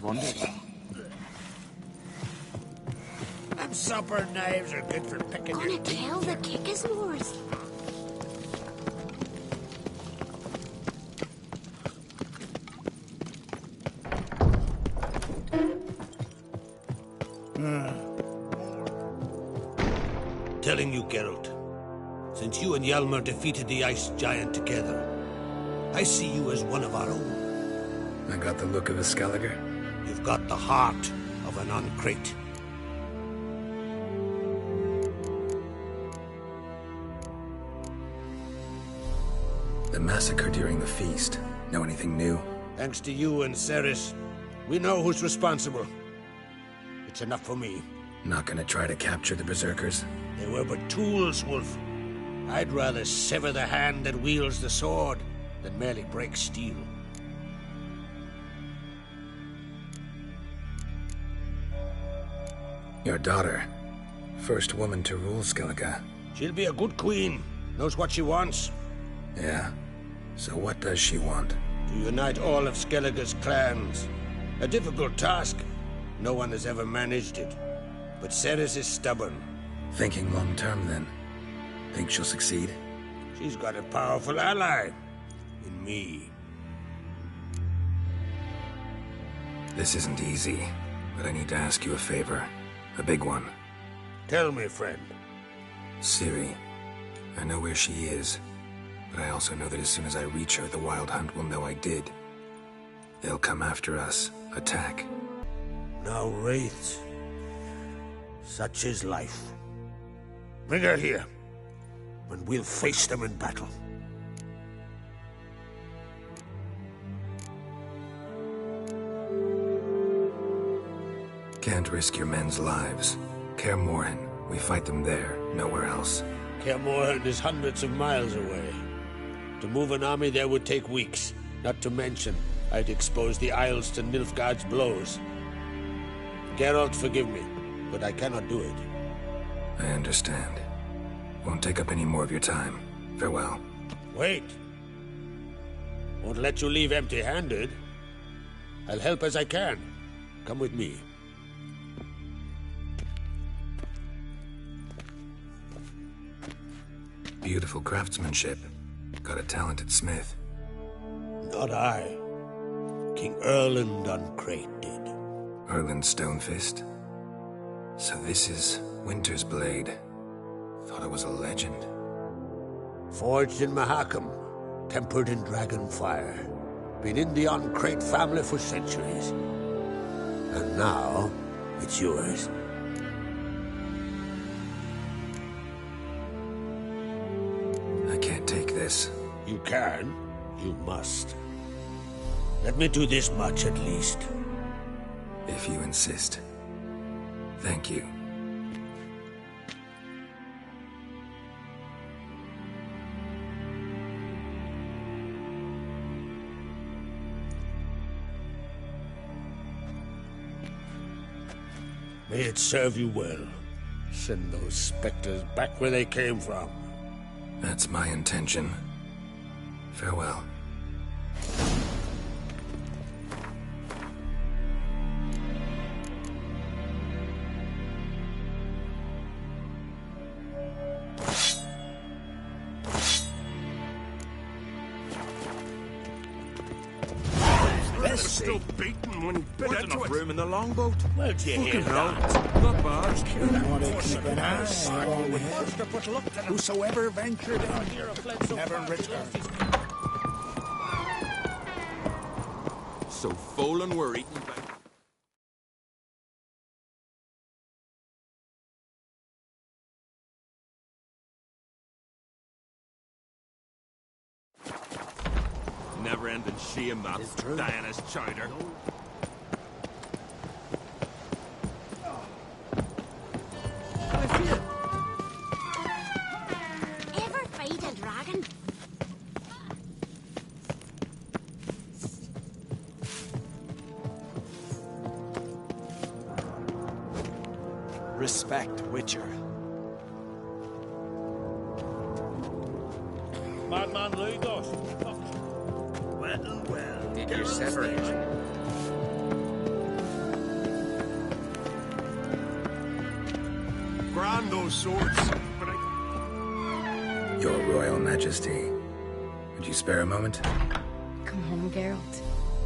Wondered. Them supper knives are good for picking Gonna your teeth. kill the kickers-mores. Telling you, Geralt, since you and Hjalmar defeated the ice giant together, I see you as one of our own. I got the look of a Skelliger. You've got the heart of an Uncrate. The massacre during the feast. Know anything new? Thanks to you and Ceres, we know who's responsible. It's enough for me. Not gonna try to capture the Berserkers? They were but tools, Wolf. I'd rather sever the hand that wields the sword than merely break steel. Your daughter. First woman to rule Skellige. She'll be a good queen. Knows what she wants. Yeah? So what does she want? To unite all of Skellige's clans. A difficult task. No one has ever managed it. But Ceres is stubborn. Thinking long term, then. Think she'll succeed? She's got a powerful ally. In me. This isn't easy, but I need to ask you a favor. A big one. Tell me, friend. Ciri. I know where she is, but I also know that as soon as I reach her, the Wild Hunt will know I did. They'll come after us. Attack. Now, wraiths. Such is life. Bring her here, and we'll face them in battle. Can't risk your men's lives. Kaer Morhen. We fight them there, nowhere else. Kaer Morhen is hundreds of miles away. To move an army there would take weeks. Not to mention, I'd expose the Isles to Nilfgaard's blows. Geralt, forgive me, but I cannot do it. I understand. Won't take up any more of your time. Farewell. Wait. Won't let you leave empty-handed. I'll help as I can. Come with me. Beautiful craftsmanship. Got a talented smith. Not I. King Erland Uncrate did. Erland Stonefist. So this is Winter's Blade. Thought it was a legend. Forged in Mahakam, tempered in dragon fire. Been in the Uncrate family for centuries. And now, it's yours. I can't take this. You can. You must. Let me do this much at least. If you insist. Thank you. May it serve you well. Send those specters back where they came from. That's my intention. Farewell. Still beaten when he bit into enough room in the longboat. Well, do you hear that? Not bad. Whosoever ventured in, never returned. So full and we're eating back. Never-ending shame, that Diana's chowder. Ever fight a dragon? Respect, Witcher. Madman Lugos. Did you separate? grand those swords, but I... Your Royal Majesty. Would you spare a moment? Come home, Geralt.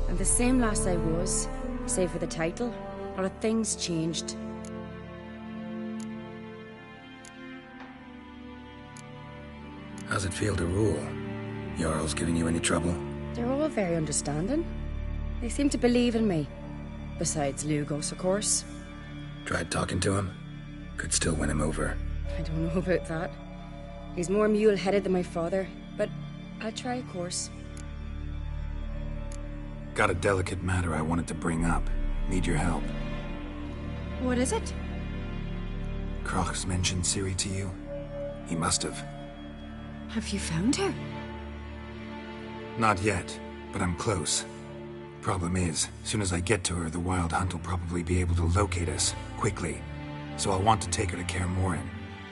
I'm the same lass I was, save for the title. A lot of things changed. How's it feel to rule? Jarl's giving you any trouble? They're all very understanding. They seem to believe in me. Besides Lugos, of course. Tried talking to him? Could still win him over. I don't know about that. He's more mule-headed than my father, but I'll try, of course. Got a delicate matter I wanted to bring up. Need your help. What is it? Kroch's mentioned Ciri to you? He must have. Have you found her? Not yet, but I'm close. Problem is, soon as I get to her, the Wild Hunt will probably be able to locate us, quickly. So I'll want to take her to Kaer Morhen.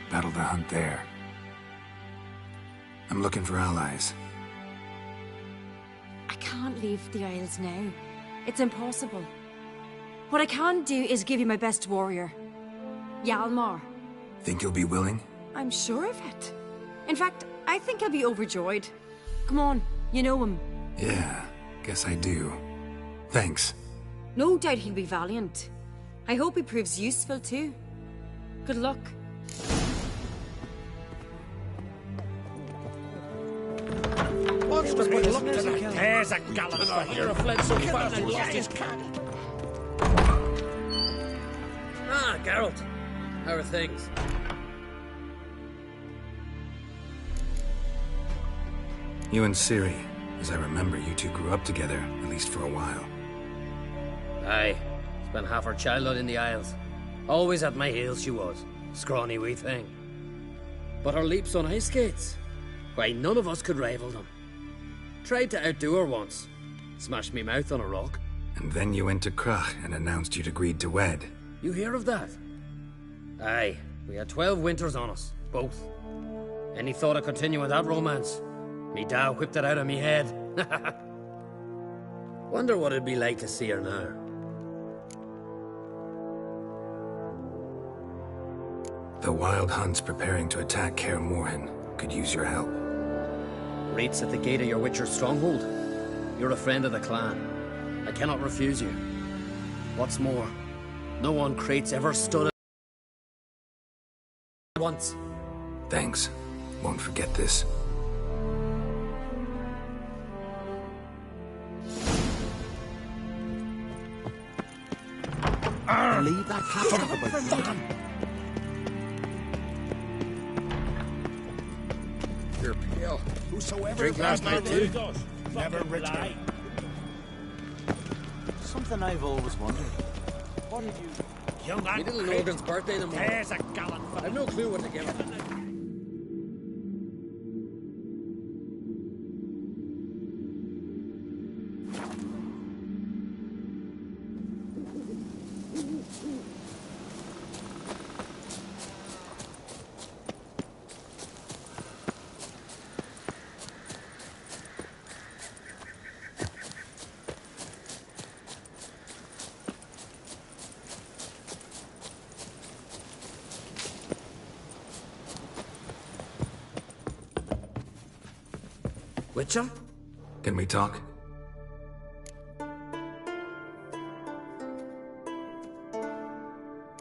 Battle the hunt there. I'm looking for allies. I can't leave the Isles now. It's impossible. What I can do is give you my best warrior. Hjalmar. Think you'll be willing? I'm sure of it. In fact, I think he'll be overjoyed. Come on, you know him. Yeah, guess I do. Thanks. No doubt he'll be valiant. I hope he proves useful too. Good luck. There's a gallant fighter. Fled so fast and lost his cap. Ah, Geralt. How are things? You and Ciri. As I remember, you two grew up together, at least for a while. Aye. Spent half her childhood in the Isles. Always at my heels she was. Scrawny wee thing. But her leaps on ice skates? Why, none of us could rival them. Tried to outdo her once. Smashed me mouth on a rock. And then you went to Kroch and announced you'd agreed to wed. You hear of that? Aye. We had 12 winters on us. Both. Any thought of continuing that romance? Me da whipped it out of me head. Wonder what it'd be like to see her now. The Wild Hunt's preparing to attack Kaer Morhen. Could use your help. Rates at the gate of your Witcher's stronghold. You're a friend of the clan. I cannot refuse you. What's more, no one Krait's ever stood once. Thanks. Won't forget this. Leave that cat. You're pale. Whosoever Drink last night too? never return. Something I've always wondered. What did you... Young Me little Logan's birthday tomorrow. There's a gallant fighter. I've no clue what to give him. Witcher? Can we talk?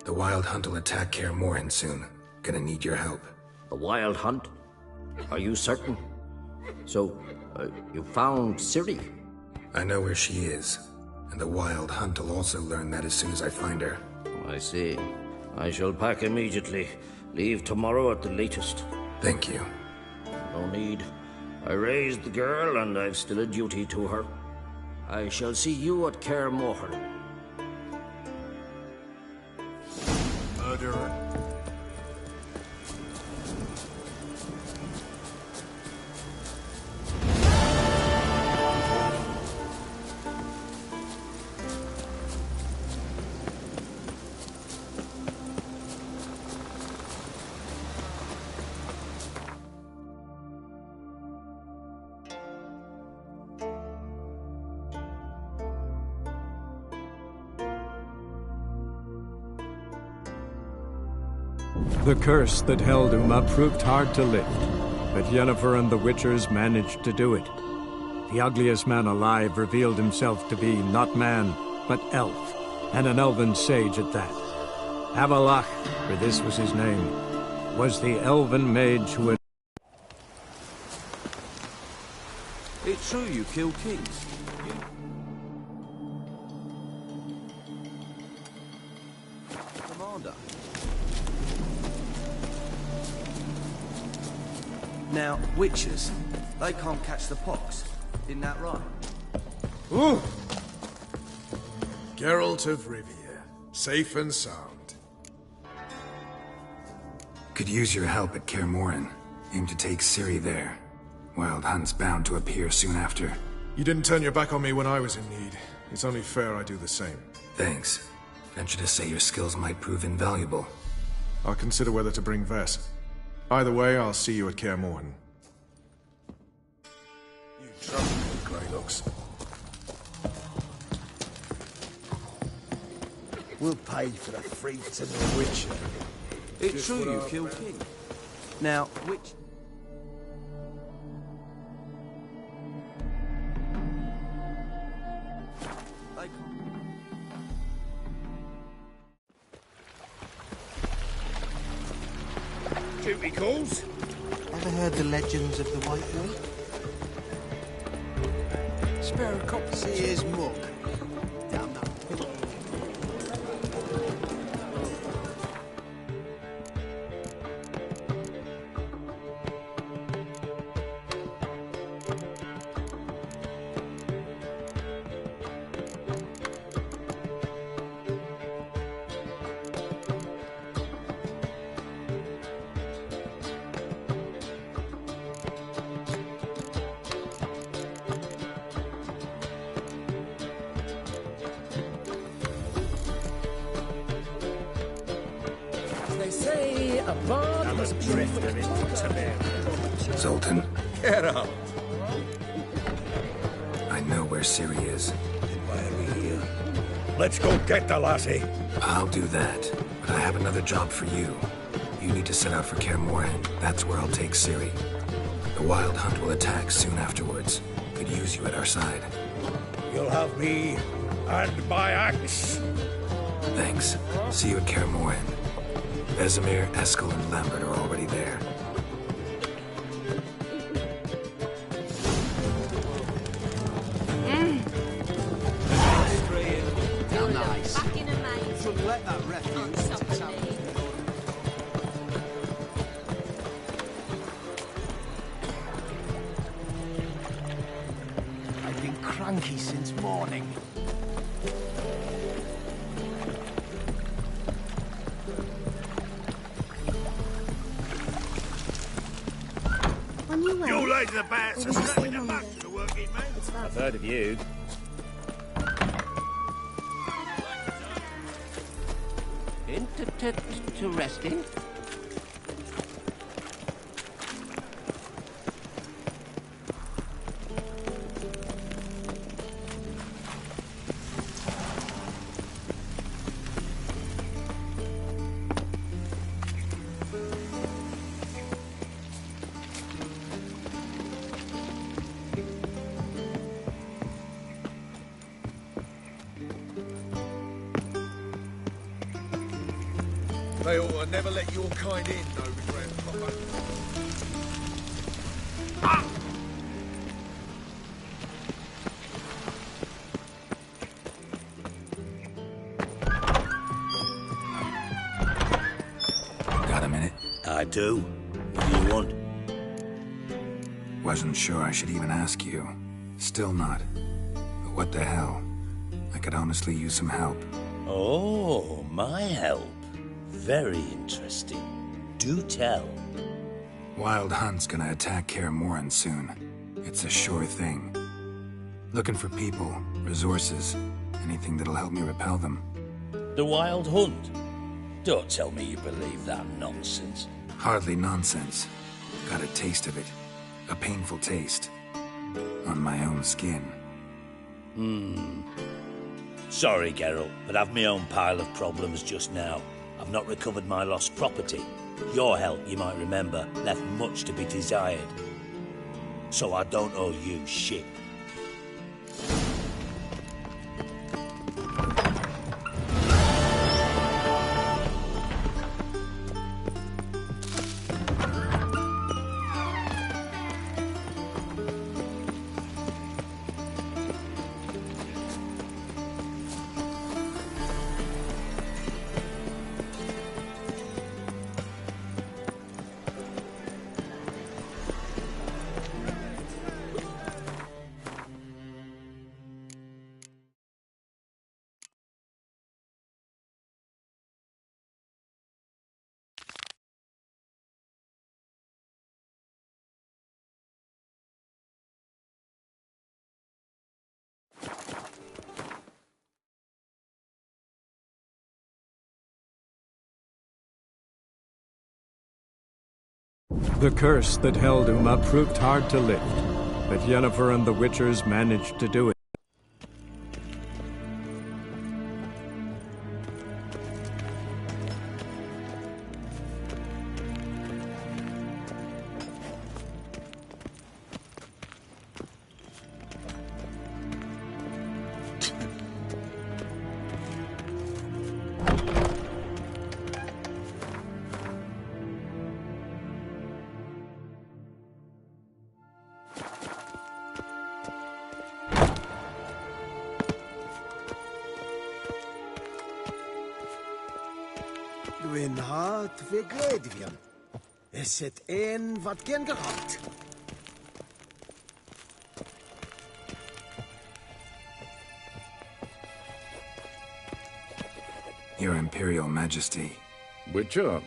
The Wild Hunt will attack Kaer Morhen soon. Gonna need your help. A wild hunt? Are you certain? So, you found Ciri? I know where she is. And the Wild Hunt will also learn that as soon as I find her. I see. I shall pack immediately. Leave tomorrow at the latest. Thank you. No need. I raised the girl, and I've still a duty to her. I shall see you at Kaer Morhen. Murderer. The curse that held Uma proved hard to lift, but Yennefer and the Witchers managed to do it. The ugliest man alive revealed himself to be not man, but elf, and an elven sage at that. Avalach, for this was his name, was the elven mage who had... It's true you kill kings. Commander. Now, witches, they can't catch the pox. Isn't that right? Ooh! Geralt of Rivia, safe and sound. Could use your help at Kaer Morhen. Aim to take Ciri there. Wild Hunt's bound to appear soon after. You didn't turn your back on me when I was in need. It's only fair I do the same. Thanks. Venture to say your skills might prove invaluable. I'll consider whether to bring Vess. Either way, I'll see you at Kaer Morhen. You trust me, Greylocks. We'll pay for the freaks and the witcher. It's true you kill kings. Now, which... Duty calls. Ever heard the legends of the White Wolf? Spare a cop. See his muck. Damn that. They say a bard must drift a bit to them. Zoltan, Geralt! I know where Ciri is. Why are we here? Let's go get the lassie. I'll do that, but I have another job for you. You need to set out for Kaer Morhen. That's where I'll take Ciri. The Wild Hunt will attack soon afterwards. Could use you at our side. You'll have me and my axe. Thanks. See you at Kaer Morhen. Vesemir, Eskel, and Lambert are already there. How nice. Shouldn't let that refuse. I've been cranky since morning. On your way. You laid the bats Or and will you strapping stay the longer? back to the working man. It's far I've heard of you. Interesting. They ought to never let your kind in, Noble Grandpapa. Got a minute? I do. What do you want? Wasn't sure I should even ask you. Still not. But what the hell? I could honestly use some help. Oh, my help. Very interesting. Do tell. Wild Hunt's gonna attack Kaer Morhen soon. It's a sure thing. Looking for people, resources, anything that'll help me repel them. The Wild Hunt? Don't tell me you believe that nonsense. Hardly nonsense. Got a taste of it. A painful taste. On my own skin. Sorry, Geralt, but I've my own pile of problems just now. I've not recovered my lost property. Your help, you might remember, left much to be desired. So I don't owe you shit. The curse that held Uma proved hard to lift, but Yennefer and the Witchers managed to do it. Dwi'n hart fi gledfion. Is het een wat gen gehad? Your Imperial Majesty. Witcher,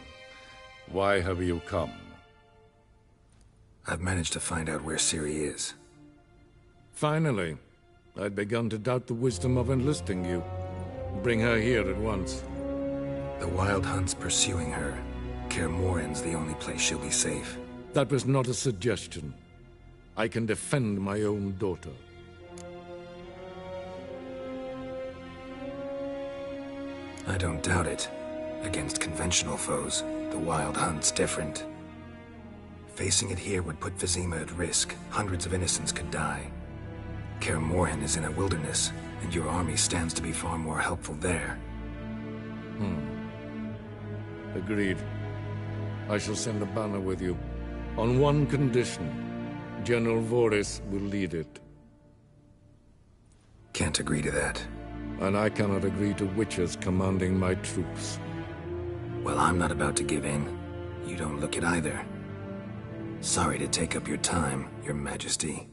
why have you come? I've managed to find out where Ciri is. Finally. I'd begun to doubt the wisdom of enlisting you. Bring her here at once. The Wild Hunt's pursuing her. Kaer Morhen's the only place she'll be safe. That was not a suggestion. I can defend my own daughter. I don't doubt it. Against conventional foes, the Wild Hunt's different. Facing it here would put Vizima at risk. Hundreds of innocents could die. Kaer Morhen is in a wilderness, and your army stands to be far more helpful there. Agreed. I shall send a banner with you. On one condition. General Voris will lead it. Can't agree to that. And I cannot agree to Witchers commanding my troops. Well, I'm not about to give in. You don't look it either. Sorry to take up your time, Your Majesty.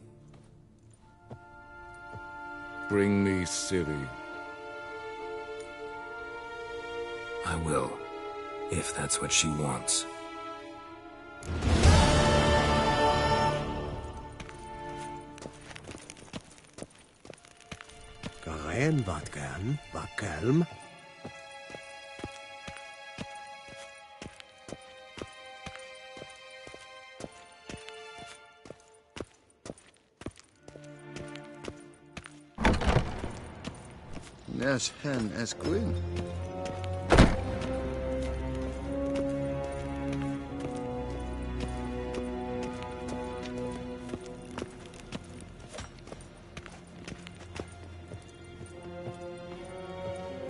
Bring me Ciri. I will, if that's what she wants. Karen wat gern, wat kelm. Nes hen es gwyn.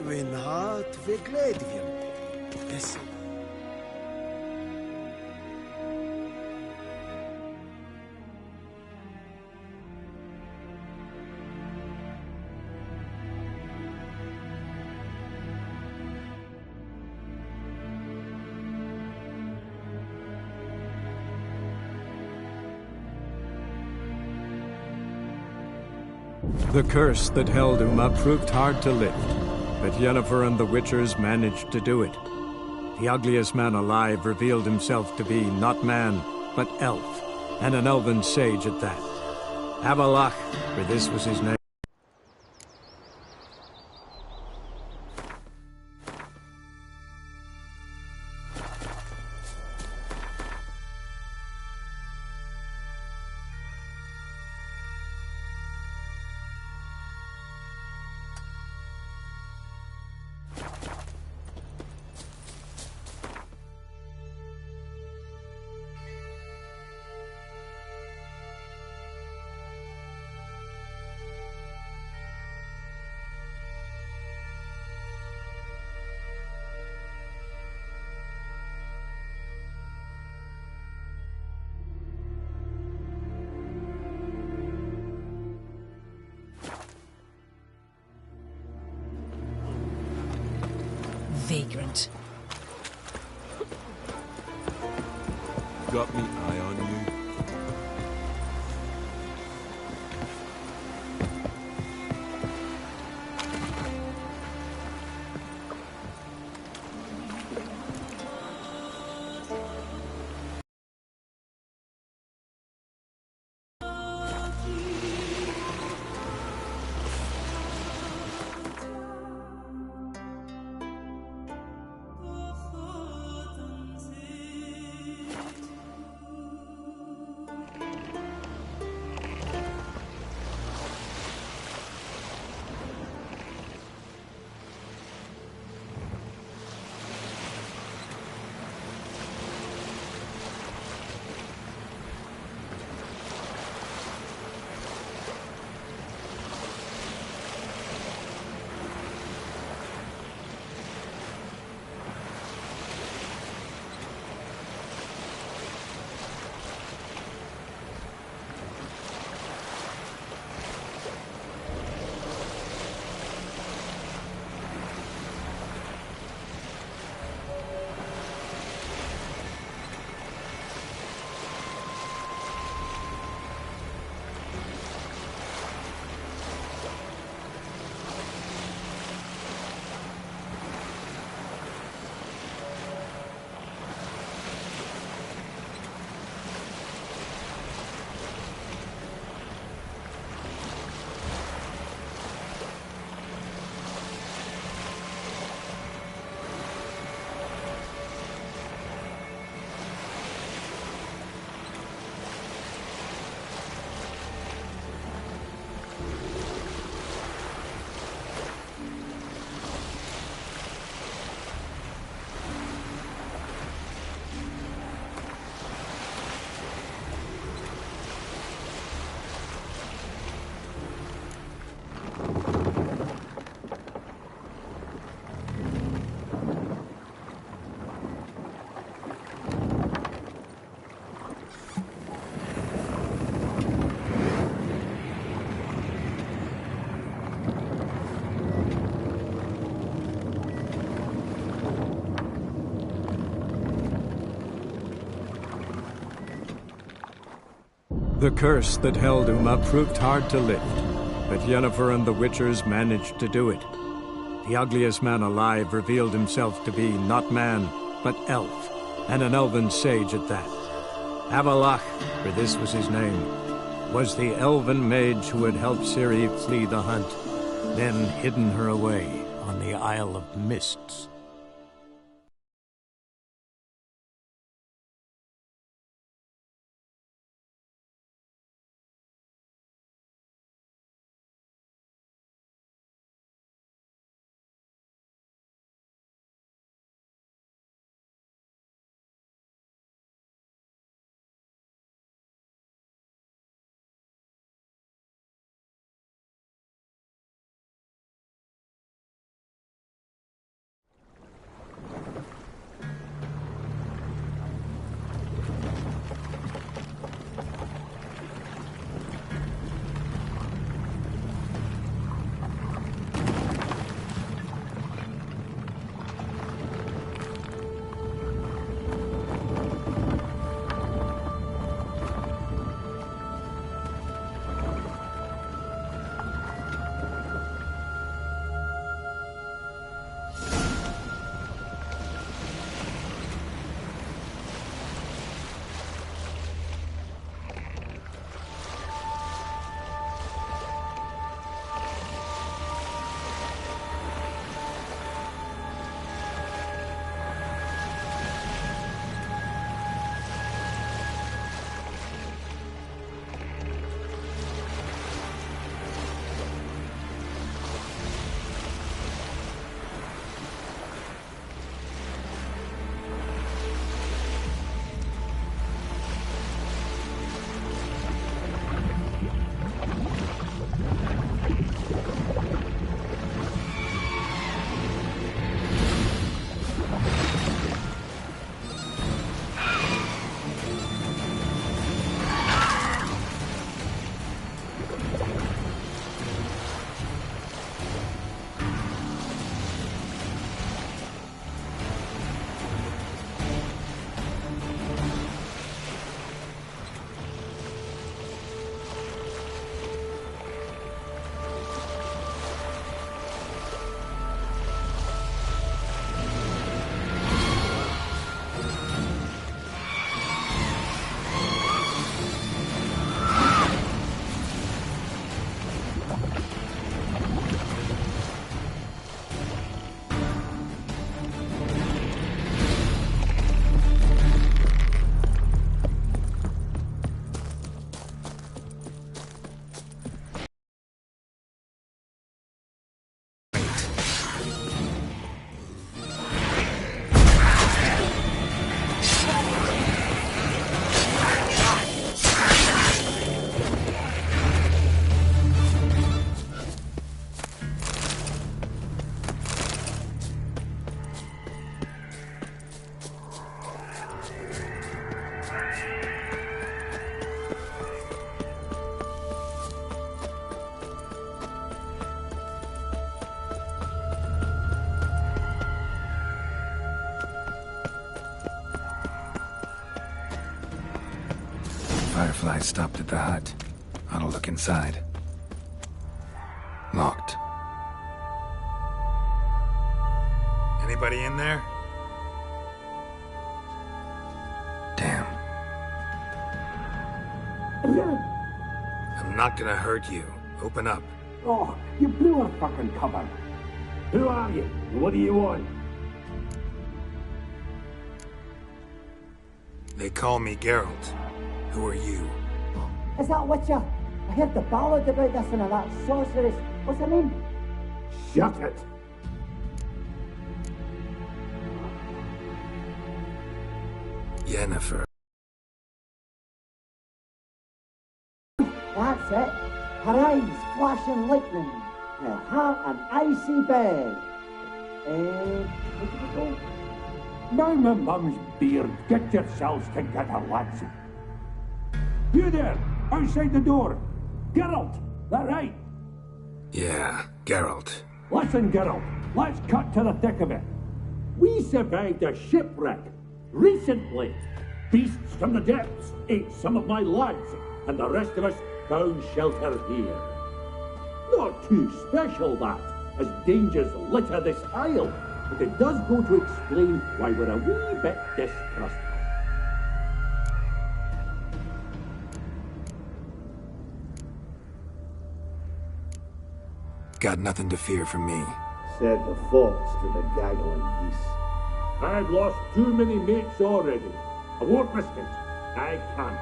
Dwi'n hart fi gledfion. Is het... The curse that held Uma proved hard to lift, but Yennefer and the Witchers managed to do it. The ugliest man alive revealed himself to be not man, but elf, and an elven sage at that. Avalach, for this was his name. vagrant. Got me eye on you. The curse that held Uma proved hard to lift, but Yennefer and the Witchers managed to do it. The ugliest man alive revealed himself to be not man, but elf, and an elven sage at that. Avalach, for this was his name, was the elven mage who had helped Ciri flee the hunt, then hidden her away on the Isle of Mists. Fireflies stopped at the hut. I'll look inside. Locked. Anybody in there? Damn. I'm not gonna hurt you. Open up. Oh, you blew a fucking cover. Who are you? What do you want? They call me Geralt. Who are you? Is that Witcher? I heard the ballad about this and that sorceress. What's her name? Shut it! Yennefer. That's it. Her eyes flashing lightning. Her heart an icy bed. Where did we go? Now my mum's beard. Get yourselves together, lads. You there, outside the door. Geralt, that right? Yeah, Geralt. Listen, Geralt, let's cut to the thick of it. We survived a shipwreck recently. Beasts from the depths ate some of my lads, and the rest of us found shelter here. Not too special, that, as dangers litter this isle, but it does go to explain why we're a wee bit distrustful. Got nothing to fear from me. Said the fox to the gaggling geese. I've lost too many mates already. I won't risk it. I can't.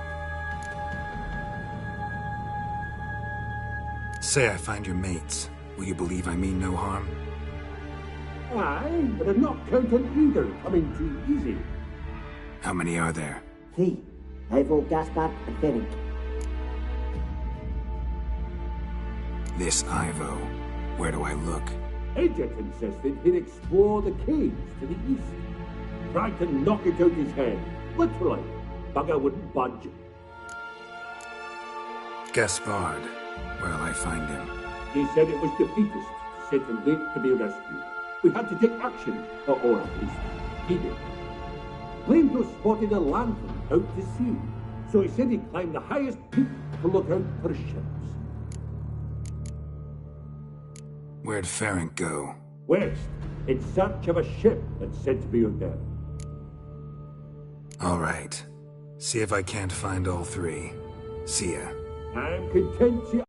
Say I find your mates. Will you believe I mean no harm? Aye, but I'm not counting either coming too easy. How many are there? 3. Ivo, Gaspar, and Ferenc. This Ivo. Where do I look? Agent insisted he'd explore the caves to the east. Tried to knock it out his head. Literally. Bugger wouldn't budge. Gaspard. Where'll I find him? He said it was defeatist, set him late to be rescued. We had to take action, or at least he did. Claimed to have spotted a lantern out to sea, so he said he'd climb the highest peak to look out for ships. Where'd Ferenc go? West, in search of a ship that's said to be out there. All right. See if I can't find all 3. See ya. I'm content to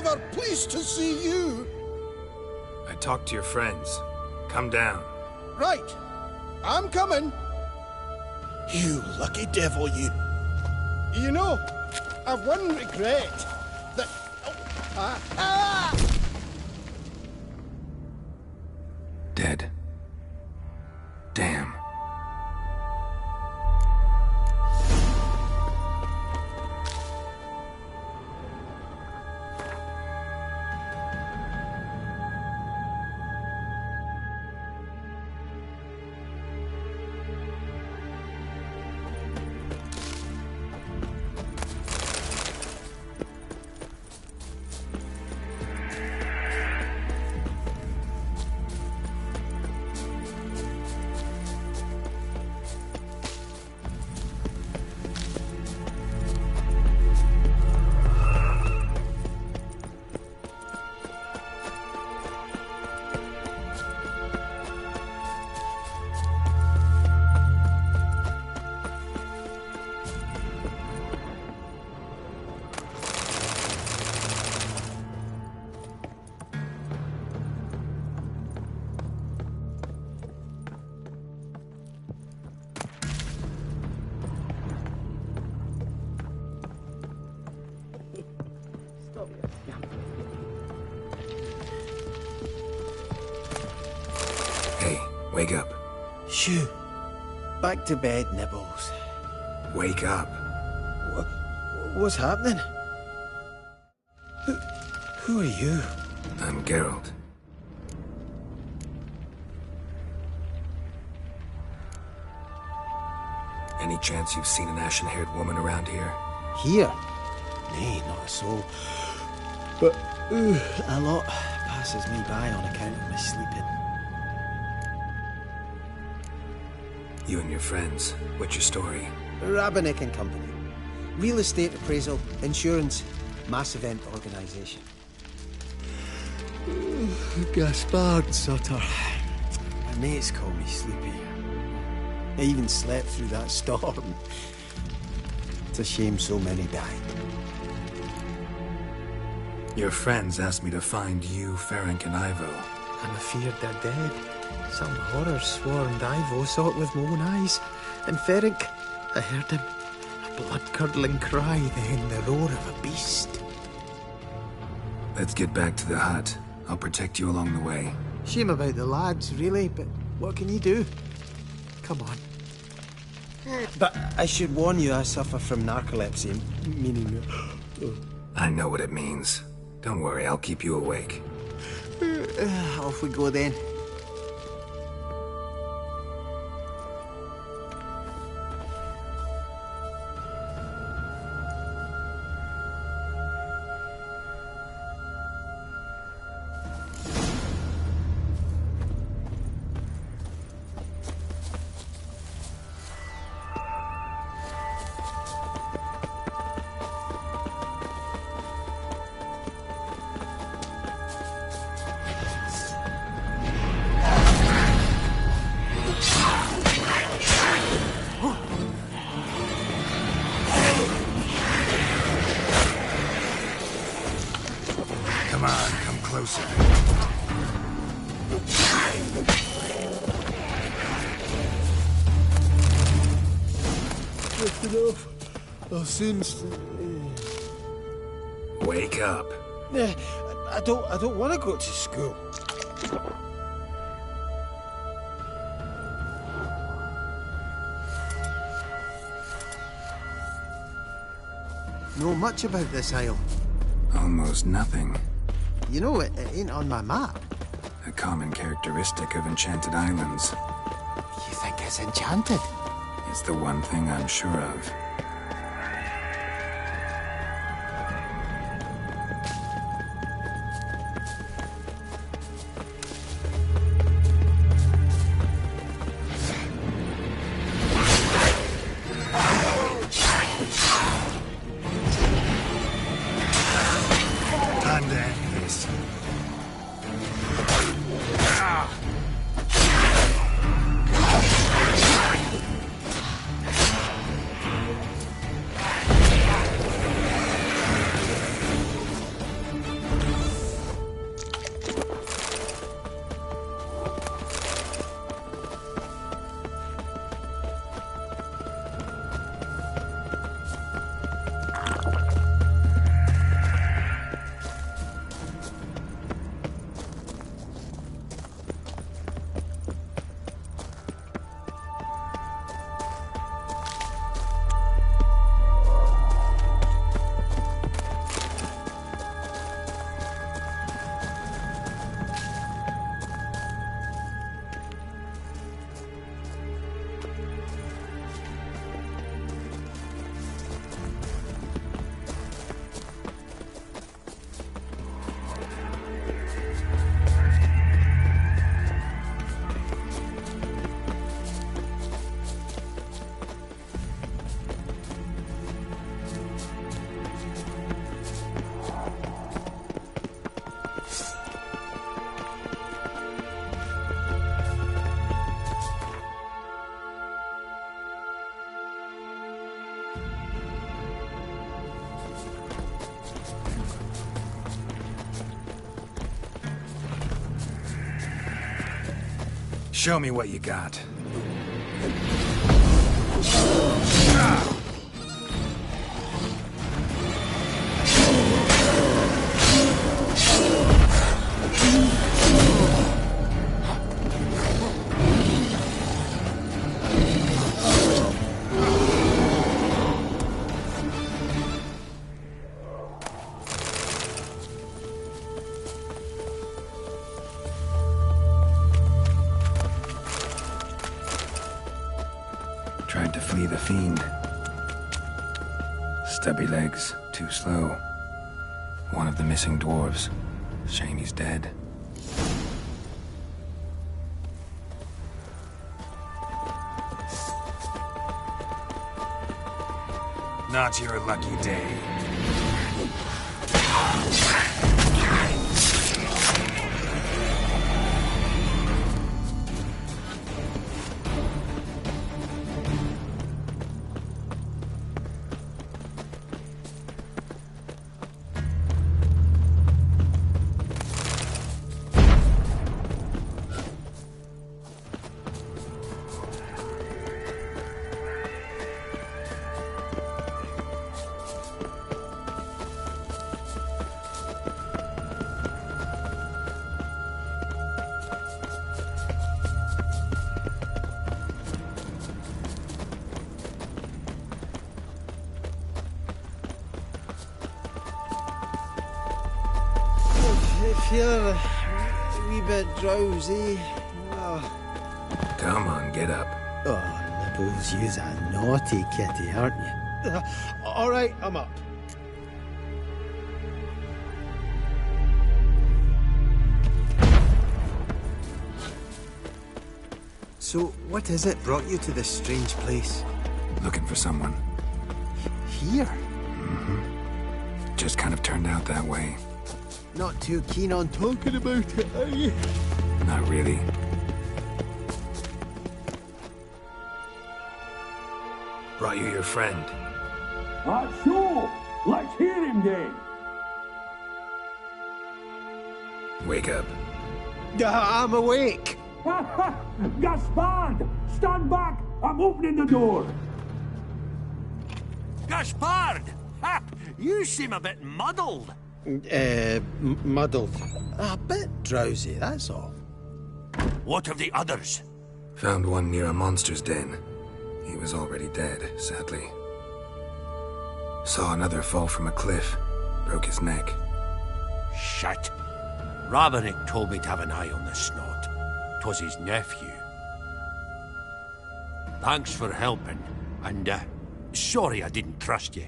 ever pleased to see you. I talked to your friends. Come down. Right. I'm coming. You lucky devil, you. You know, I've one regret. That... Dead. Damn. Hey, wake up. Shoo. Back to bed, Nibbles. Wake up. What's happening? Who are you? I'm Geralt. Any chance you've seen an ashen-haired woman around here? Here? Nay, not a soul. But, a lot passes me by on account of my sleeping. You and your friends, what's your story? Rabbinick and Company. Real estate appraisal, insurance, mass event organisation. Gaspard, Sutter. My mates call me Sleepy. I even slept through that storm. It's a shame so many died. Your friends asked me to find you, Ferenc, and Ivo. I'm afeard they're dead. Some horror swarmed Ivo, saw it with my own eyes. And Ferenc, I heard him. A blood-curdling cry, then the roar of a beast. Let's get back to the hut. I'll protect you along the way. Shame about the lads, really, but what can you do? Come on. But I should warn you, I suffer from narcolepsy, meaning... I know what it means. Don't worry, I'll keep you awake. Off we go then. Come on, come closer. Just enough. I'll soon... Wake up. I don't want to go to school. Know much about this isle? Almost nothing. You know, it ain't on my map. A common characteristic of enchanted islands. You think it's enchanted? It's the one thing I'm sure of. Time to end this. Show me what you got. Tried to flee the fiend. Stubby legs, too slow. One of the missing dwarves. Shame he's dead. Not your lucky day. Feeling a wee bit drowsy. Oh. Come on, get up. Oh, Nibbles, you's a naughty kitty, aren't you? All right, I'm up. So, what is it brought you to this strange place? Looking for someone. Here? Mm-hmm. Just kind of turned out that way. Not too keen on talking about it, are you? Not really. Brought you your friend. So, let's hear him then. Wake up. I'm awake. Gaspard! Stand back! I'm opening the door! Gaspard! Ha! You seem a bit muddled. Muddled. A bit drowsy, that's all. What of the others? Found one near a monster's den. He was already dead, sadly. Saw another fall from a cliff. Broke his neck. Shit. Raverick told me to have an eye on the snot. 'Twas his nephew. Thanks for helping, and sorry I didn't trust you.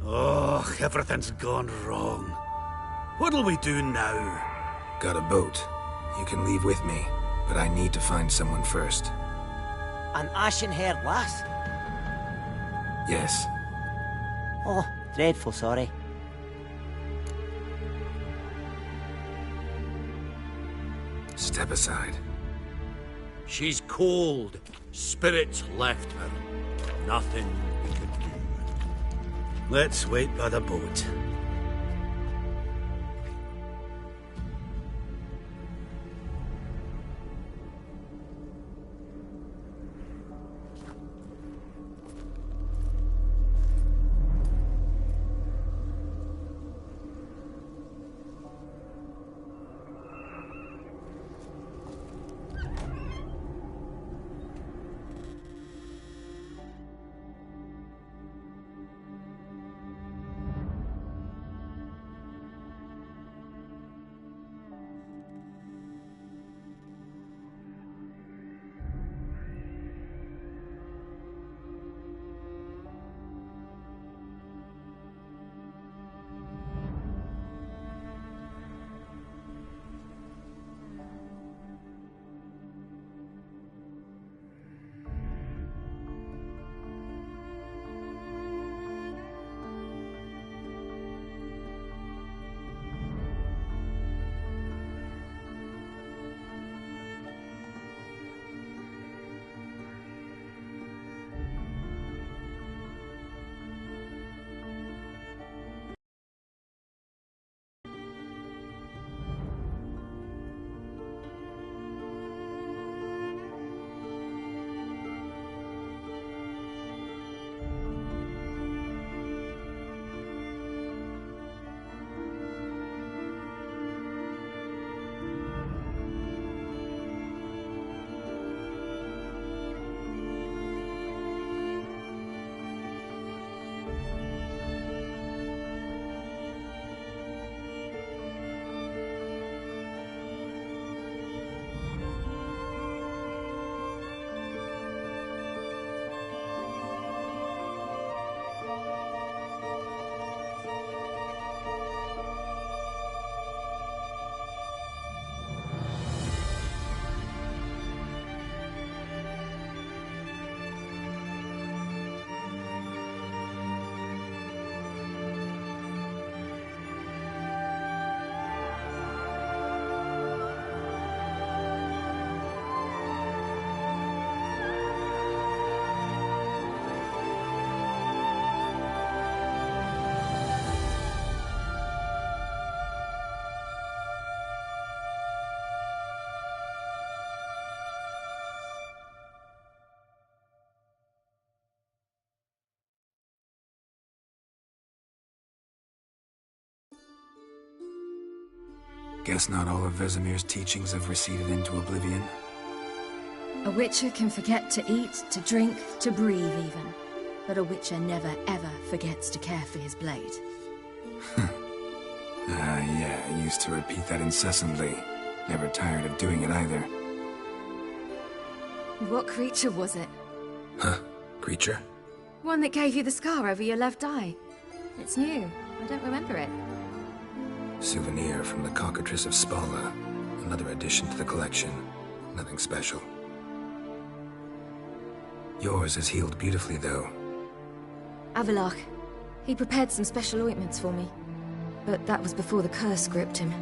Oh, everything's gone wrong. What'll we do now? Got a boat. You can leave with me, but I need to find someone first. An ashen-haired lass? Yes. Oh, dreadful sorry. Step aside. She's cold. Spirits left her. Nothing we could do. Let's wait by the boat. Guess not all of Vesemir's teachings have receded into oblivion. A witcher can forget to eat, to drink, to breathe even. But a witcher never ever forgets to care for his blade. Yeah, I used to repeat that incessantly. Never tired of doing it either. What creature was it? Huh? Creature? One that gave you the scar over your left eye. It's new. I don't remember it. Souvenir from the Cockatrice of Spala. Another addition to the collection. Nothing special. Yours is healed beautifully, though. Avalach. He prepared some special ointments for me. But that was before the curse gripped him.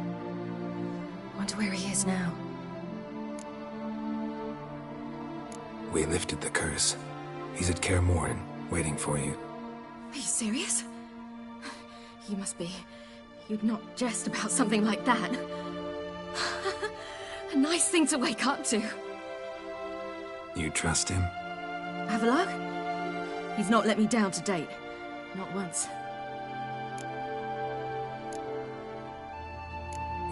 Wonder where he is now. We lifted the curse. He's at Kaer Morhen, waiting for you. Are you serious? You must be. You'd not jest about something like that. A nice thing to wake up to. You trust him? Avalach? He's not let me down to date. Not once.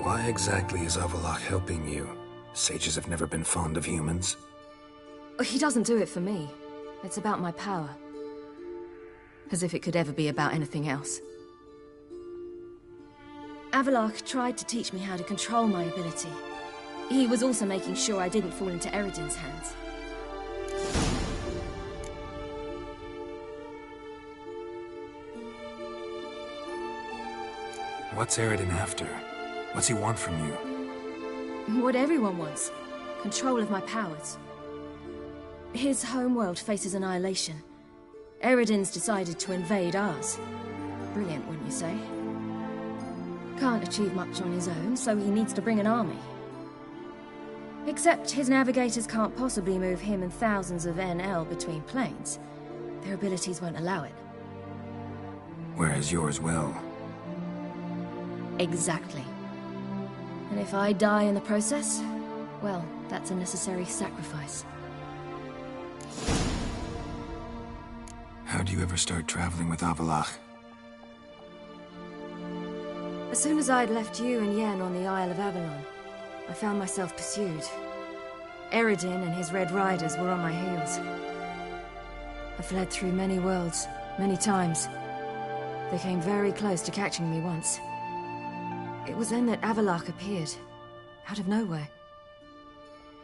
Why exactly is Avalach helping you? Sages have never been fond of humans. He doesn't do it for me. It's about my power. As if it could ever be about anything else. Avalach tried to teach me how to control my ability. He was also making sure I didn't fall into Eredin's hands. What's Eredin after? What's he want from you? What everyone wants. Control of my powers. His homeworld faces annihilation. Eredin's decided to invade ours. Brilliant, wouldn't you say? Can't achieve much on his own, so he needs to bring an army. Except his navigators can't possibly move him and thousands of NL between planes. Their abilities won't allow it. Whereas yours will. Exactly. And if I die in the process, well, that's a necessary sacrifice. How'd you ever start traveling with Avalach? As soon as I'd left you and Yen on the Isle of Avalon, I found myself pursued. Eredin and his Red Riders were on my heels. I fled through many worlds, many times. They came very close to catching me once. It was then that Avalach appeared, out of nowhere.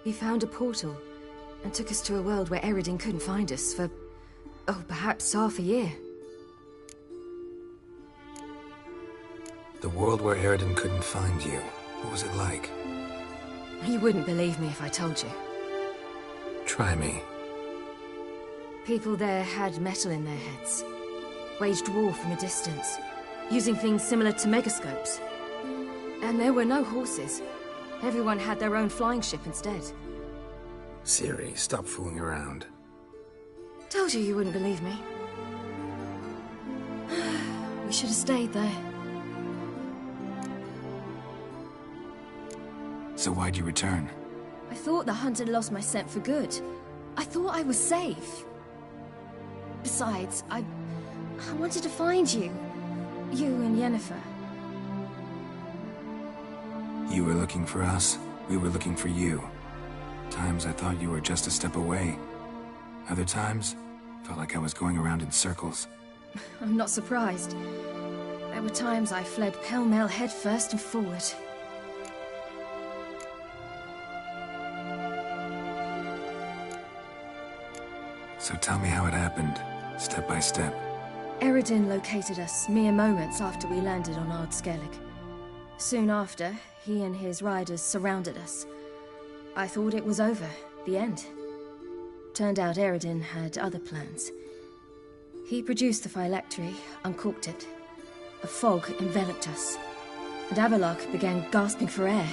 He found a portal, and took us to a world where Eredin couldn't find us for, oh, perhaps half a year. The world where Eredin couldn't find you. What was it like? You wouldn't believe me if I told you. Try me. People there had metal in their heads. Waged war from a distance, using things similar to megascopes. And there were no horses. Everyone had their own flying ship instead. Ciri, stop fooling around. Told you wouldn't believe me. We should have stayed there. So why'd you return? I thought the hunt had lost my scent for good. I thought I was safe. Besides, I wanted to find you. You and Yennefer. You were looking for us, we were looking for you. Times I thought you were just a step away. Other times, felt like I was going around in circles. I'm not surprised. There were times I fled pell-mell headfirst and forward. So tell me how it happened, step by step. Eredin located us mere moments after we landed on Ard Skellig. Soon after, he and his riders surrounded us. I thought it was over, the end. Turned out Eredin had other plans. He produced the phylactery, uncorked it. A fog enveloped us, and Avalach began gasping for air.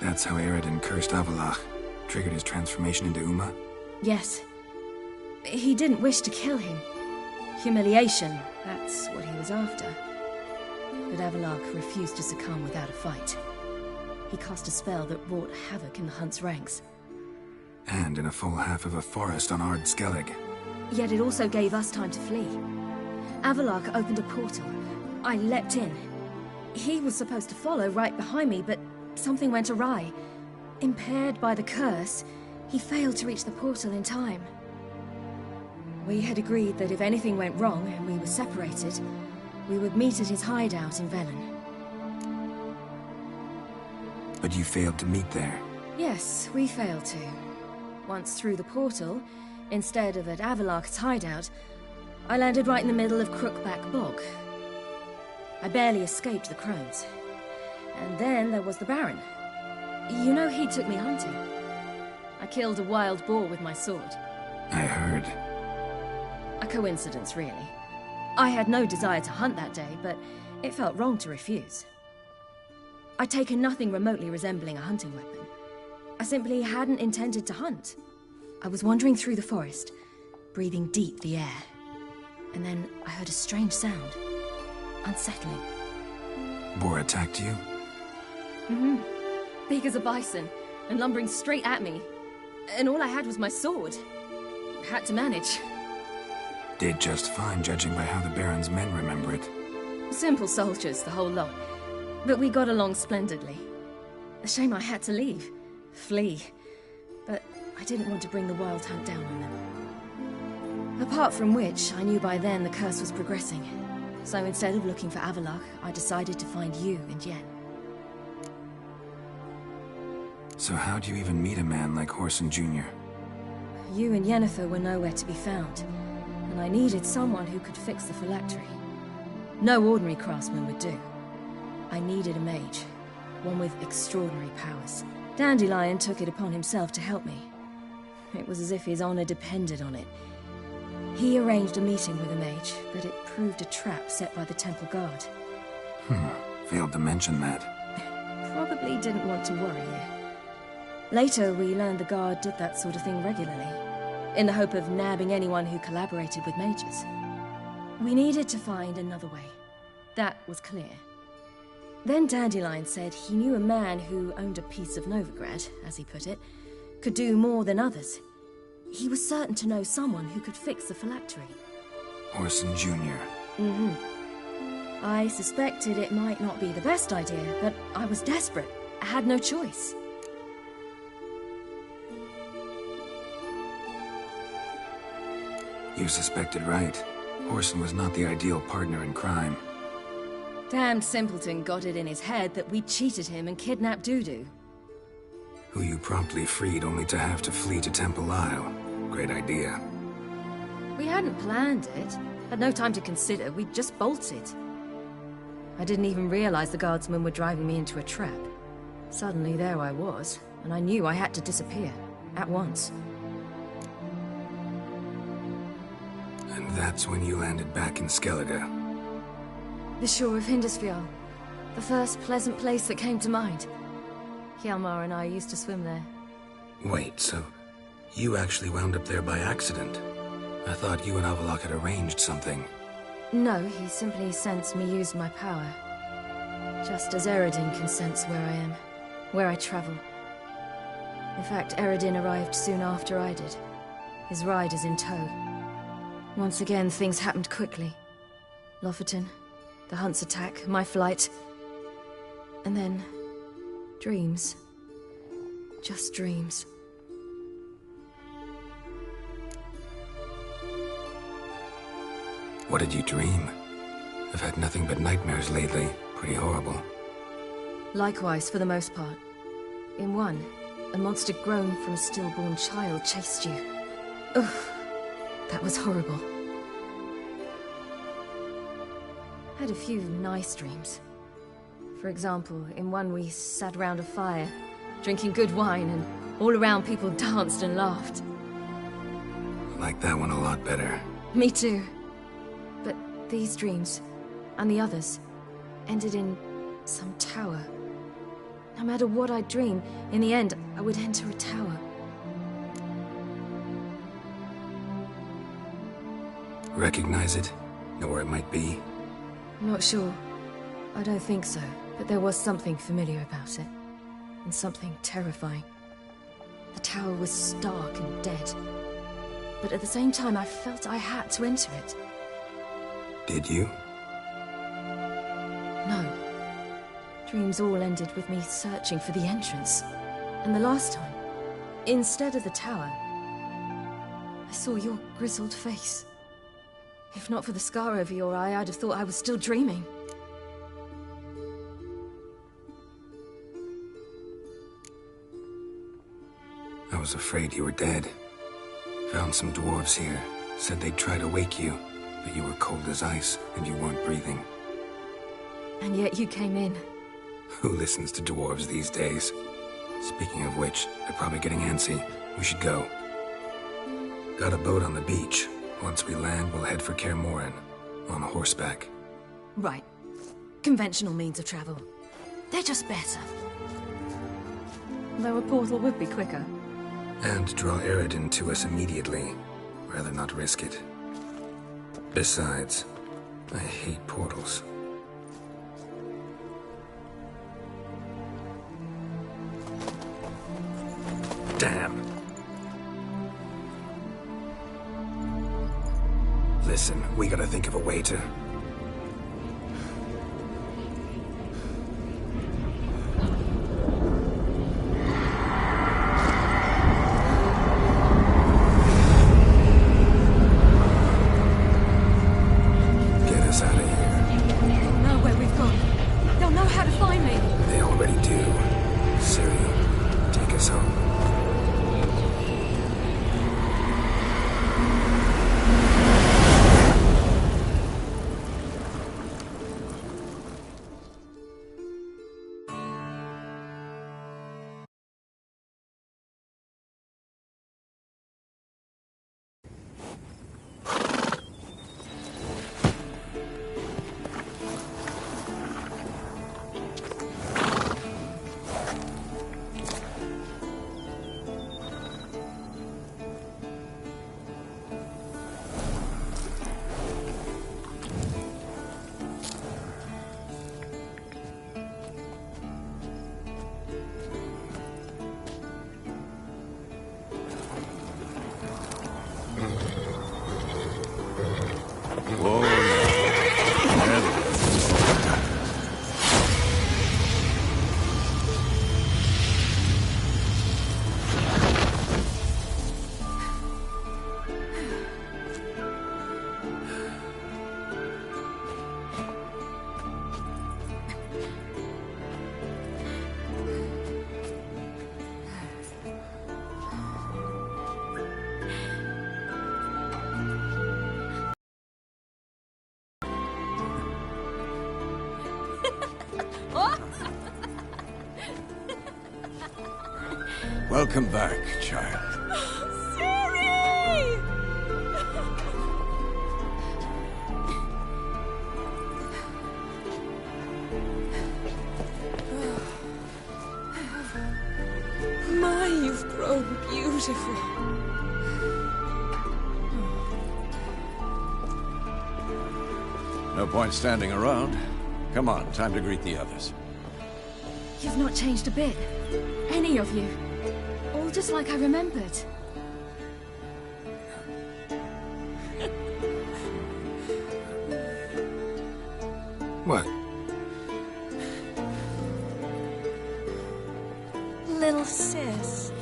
That's how Eredin cursed Avalach, triggered his transformation into Uma? Yes. He didn't wish to kill him. Humiliation, that's what he was after. But Avalach refused to succumb without a fight. He cast a spell that wrought havoc in the Hunt's ranks. And in a full half of a forest on Ard Skellig. Yet it also gave us time to flee. Avalach opened a portal. I leapt in. He was supposed to follow right behind me, but something went awry. Impaired by the curse, he failed to reach the portal in time. We had agreed that if anything went wrong and we were separated, we would meet at his hideout in Velen. But you failed to meet there. Yes, we failed to. Once through the portal, instead of at Avalok's hideout, I landed right in the middle of Crookback Bog. I barely escaped the crones. And then there was the Baron. You know he took me hunting. I killed a wild boar with my sword. I heard. A coincidence, really. I had no desire to hunt that day, but it felt wrong to refuse. I'd taken nothing remotely resembling a hunting weapon. I simply hadn't intended to hunt. I was wandering through the forest, breathing deep the air. And then I heard a strange sound. Unsettling. Boar attacked you? Mm-hmm. Big as a bison, and lumbering straight at me. And all I had was my sword. Had to manage. Did just fine, judging by how the Baron's men remember it. Simple soldiers, the whole lot. But we got along splendidly. A shame I had to leave. Flee. But I didn't want to bring the Wild Hunt down on them. Apart from which, I knew by then the curse was progressing. So instead of looking for Avalok, I decided to find you and Yen. So how'd you even meet a man like Whoreson Jr.? You and Yennefer were nowhere to be found, and I needed someone who could fix the phylactery. No ordinary craftsman would do. I needed a mage, one with extraordinary powers. Dandelion took it upon himself to help me. It was as if his honor depended on it. He arranged a meeting with a mage, but it proved a trap set by the temple guard. Failed to mention that. Probably didn't want to worry you. Later, we learned the guard did that sort of thing regularly, in the hope of nabbing anyone who collaborated with mages. We needed to find another way. That was clear. Then Dandelion said he knew a man who owned a piece of Novigrad, as he put it, could do more than others. He was certain to know someone who could fix the phylactery. Whoreson Jr. Mm-hmm. I suspected it might not be the best idea, but I was desperate. I had no choice. You suspected right. Whoreson was not the ideal partner in crime. Damned simpleton got it in his head that we cheated him and kidnapped Dudu. Who you promptly freed only to have to flee to Temple Isle. Great idea. We hadn't planned it. Had no time to consider. We just bolted. I didn't even realize the guardsmen were driving me into a trap. Suddenly there I was, and I knew I had to disappear. At once. And that's when you landed back in Skellige. The shore of Hindisfjall. The first pleasant place that came to mind. Hjalmar and I used to swim there. Wait, so you actually wound up there by accident? I thought you and Avalok had arranged something. No, he simply sensed me use my power. Just as Eredin can sense where I am, where I travel. In fact, Eredin arrived soon after I did. His riders in tow. Once again, things happened quickly. Lofoten, the Hunt's attack, my flight. And then... dreams. Just dreams. What did you dream? I've had nothing but nightmares lately. Pretty horrible. Likewise, for the most part. In one, a monster grown from a stillborn child chased you. Ugh, that was horrible. Had a few nice dreams. For example, in one we sat around a fire, drinking good wine, and all around people danced and laughed. I like that one a lot better. Me too. But these dreams, and the others, ended in some tower. No matter what I dream, in the end, I would enter a tower. Recognize it? Know where it might be? Not sure. I don't think so, but there was something familiar about it. And something terrifying. The tower was stark and dead. But at the same time, I felt I had to enter it. Did you? No. Dreams all ended with me searching for the entrance. And the last time, instead of the tower, I saw your grizzled face. If not for the scar over your eye, I'd have thought I was still dreaming. I was afraid you were dead. Found some dwarves here. Said they'd try to wake you, but you were cold as ice and you weren't breathing. And yet you came in. Who listens to dwarves these days? Speaking of which, they're probably getting antsy. We should go. Got a boat on the beach. Once we land, we'll head for Kaer Morhen. On horseback. Right. Conventional means of travel. They're just better. Though a portal would be quicker. And draw Eredin to us immediately. Rather not risk it. Besides, I hate portals. Damn. Listen, we gotta think of a way to... get us out of here. They'll know where we've gone. They'll know how to find me. They already do. Ciri, take us home. Welcome back, child. Ciri! My, you've grown beautiful. No point standing around. Come on, time to greet the others. You've not changed a bit. Any of you. All just like I remembered. What? Little sis.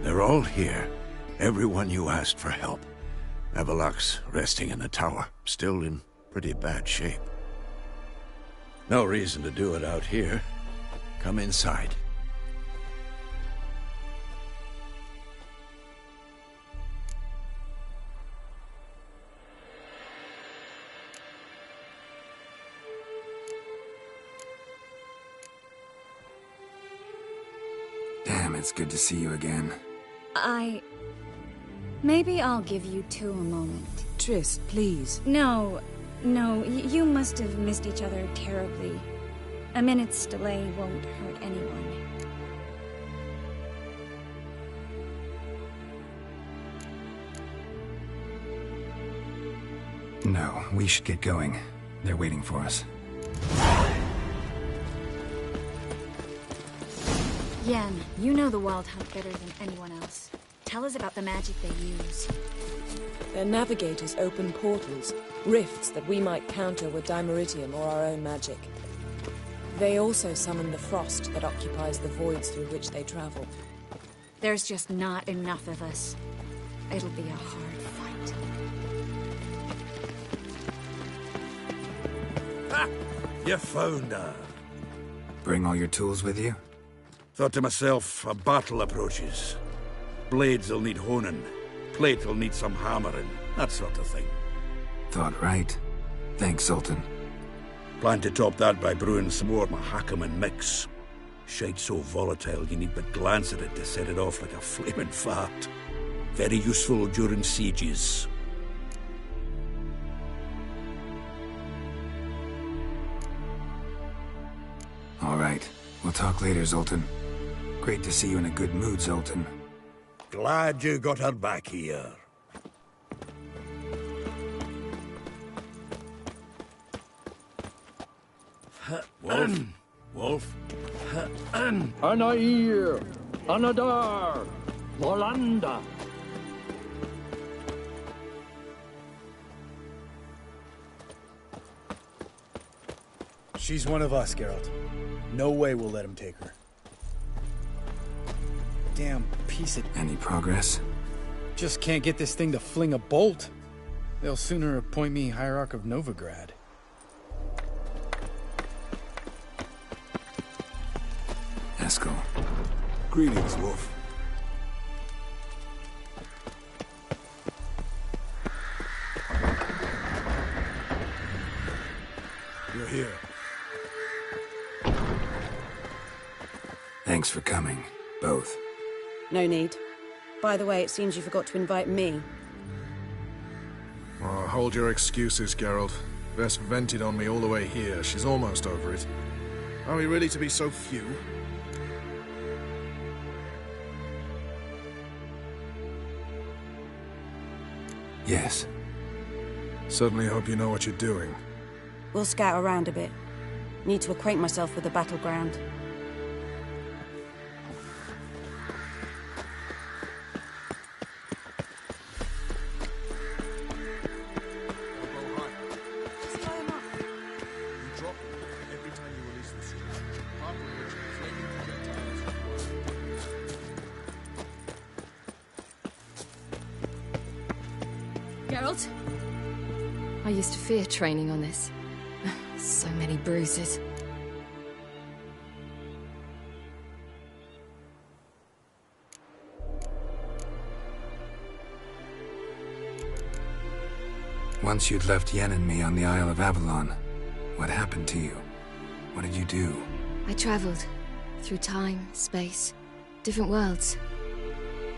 They're all here. Everyone you asked for help. Avalok's resting in the tower, still in pretty bad shape. No reason to do it out here. Come inside. Damn, it's good to see you again. Maybe I'll give you two a moment. Triss, please. No, you must have missed each other terribly. A minute's delay won't hurt anyone. No, we should get going. They're waiting for us. Yen, you know the Wild Hunt better than anyone else. Tell us about the magic they use. Their navigators open portals, rifts that we might counter with dimeritium or our own magic. They also summon the frost that occupies the voids through which they travel. There's just not enough of us. It'll be a hard fight. Ha! You found her. Bring all your tools with you? Thought to myself, a battle approaches. Blades will need honing. Plate will need some hammering. That sort of thing. Thought right. Thanks, Sultan. Plan to top that by brewing some more Mahakaman mix. Shite so volatile you need but glance at it to set it off like a flaming fart. Very useful during sieges. All right. We'll talk later, Zoltan. Great to see you in a good mood, Zoltan. Glad you got her back here. Wolf? Wolf? Anair! Anadar! Volanda! She's one of us, Geralt. No way we'll let him take her. Damn piece of... Any progress? Just can't get this thing to fling a bolt. They'll sooner appoint me Hierarch of Novigrad. Eskel. Greetings, Wolf. You're here. Thanks for coming, both. No need. By the way, it seems you forgot to invite me. Oh, hold your excuses, Geralt. Vess vented on me all the way here. She's almost over it. Are we really to be so few? Yes. Certainly hope you know what you're doing. We'll scout around a bit. Need to acquaint myself with the battleground. Geralt? I used to fear training on this. So many bruises. Once you'd left Yen and me on the Isle of Avalon, what happened to you? What did you do? I traveled through time, space, different worlds.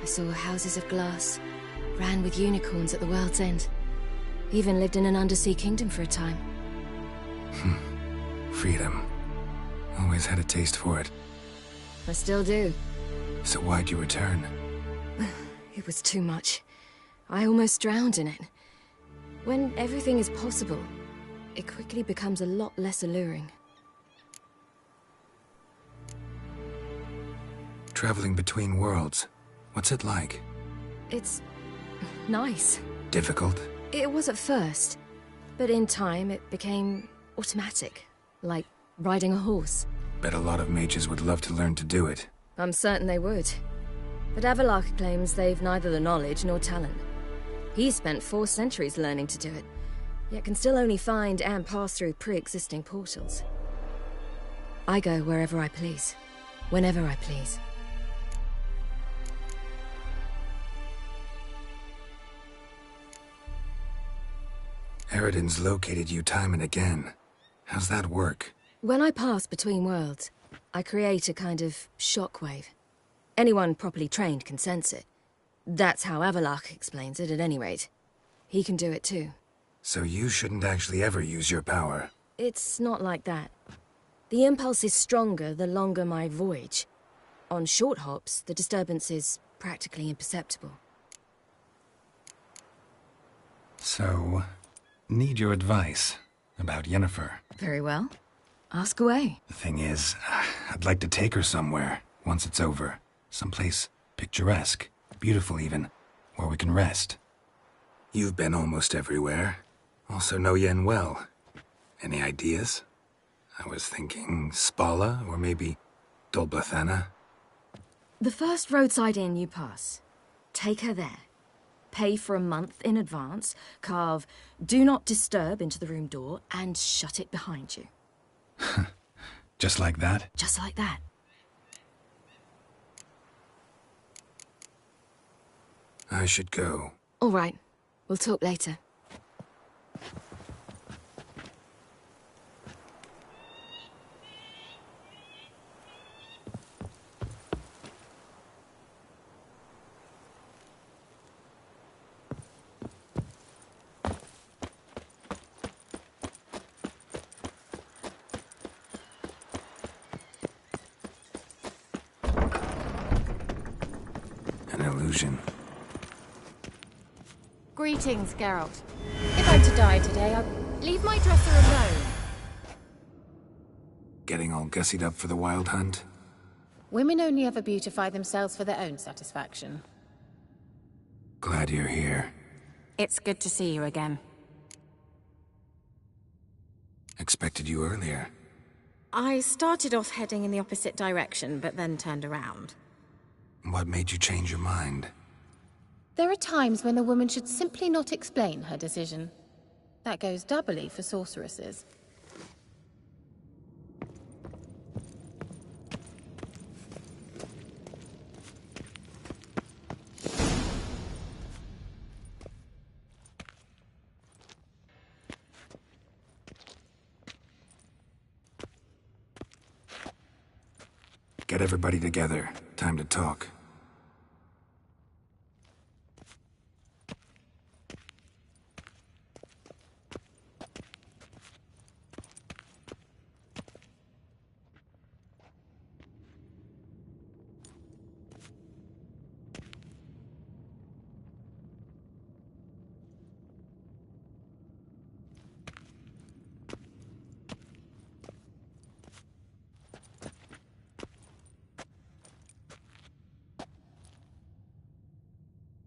I saw houses of glass, ran with unicorns at the world's end. Even lived in an undersea kingdom for a time. Freedom. Always had a taste for it. I still do. So why'd you return? It was too much. I almost drowned in it. When everything is possible, it quickly becomes a lot less alluring. Traveling between worlds, what's it like? It's nice. Difficult? It was at first, but in time it became automatic, like riding a horse. Bet a lot of mages would love to learn to do it. I'm certain they would. But Avalok claims they've neither the knowledge nor talent. He spent 4 centuries learning to do it, yet can still only find and pass through pre-existing portals. I go wherever I please, whenever I please. Eridan's located you time and again. How's that work? When I pass between worlds, I create a kind of shockwave. Anyone properly trained can sense it. That's how Avalok explains it, at any rate. He can do it too. So you shouldn't actually ever use your power. It's not like that. The impulse is stronger the longer my voyage. On short hops, the disturbance is practically imperceptible. So, need your advice about Yennefer. Very well. Ask away. The thing is, I'd like to take her somewhere. Once it's over, someplace picturesque, beautiful even, where we can rest. You've been almost everywhere. Also know Yen well. Any ideas? I was thinking Spala, or maybe Dolblathana. The first roadside inn you pass. Take her there. Pay for a month in advance, carve "Do Not Disturb" into the room door, and shut it behind you. Just like that? Just like that. I should go. All right. We'll talk later. An illusion. Greetings, Geralt. If I'm to die today, I'll leave my dresser alone. Getting all gussied up for the wild hunt? Women only ever beautify themselves for their own satisfaction. Glad you're here. It's good to see you again. Expected you earlier. I started off heading in the opposite direction, but then turned around. What made you change your mind? There are times when a woman should simply not explain her decision. That goes doubly for sorceresses. Get everybody together. Time to talk.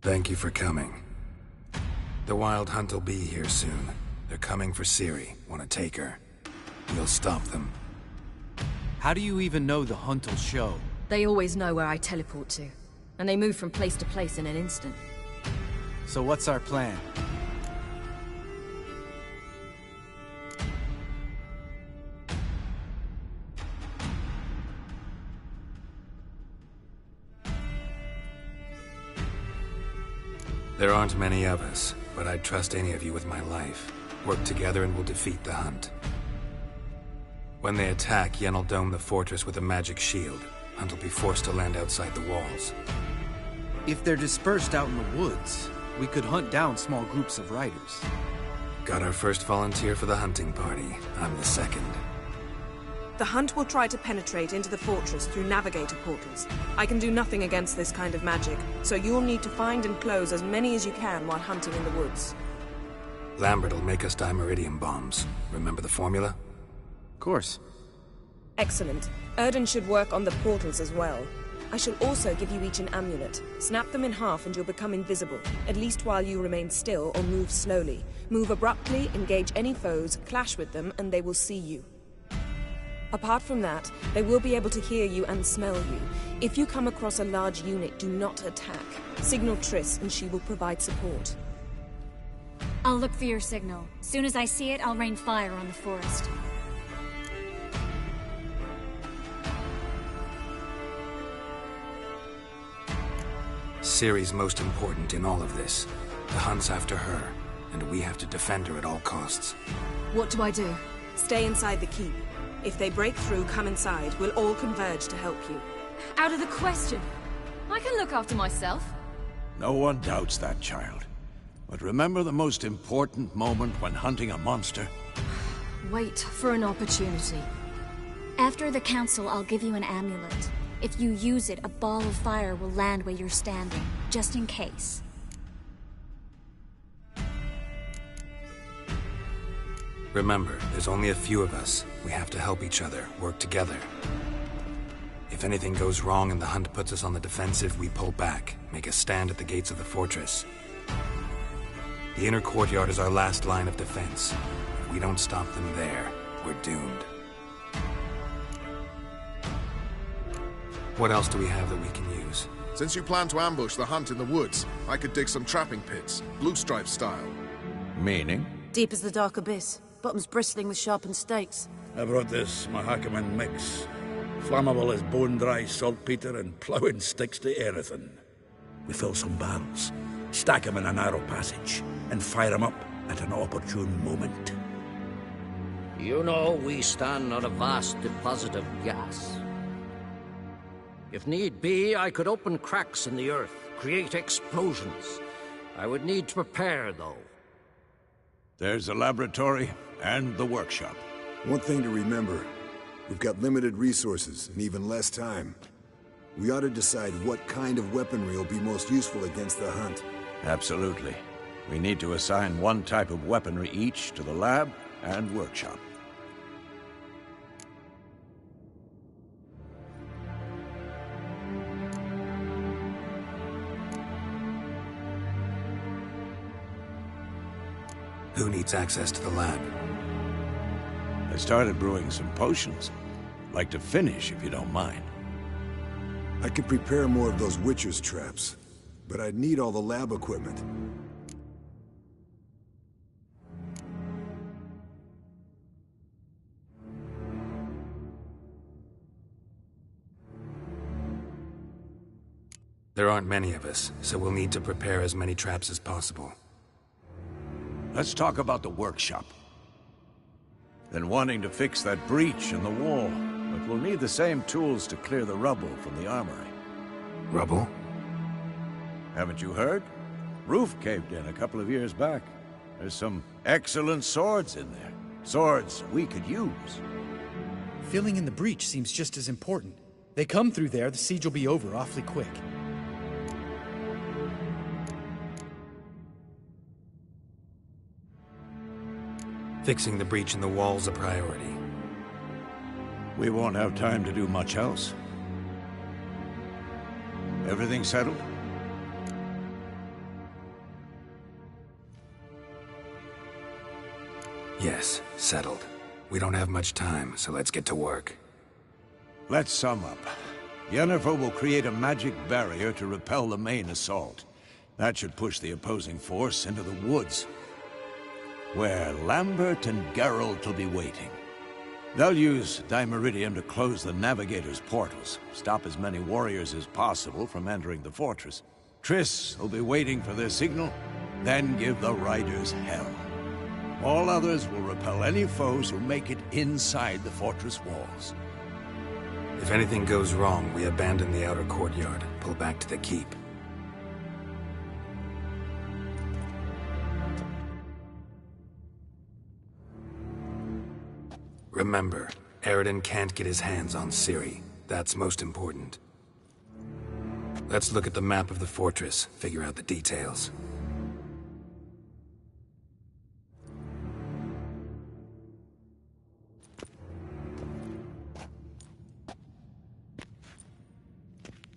Thank you for coming. The Wild Hunt will be here soon. They're coming for Ciri. Want to take her. We'll stop them. How do you even know the hunt will show? They always know where I teleport to. And they move from place to place in an instant. So what's our plan? There aren't many of us, but I'd trust any of you with my life. Work together and we'll defeat the hunt. When they attack, Yen will dome the fortress with a magic shield. Hunt will be forced to land outside the walls. If they're dispersed out in the woods, we could hunt down small groups of riders. Got our first volunteer for the hunting party. I'm the second. The hunt will try to penetrate into the fortress through navigator portals. I can do nothing against this kind of magic, so you'll need to find and close as many as you can while hunting in the woods. Lambert will make us dimeridium bombs. Remember the formula? Of course. Excellent. Erden should work on the portals as well. I shall also give you each an amulet. Snap them in half and you'll become invisible, at least while you remain still or move slowly. Move abruptly, engage any foes, clash with them, and they will see you. Apart from that, they will be able to hear you and smell you. If you come across a large unit, do not attack. Signal Triss and she will provide support. I'll look for your signal. Soon as I see it, I'll rain fire on the forest. Ciri's most important in all of this. The hunt's after her, and we have to defend her at all costs. What do I do? Stay inside the keep. If they break through, come inside. We'll all converge to help you. Out of the question. I can look after myself. No one doubts that, child. But remember the most important moment when hunting a monster? Wait for an opportunity. After the council, I'll give you an amulet. If you use it, a ball of fire will land where you're standing, just in case. Remember, there's only a few of us. We have to help each other, work together. If anything goes wrong and the hunt puts us on the defensive, we pull back, make a stand at the gates of the fortress. The inner courtyard is our last line of defense. If we don't stop them there, we're doomed. What else do we have that we can use? Since you plan to ambush the hunt in the woods, I could dig some trapping pits, blue stripe style. Meaning? Deep as the dark abyss, bottoms bristling with sharpened stakes. I brought this Mahakaman mix. Flammable as bone-dry saltpeter and ploughing sticks to anything. We fill some barrels, stack them in a narrow passage, and fire them up at an opportune moment. You know, we stand on a vast deposit of gas. If need be, I could open cracks in the earth, create explosions. I would need to prepare, though. There's the laboratory and the workshop. One thing to remember, we've got limited resources and even less time. We ought to decide what kind of weaponry will be most useful against the hunt. Absolutely. We need to assign one type of weaponry each to the lab and workshop. Who needs access to the lab? I started brewing some potions. Like to finish, if you don't mind. I could prepare more of those Witcher's traps, but I'd need all the lab equipment. There aren't many of us, so we'll need to prepare as many traps as possible. Let's talk about the workshop. Been wanting to fix that breach in the wall, but we'll need the same tools to clear the rubble from the armory. Rubble? Haven't you heard? Roof caved in a couple of years back. There's some excellent swords in there. Swords we could use. Filling in the breach seems just as important. They come through there, the siege will be over awfully quick. Fixing the breach in the wall's a priority. We won't have time to do much else. Everything settled? Yes, settled. We don't have much time, so let's get to work. Let's sum up. Yennefer will create a magic barrier to repel the main assault. That should push the opposing force into the woods, where Lambert and Geralt will be waiting. They'll use Dimeridium to close the Navigator's portals, stop as many warriors as possible from entering the fortress. Triss will be waiting for their signal, then give the riders hell. All others will repel any foes who make it inside the fortress walls. If anything goes wrong, we abandon the outer courtyard, pull back to the keep. Remember, Eredin can't get his hands on Ciri. That's most important. Let's look at the map of the fortress, figure out the details.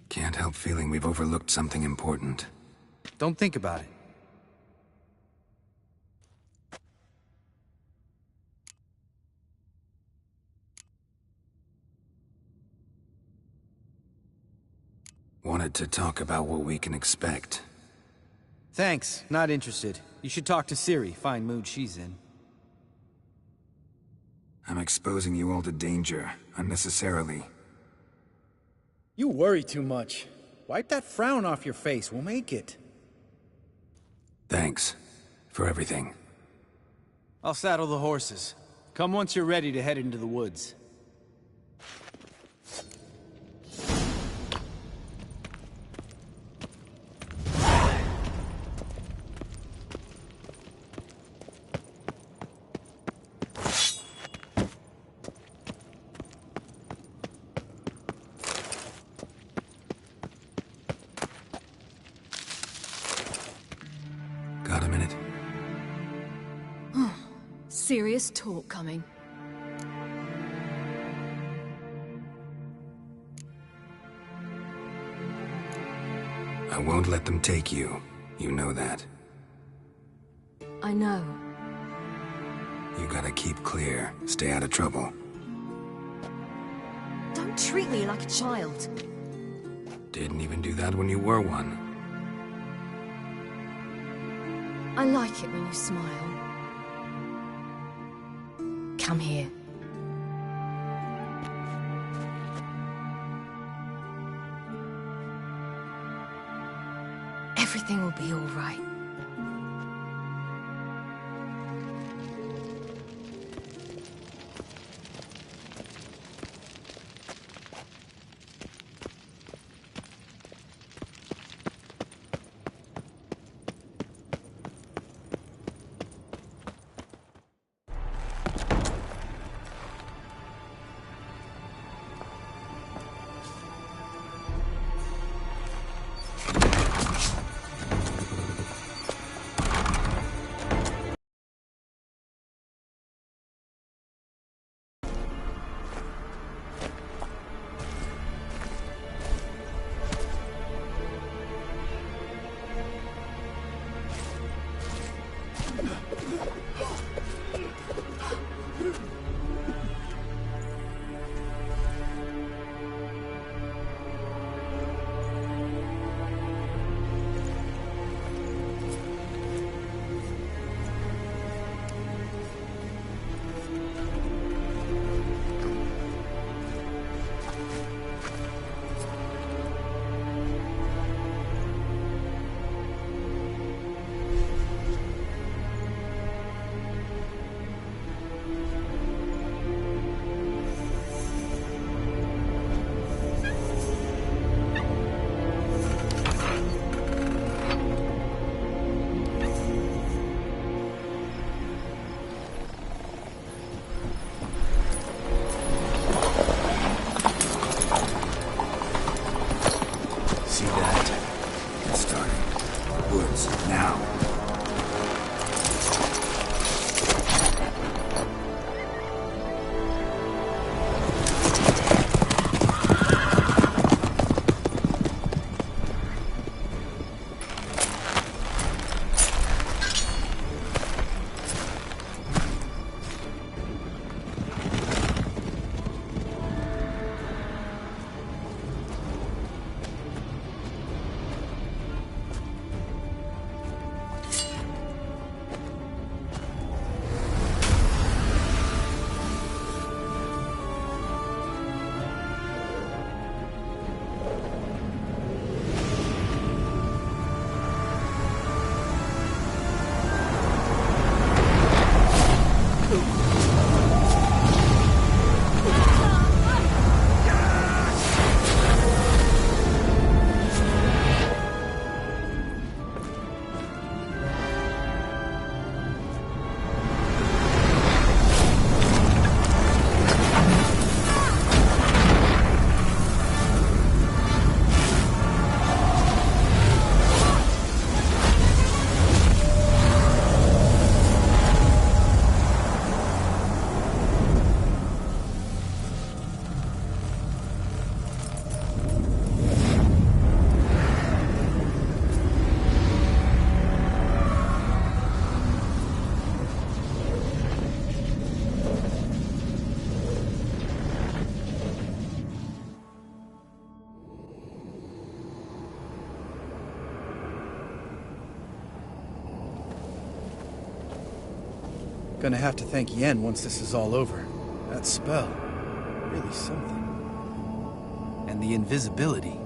Can't help feeling we've overlooked something important. Don't think about it. Wanted to talk about what we can expect. Thanks, not interested. You should talk to Ciri, fine mood she's in. I'm exposing you all to danger, unnecessarily. You worry too much. Wipe that frown off your face, we'll make it. Thanks. For everything. I'll saddle the horses. Come once you're ready to head into the woods. Got a minute? Serious talk coming. I won't let them take you. You know that. I know. You gotta keep clear. Stay out of trouble. Don't treat me like a child. Didn't even do that when you were one. I like it when you smile. Come here. Everything will be all right. Gonna have to thank Yen once this is all over. That spell, really something. And the invisibility.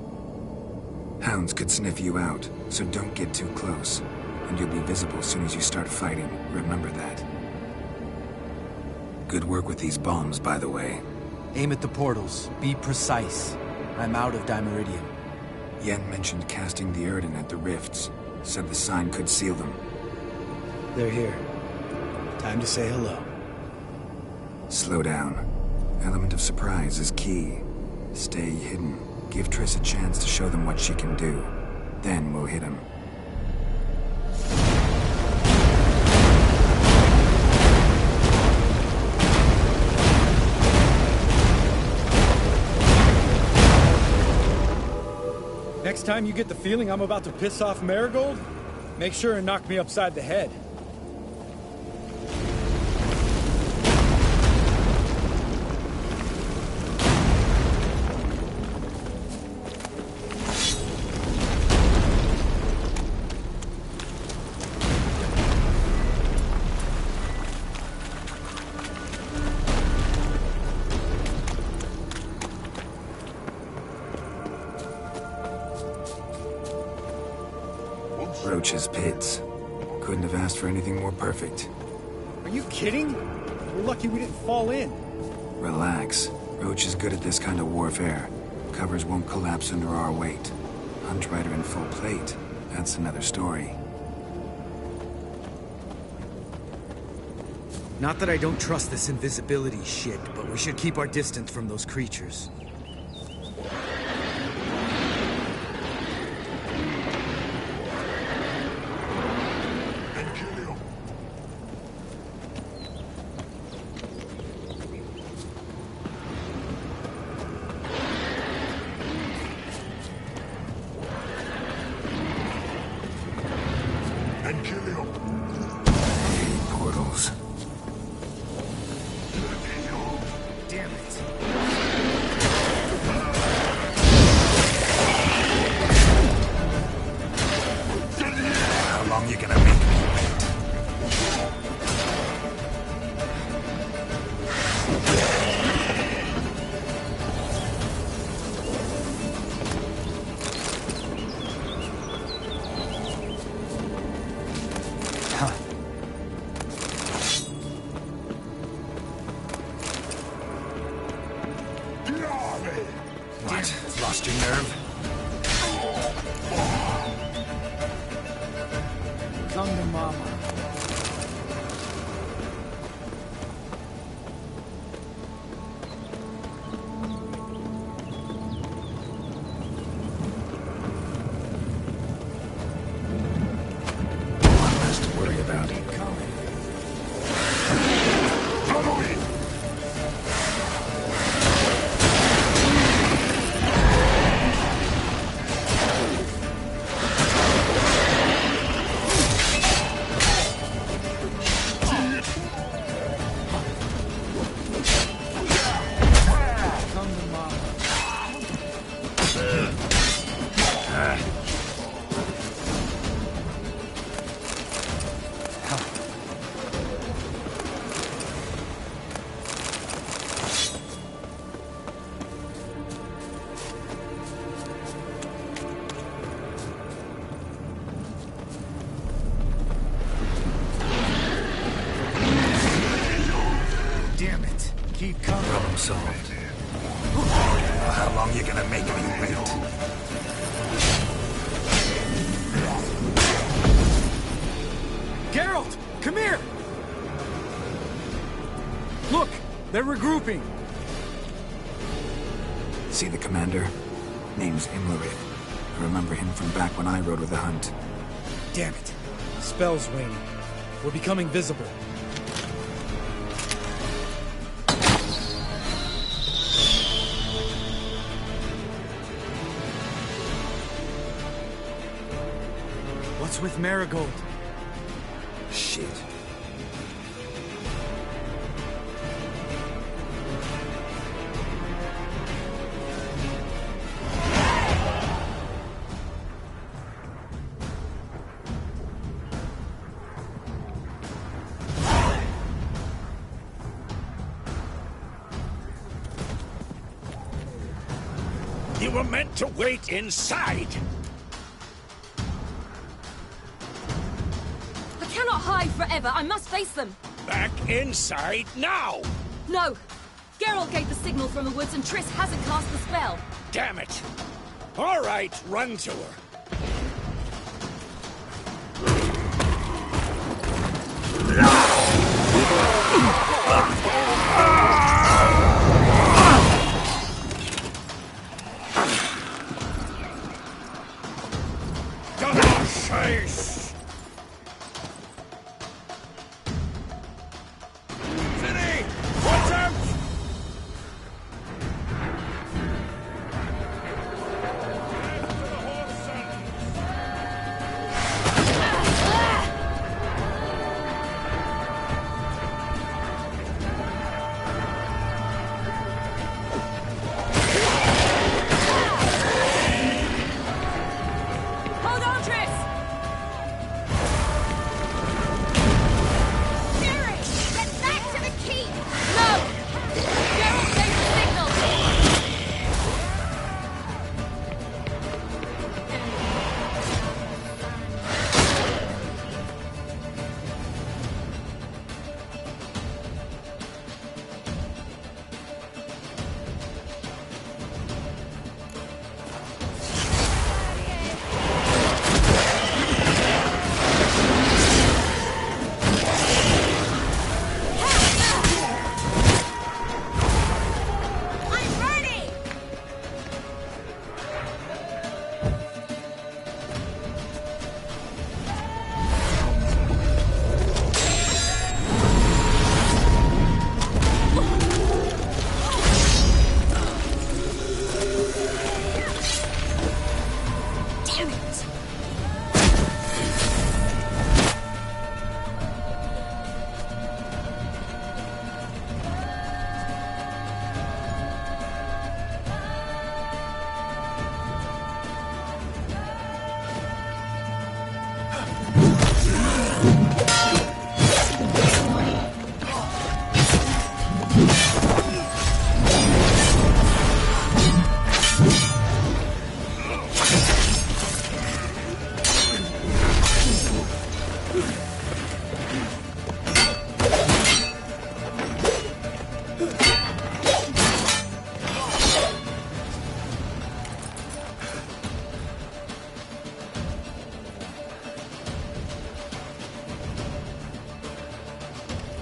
Hounds could sniff you out, so don't get too close. And you'll be visible as soon as you start fighting. Remember that. Good work with these bombs, by the way. Aim at the portals. Be precise. I'm out of Dimeridium. Yen mentioned casting the Erden at the rifts. Said the sign could seal them. They're here. Time to say hello. Slow down. Element of surprise is key. Stay hidden. Give Triss a chance to show them what she can do. Then we'll hit him. Next time you get the feeling I'm about to piss off Marigold, make sure and knock me upside the head. Roach's pits. Couldn't have asked for anything more perfect. Are you kidding? We're lucky we didn't fall in. Relax. Roach is good at this kind of warfare. Covers won't collapse under our weight. Hunt Rider in full plate. That's another story. Not that I don't trust this invisibility shit, but we should keep our distance from those creatures. Portals. Damn it. How long you gonna make me wait? What? Lost your nerve? Come to Mama. One less to worry about. Damn it. Keep coming. Problem solved. Well, how long you gonna make me wait? Geralt! Come here! Look! They're regrouping! See the commander? Name's Imlerith. I remember him from back when I rode with the Hunt. Damn it. Spell's waning. We're becoming visible. What's with Marigold? Shit. You were meant to wait inside! I cannot hide forever. I must face them. Back inside now! No. Geralt gave the signal from the woods and Triss hasn't cast the spell. Damn it! All right, run to her. Double chase! Ciri! Watch out! Damn it!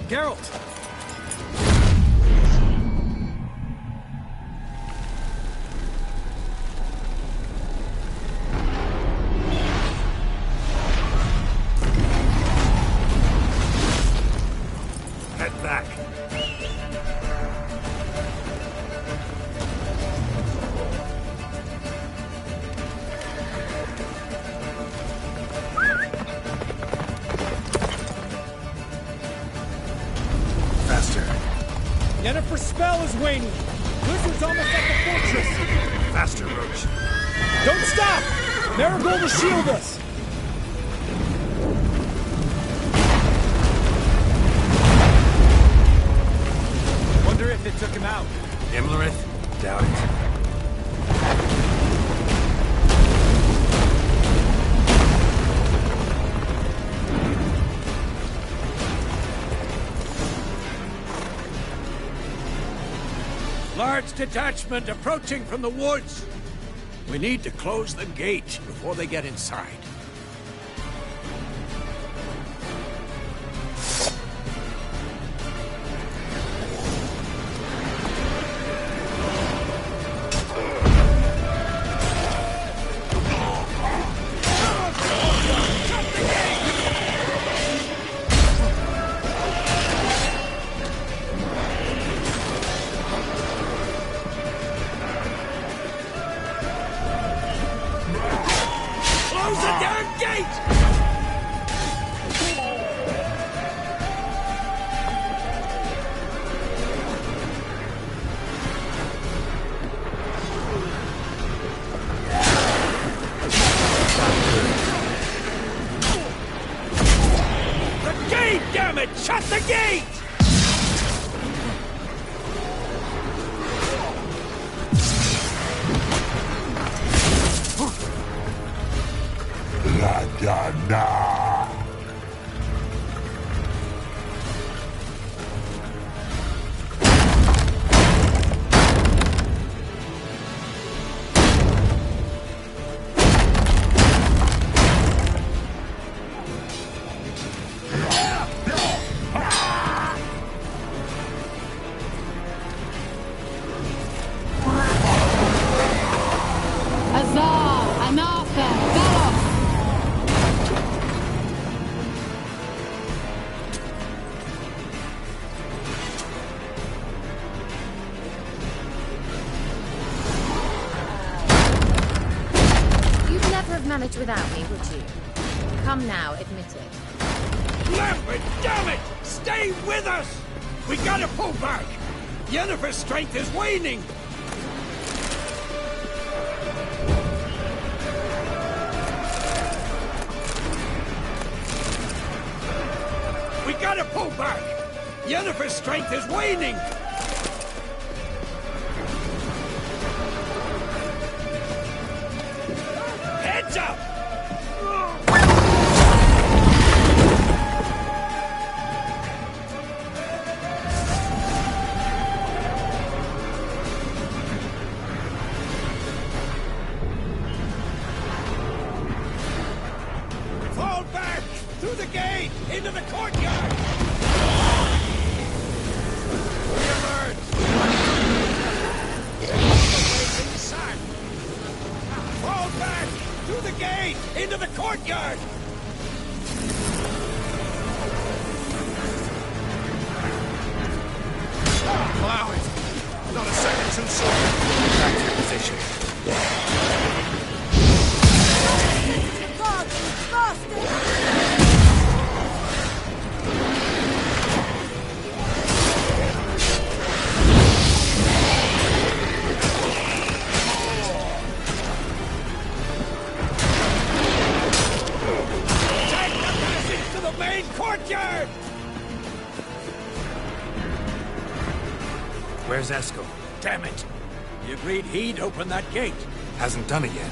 Geralt! Head back. Faster. Yennefer's spell is waning. Blizzard's almost at the fortress. Faster, Roach. Don't stop! Marigold will shield us. Wonder if it took him out. Imlerith? Doubt it. Large detachment approaching from the woods. We need to close the gate before they get inside. Close the damn gate! The gate, damn it! Shut the gate! La da da. Huzzah! Anatha! Velos! You'd never have managed without me, would you? Come now, admit it. Lambert, damn it! Stay with us! We gotta pull back! Yennefer's strength is waning! We gotta pull back! Yennefer's strength is waning! Heads up! Fall back! Through the gate! Into the courtyard! Be alert! Inside! Fall back! Through the gate! Into the courtyard! Allow it! Not a second too soon! Back to your position. Where's Eskel? Damn it! He agreed he'd open that gate. Hasn't done it yet.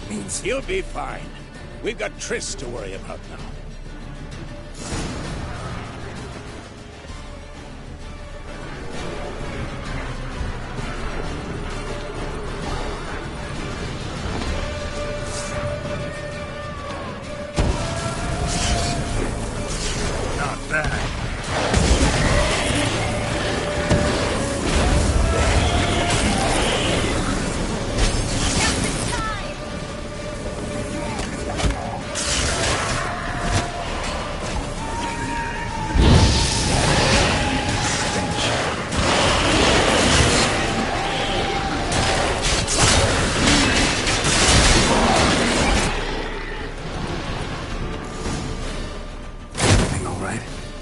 Means... He'll be fine. We've got Triss to worry about now. Not bad.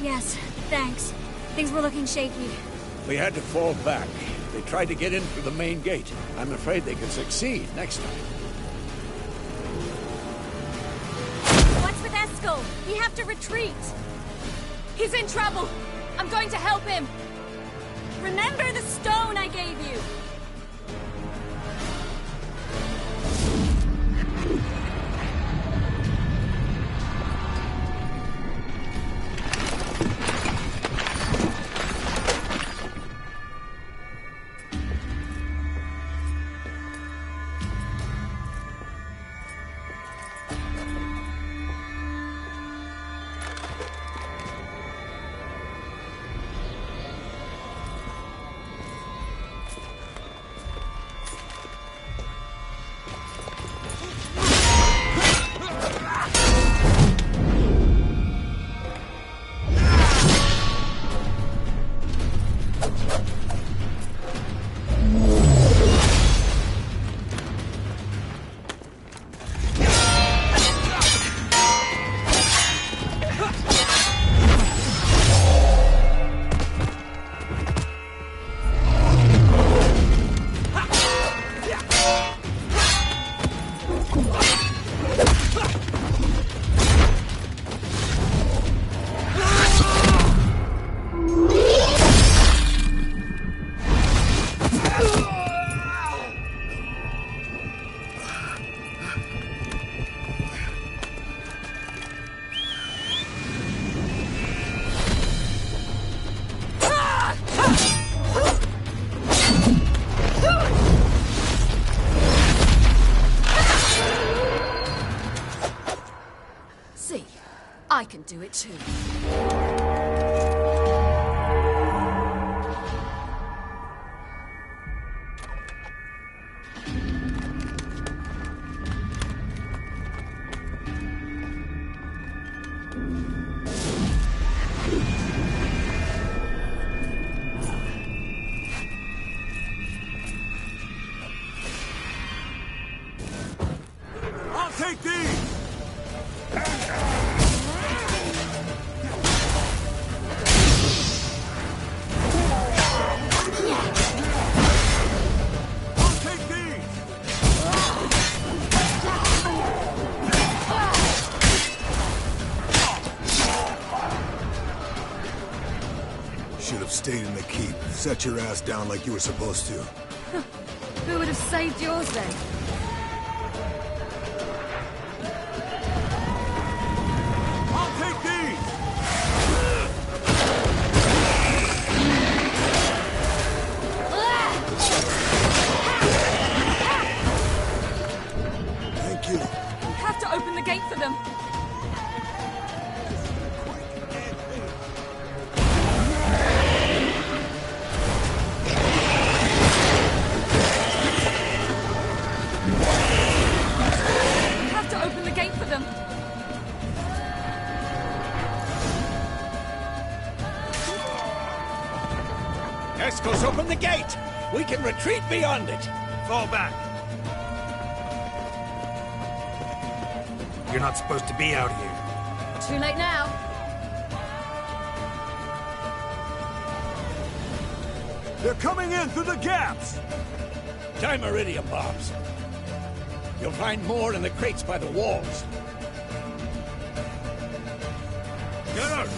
Yes, thanks. Things were looking shaky. We had to fall back. They tried to get in through the main gate. I'm afraid they can succeed next time. What's with Eskel? We have to retreat. He's in trouble. I'm going to help him. Remember the stone I gave you? I can do it too. I'll take these! Should have stayed in the keep. Set your ass down like you were supposed to. Who would have saved yours then? I'll take these! Thank you. We have to open the gate for them. Eskel's open the gate! We can retreat beyond it! Fall back! You're not supposed to be out here. Too late now. They're coming in through the gaps! Dimeridium bombs. You'll find more in the crates by the walls. Geralt!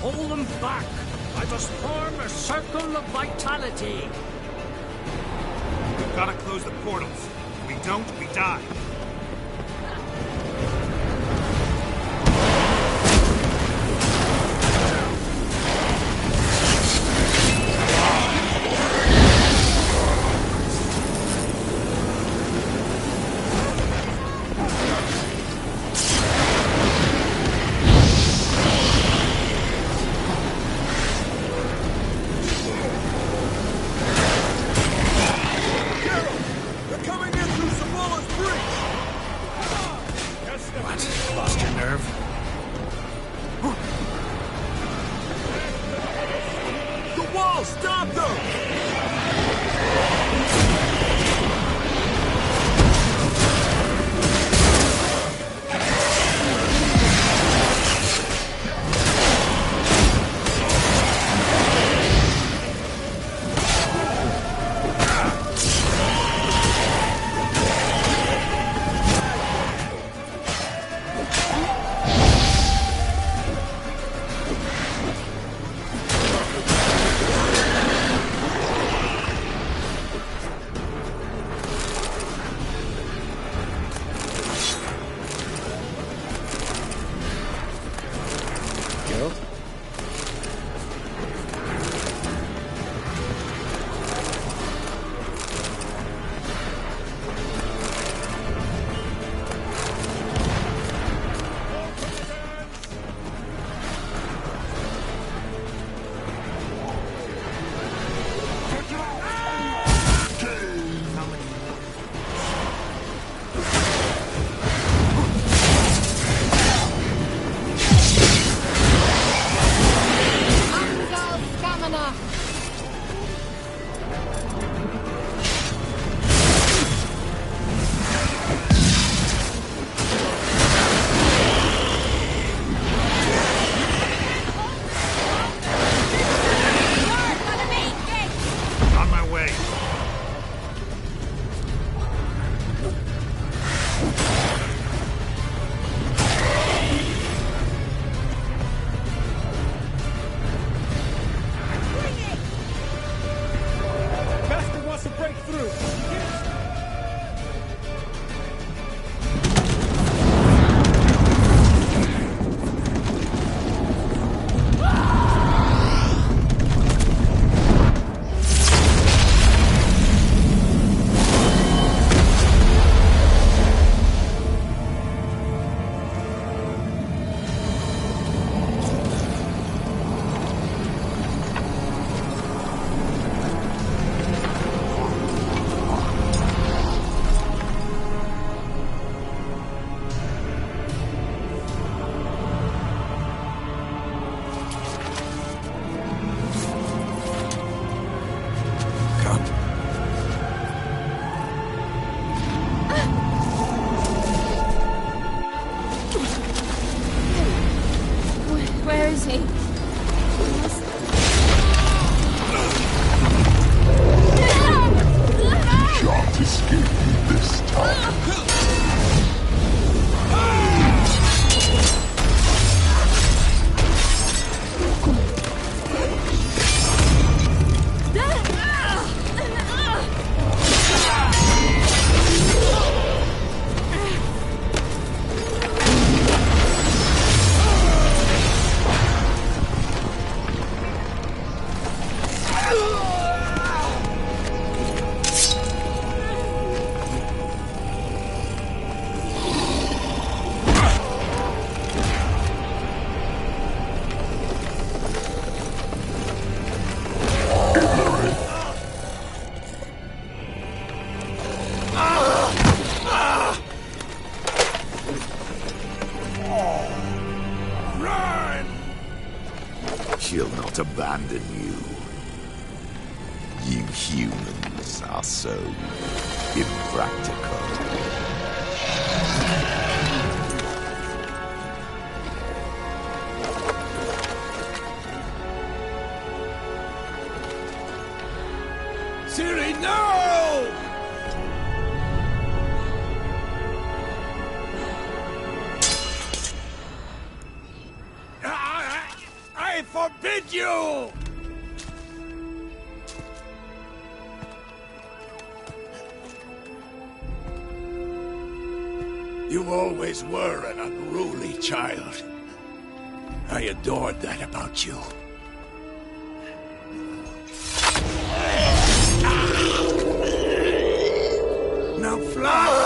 Hold them back! I must form a circle of vitality. We've gotta close the portals. If we don't, we die. She'll not abandon you. You humans are so impractical. Ciri, no! I forbid you! You always were an unruly child. I adored that about you. Now fly!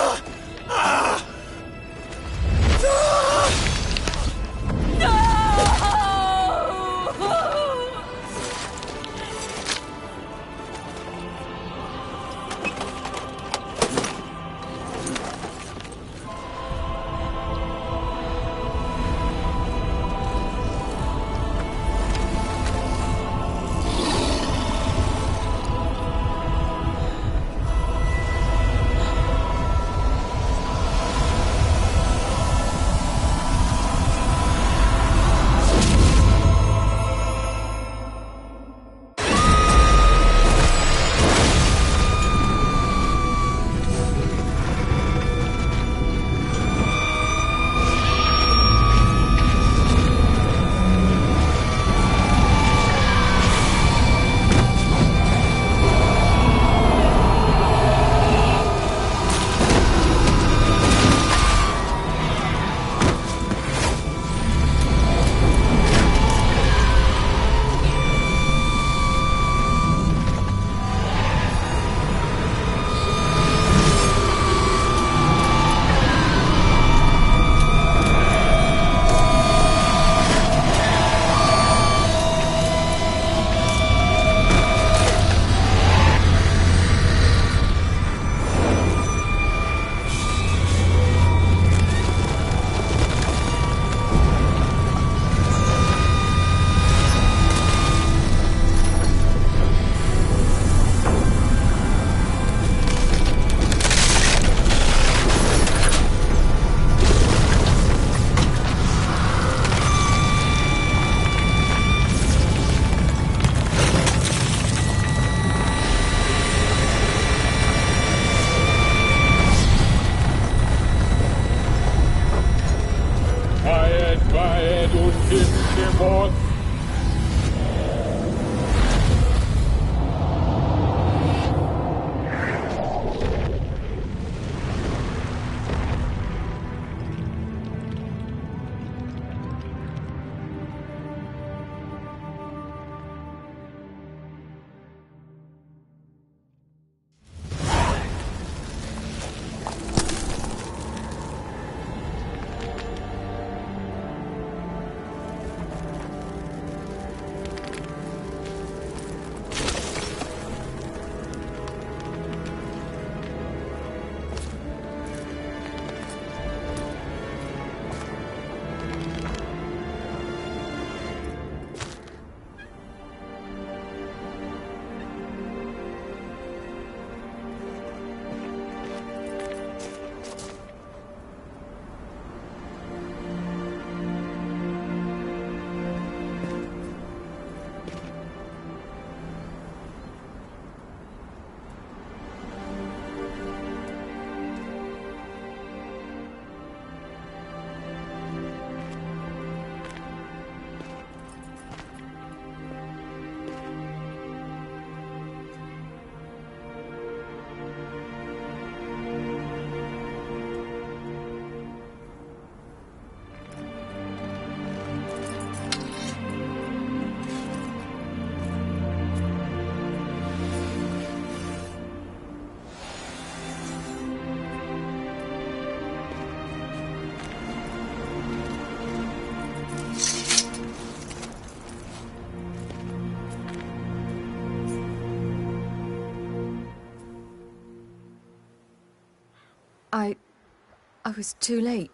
I was too late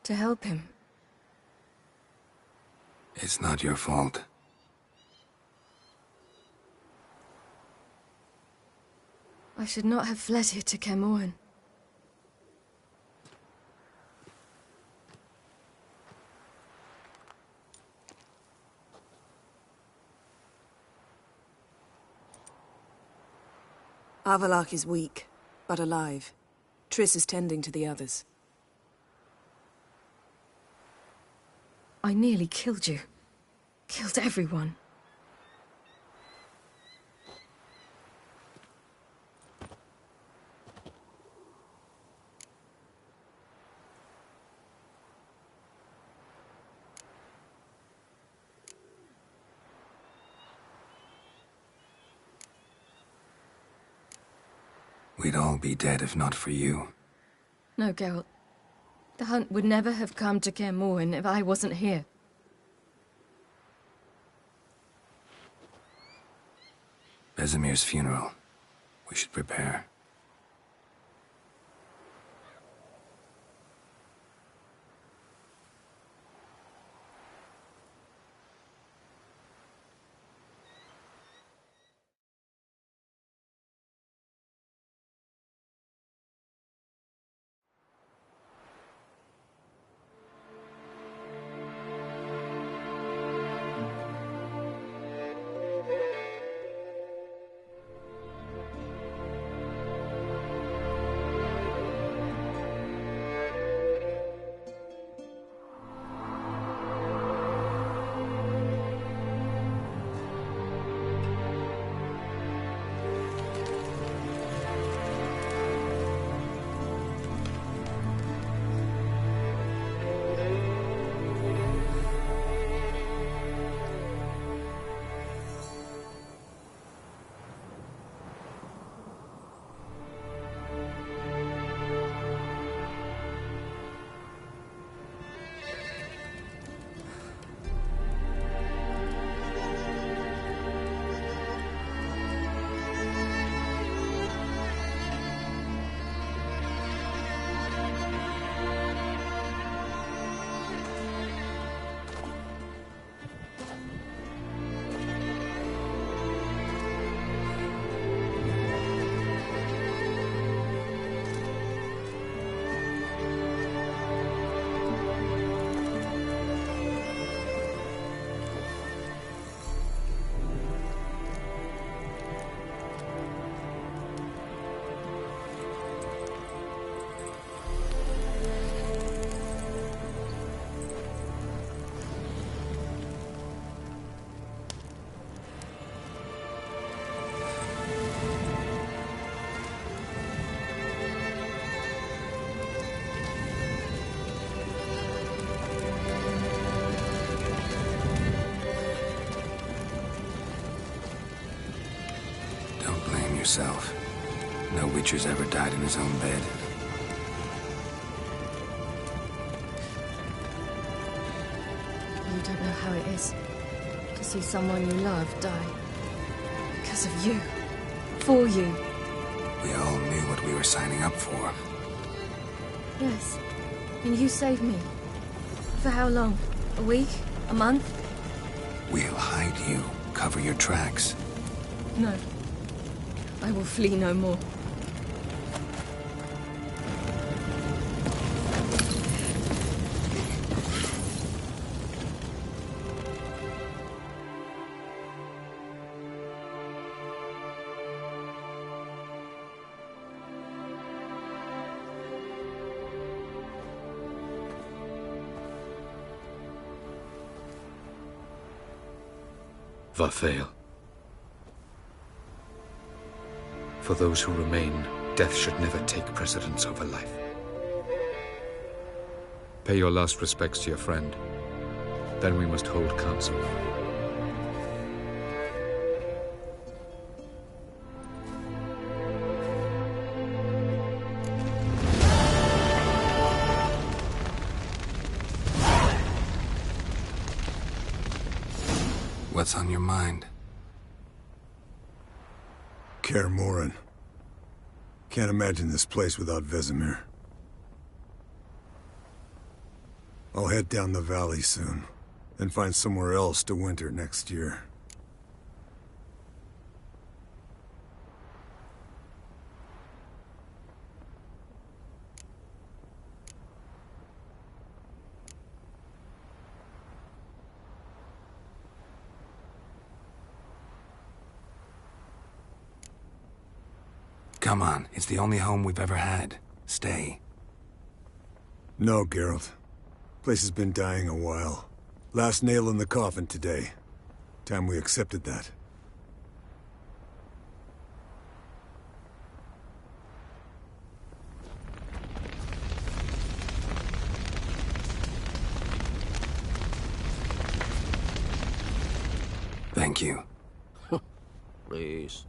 to help him. It's not your fault. I should not have fled here to Camoan. Avallac'h is weak, but alive. Triss is tending to the others. I nearly killed you. Killed everyone. We'd all be dead if not for you. No, Geralt. The hunt would never have come to Kaer Morhen if I wasn't here. Vesemir's funeral. We should prepare. Yourself. No Witcher's ever died in his own bed. You don't know how it is to see someone you love die. Because of you. For you. We all knew what we were signing up for. Yes. And you saved me. For how long? A week? A month? We'll hide you. Cover your tracks. No. I will flee no more. Varthael. For those who remain, death should never take precedence over life. Pay your last respects to your friend. Then we must hold council. What's on your mind? Kaer Morhen. Can't imagine this place without Vesemir. I'll head down the valley soon, then find somewhere else to winter next year. Come on, it's the only home we've ever had. Stay. No, Geralt. Place has been dying a while. Last nail in the coffin today. Time we accepted that. Thank you. Please.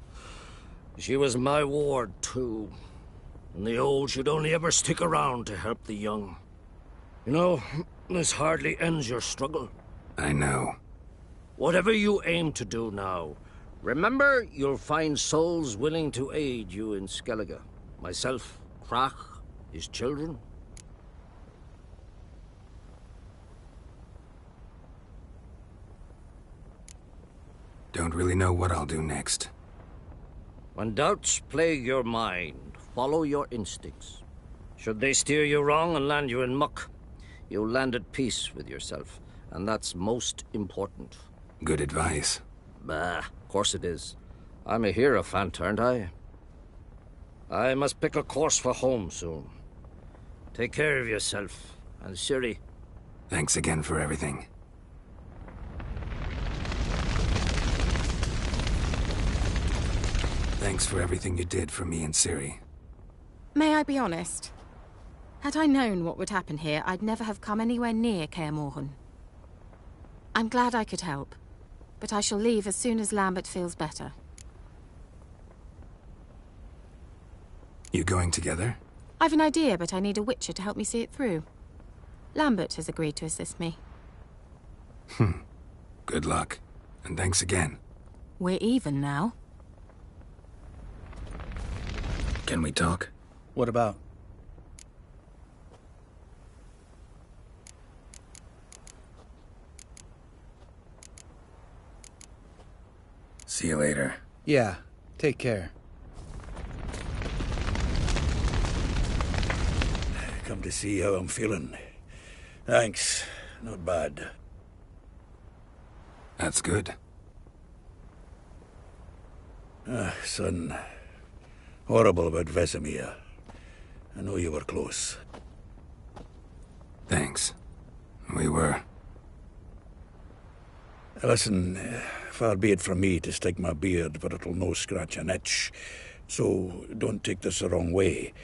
She was my ward, too. And the old should only ever stick around to help the young. You know, this hardly ends your struggle. I know. Whatever you aim to do now, remember you'll find souls willing to aid you in Skellige. Myself, Crach, his children. Don't really know what I'll do next. When doubts plague your mind, follow your instincts. Should they steer you wrong and land you in muck, you'll land at peace with yourself, and that's most important. Good advice. Bah, of course it is. I'm a hierophant, aren't I? I must pick a course for home soon. Take care of yourself, and Ciri. Thanks again for everything. Thanks for everything you did for me and Ciri. May I be honest? Had I known what would happen here, I'd never have come anywhere near Kaer Morhen. I'm glad I could help, but I shall leave as soon as Lambert feels better. You going together? I've an idea, but I need a witcher to help me see it through. Lambert has agreed to assist me. Good luck, and thanks again. We're even now. Can we talk? What about? See you later. Yeah, take care. Come to see how I'm feeling. Thanks. Not bad. That's good. Son. Horrible about Vesemir. I know you were close. Thanks. We were. Listen, far be it from me to stick my beard, but it'll no scratch an itch. So don't take this the wrong way.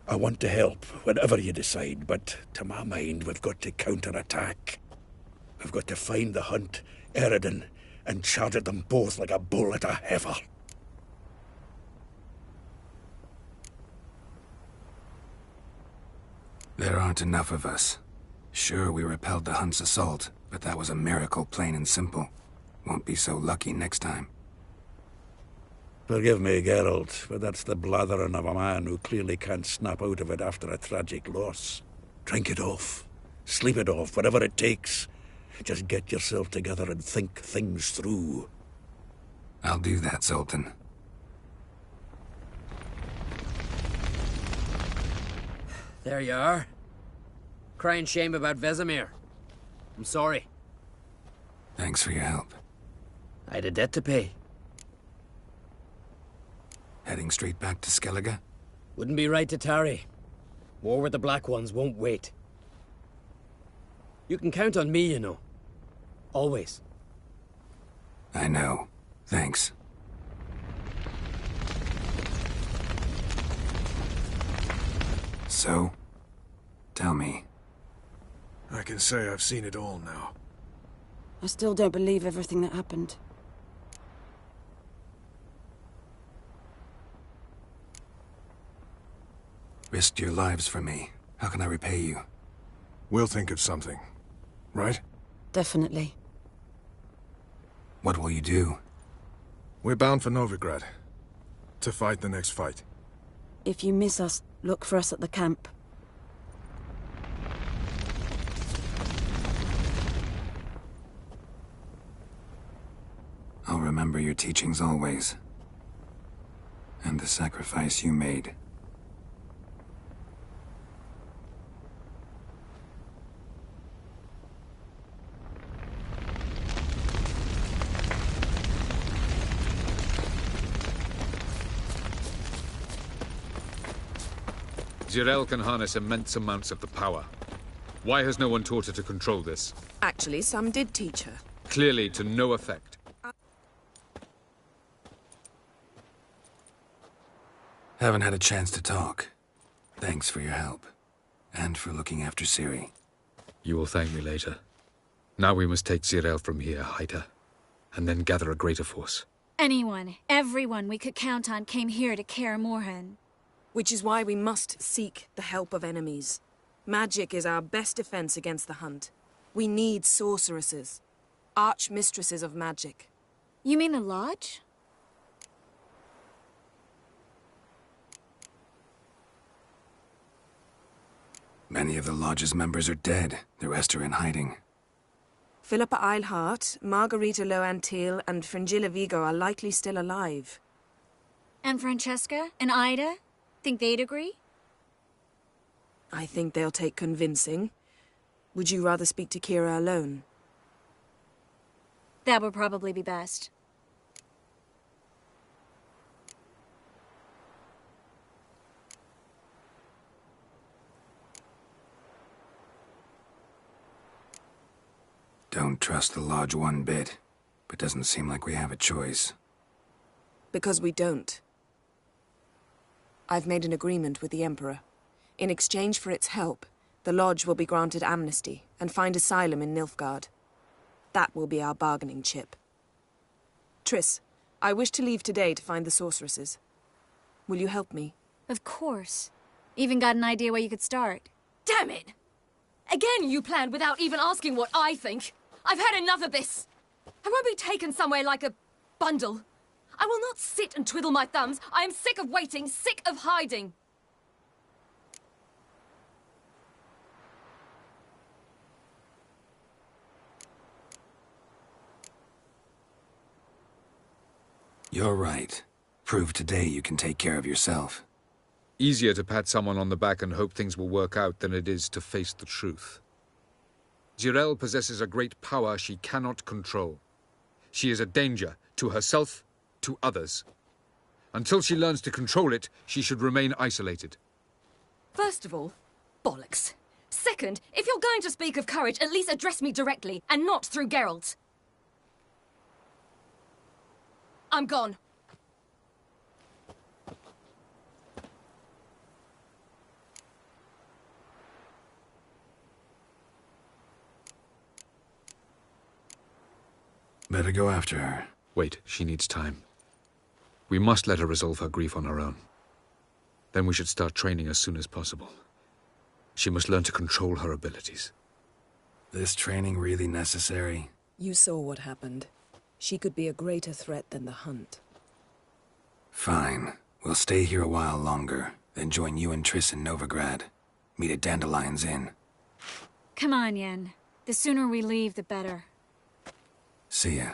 I want to help, whatever you decide, but to my mind, we've got to counterattack. We've got to find the Hunt, Eredin, and charge at them both like a bull at a heifer. There aren't enough of us. Sure, we repelled the Hunt's assault, but that was a miracle, plain and simple. Won't be so lucky next time. Forgive me, Geralt, but that's the blathering of a man who clearly can't snap out of it after a tragic loss. Drink it off. Sleep it off, whatever it takes. Just get yourself together and think things through. I'll do that, Sultan. There you are. Crying shame about Vesemir. I'm sorry. Thanks for your help. I had a debt to pay. Heading straight back to Skellige? Wouldn't be right to tarry. War with the Black Ones won't wait. You can count on me, you know. Always. I know. Thanks. So, tell me. I can say I've seen it all now. I still don't believe everything that happened. Risked your lives for me. How can I repay you? We'll think of something. Right? Definitely. What will you do? We're bound for Novigrad. To fight the next fight. If you miss us, look for us at the camp. I'll remember your teachings always. And the sacrifice you made. Geralt can harness immense amounts of the power. Why has no one taught her to control this? Actually, some did teach her. Clearly to no effect. Haven't had a chance to talk. Thanks for your help. And for looking after Ciri. You will thank me later. Now we must take Geralt from here, hide her, and then gather a greater force. Anyone, everyone we could count on came here to Kaer Morhen. Which is why we must seek the help of enemies. Magic is our best defense against the Hunt. We need sorceresses. Archmistresses of magic. You mean the Lodge? Many of the Lodge's members are dead. The rest are in hiding. Philippa Eilhart, Margarita Loantil, and Fringilla Vigo are likely still alive. And Francesca and Ida? Think they'd agree? I think they'll take convincing. Would you rather speak to Kira alone? That would probably be best. Don't trust the Lodge one bit, but doesn't seem like we have a choice. Because we don't. I've made an agreement with the Emperor. In exchange for its help, the Lodge will be granted amnesty and find asylum in Nilfgaard. That will be our bargaining chip. Triss, I wish to leave today to find the sorceresses. Will you help me? Of course. Even got an idea where you could start. Damn it! Again you planned without even asking what I think. I've had enough of this. I won't be taken somewhere like a bundle. I will not sit and twiddle my thumbs. I am sick of waiting, sick of hiding. You're right. Prove today you can take care of yourself. Easier to pat someone on the back and hope things will work out than it is to face the truth. Geralt possesses a great power she cannot control. She is a danger to herself, to others. Until she learns to control it, she should remain isolated. First of all, bollocks. Second, if you're going to speak of courage, at least address me directly, and not through Geralt. I'm gone. Better go after her. Wait, she needs time. We must let her resolve her grief on her own. Then we should start training as soon as possible. She must learn to control her abilities. This training really necessary? You saw what happened. She could be a greater threat than the Hunt. Fine. We'll stay here a while longer, then join you and Triss in Novigrad. Meet at Dandelion's Inn. Come on, Yen. The sooner we leave, the better. See ya.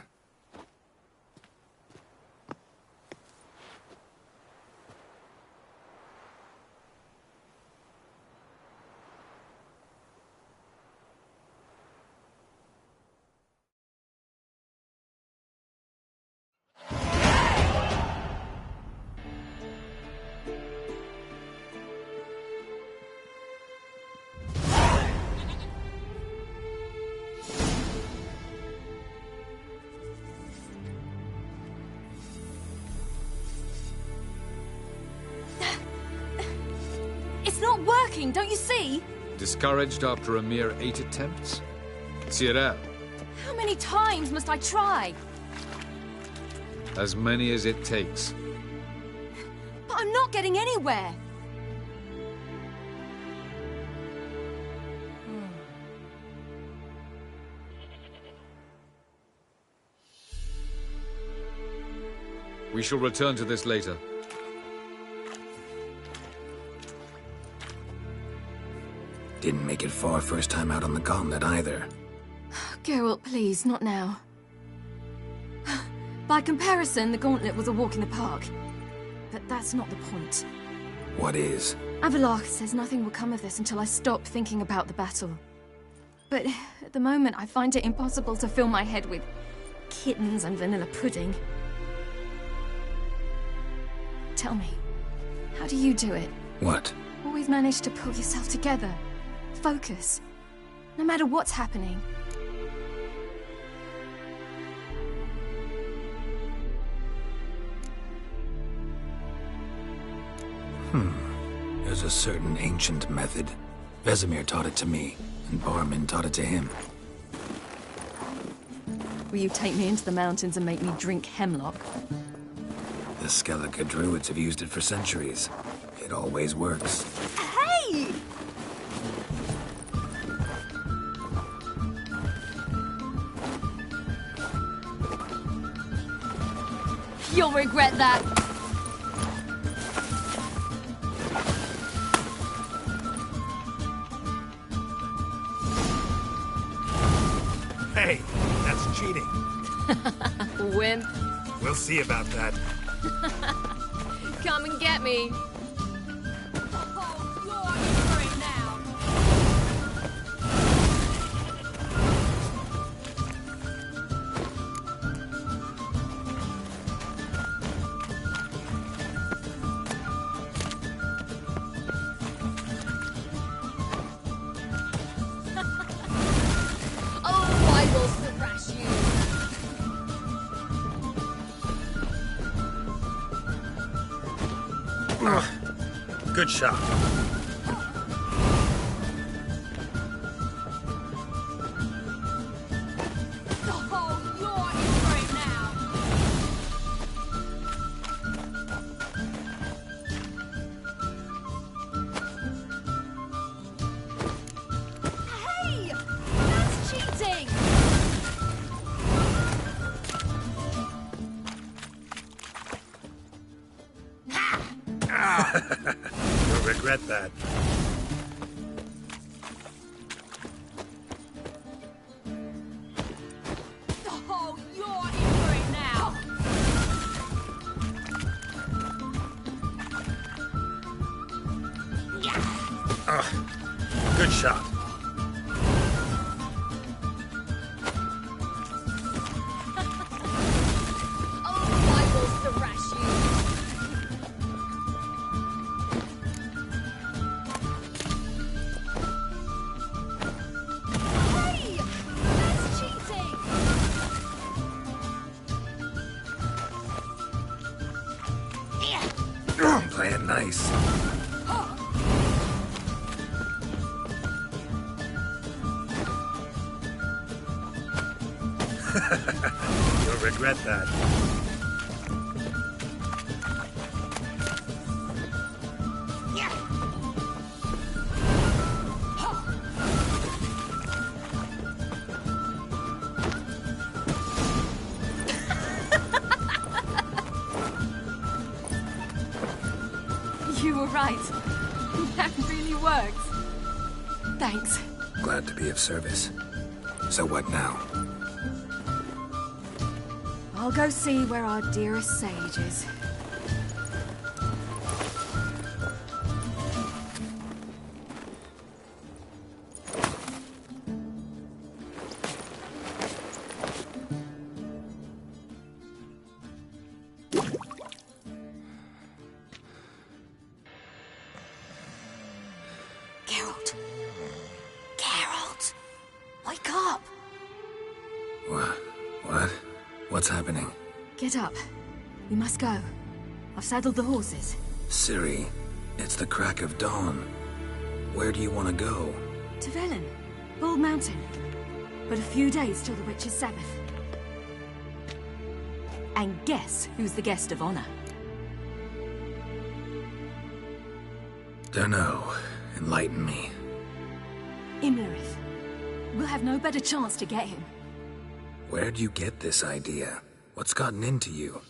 Don't you see? Discouraged after a mere 8 attempts? Ciri, How many times must I try? as many as it takes. But I'm not getting anywhere. We shall return to this later. Didn't make it far first time out on the gauntlet either. Geralt, please, not now. By comparison, the gauntlet was a walk in the park. But that's not the point. What is? Avallac'h says nothing will come of this until I stop thinking about the battle. But at the moment, I find it impossible to fill my head with kittens and vanilla pudding. Tell me, how do you do it? What? Always manage to pull yourself together. Focus. No matter what's happening. There's a certain ancient method. Vesemir taught it to me, and Barman taught it to him. Will you take me into the mountains and make me drink hemlock? The Skellige druids have used it for centuries. It always works. Hey! You'll regret that. Hey, that's cheating. Wimp. We'll see about that. Come and get me. Good shot. Hey! That's cheating! You'll regret that. Oh, you're in for it now! Good shot. I will thrash you! Hey! That's cheating! Playing nice. You'll regret that. You were right. That really worked. Thanks. Glad to be of service. So what now? I'll go see where our dearest sage is. Geralt. Geralt! Wake up! What? What's happening? Get up. We must go. I've saddled the horses. Ciri, it's the crack of dawn. Where do you want to go? To Velen. Bald Mountain. But a few days till the Witch's Sabbath. And guess who's the guest of honor? Dunno. Enlighten me. Imlerith. We'll have no better chance to get him. Where'd you get this idea? What's gotten into you?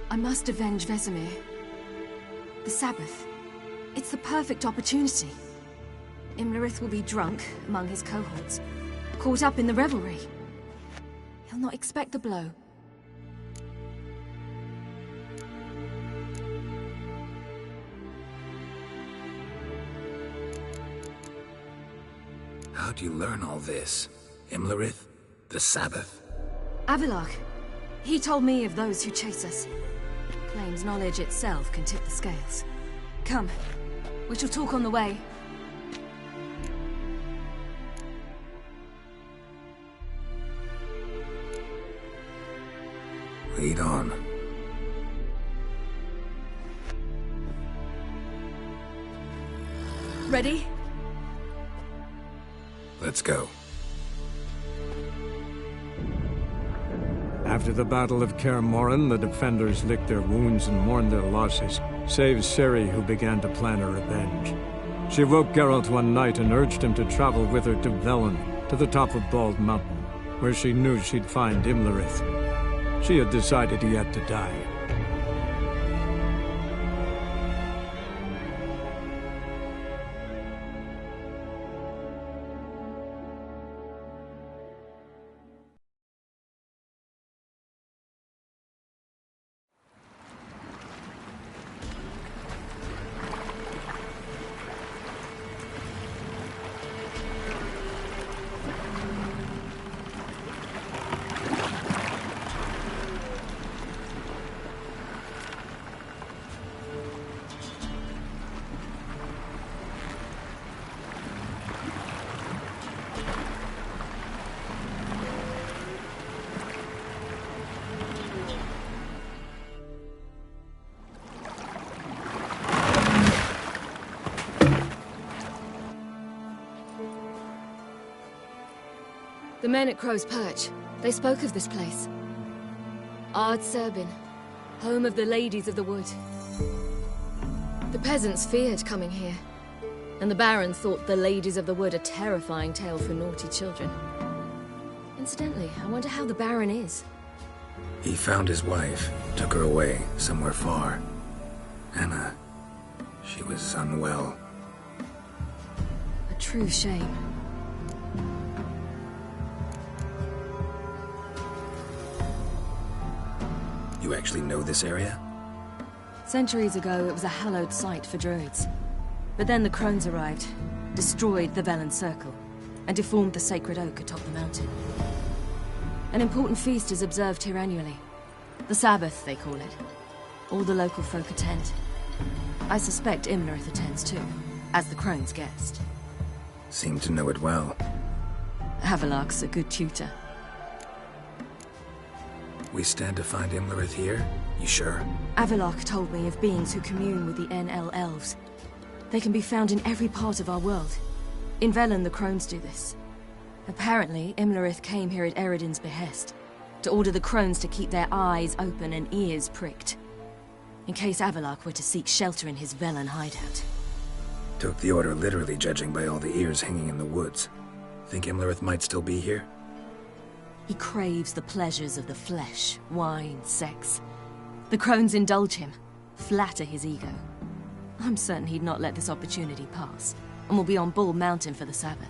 I must avenge Vesemir. The Sabbath. It's the perfect opportunity. Imlerith will be drunk among his cohorts, caught up in the revelry. He'll not expect the blow. How'd you learn all this? Imlerith? The Sabbath? Avilark. He told me of those who chase us. Claims knowledge itself can tip the scales. Come. We shall talk on the way. Lead on. Ready? Let's go. After the Battle of Kaer Morhen, the defenders licked their wounds and mourned their losses, save Ciri, who began to plan her revenge. She woke Geralt one night and urged him to travel with her to Velen, to the top of Bald Mountain, where she knew she'd find Imlerith. She had decided he had to die. The men at Crow's Perch, they spoke of this place. Ard Serbin, home of the Ladies of the Wood. The peasants feared coming here, and the Baron thought the Ladies of the Wood a terrifying tale for naughty children. Incidentally, I wonder how the Baron is. He found his wife, took her away, somewhere far. Anna, she was unwell. A true shame. You actually know this area? Centuries ago, it was a hallowed site for druids. But then the crones arrived, destroyed the Velen Circle, and deformed the sacred oak atop the mountain. An important feast is observed here annually. The Sabbath, they call it. All the local folk attend. I suspect Imlerith attends too, as the crone's guest. Seem to know it well. Havelark's a good tutor. We stand to find Imlerith here? You sure? Avilark told me of beings who commune with the NL elves. They can be found in every part of our world. In Velen, the crones do this. Apparently, Imlerith came here at Eredin's behest, to order the crones to keep their eyes open and ears pricked, in case Avilark were to seek shelter in his Velen hideout. Took the order literally, judging by all the ears hanging in the woods. Think Imlerith might still be here? He craves the pleasures of the flesh, wine, sex. The crones indulge him, flatter his ego. I'm certain he'd not let this opportunity pass, and will be on Bull Mountain for the Sabbath.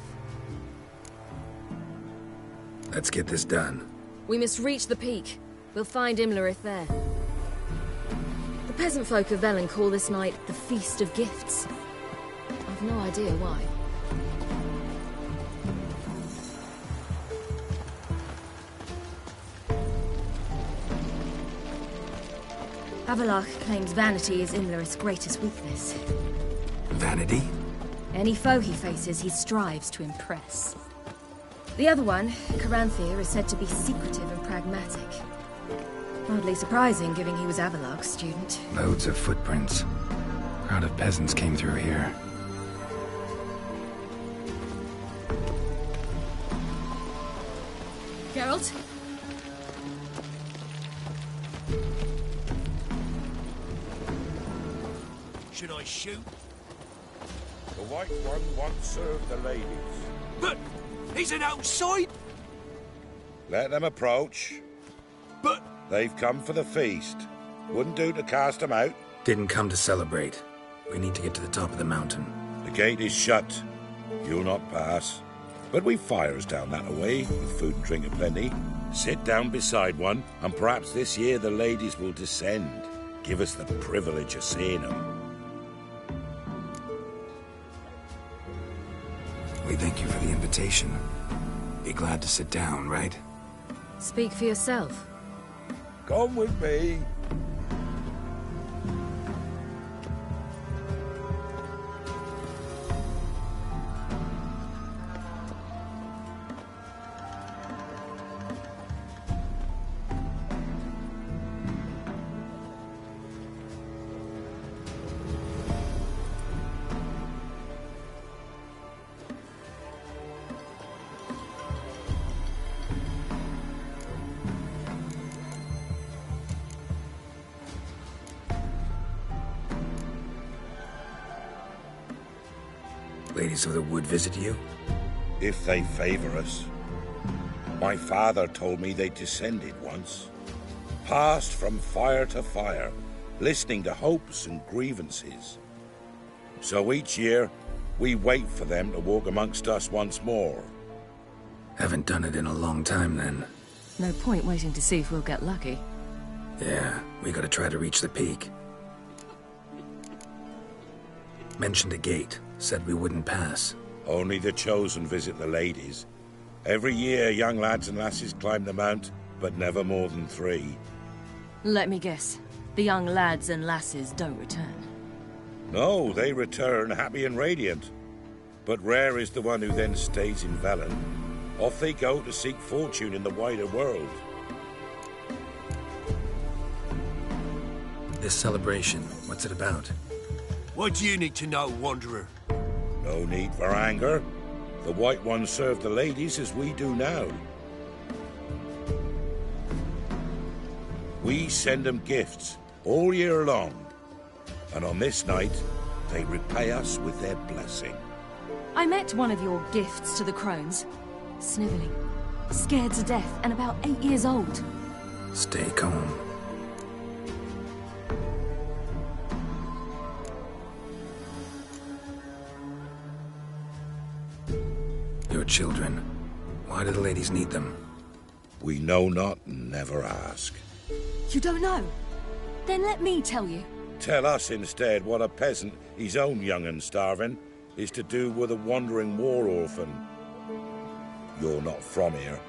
Let's get this done. We must reach the peak. We'll find Imlerith there. The peasant folk of Velen call this night the Feast of Gifts. I've no idea why. Avilark claims vanity is Imlerith's greatest weakness. Vanity? Any foe he faces, he strives to impress. The other one, Caranthir, is said to be secretive and pragmatic. Hardly surprising, given he was Avilark's student. Loads of footprints. Crowd of peasants came through here. Geralt? Should I shoot? The White One once served the ladies. But he's an outside. Let them approach. But they've come for the feast. Wouldn't do to cast them out. Didn't come to celebrate. We need to get to the top of the mountain. The gate is shut. You'll not pass. But we've fires down that away, with food and drink aplenty. Sit down beside one, and perhaps this year the ladies will descend. Give us the privilege of seeing them. We thank you for the invitation. Be glad to sit down, right? Speak for yourself. Come with me. Ladies of the Wood visit you? If they favor us. My father told me they descended once. Passed from fire to fire, listening to hopes and grievances. So each year, we wait for them to walk amongst us once more. Haven't done it in a long time, then. No point waiting to see if we'll get lucky. Yeah, we gotta try to reach the peak. Mentioned a gate, said we wouldn't pass. Only the chosen visit the ladies. Every year, young lads and lasses climb the mount, but never more than 3. Let me guess. The young lads and lasses don't return. No, they return happy and radiant. But rare is the one who then stays in Velen. Off they go to seek fortune in the wider world. This celebration, what's it about? What do you need to know, Wanderer? No need for anger. The White Ones serve the ladies as we do now. We send them gifts all year long. And on this night, they repay us with their blessing. I met one of your gifts to the crones. Snivelling, scared to death, and about 8 years old. Stay calm. Your children. Why do the ladies need them? We know not and never ask. You don't know? Then let me tell you. Tell us instead what a peasant, his own young and starving, is to do with a wandering war orphan. You're not from here.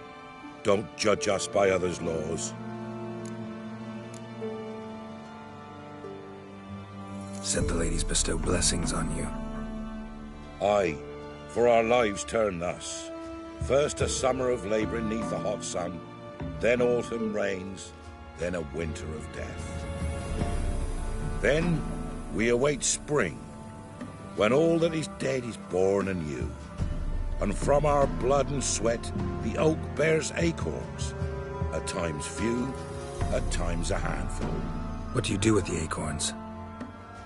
Don't judge us by others' laws. Said the ladies bestow blessings on you. Aye, for our lives turn thus. First a summer of labouring neath the hot sun, then autumn rains, then a winter of death. Then we await spring, when all that is dead is born anew. And from our blood and sweat, the oak bears acorns. At times few, at times a handful. What do you do with the acorns?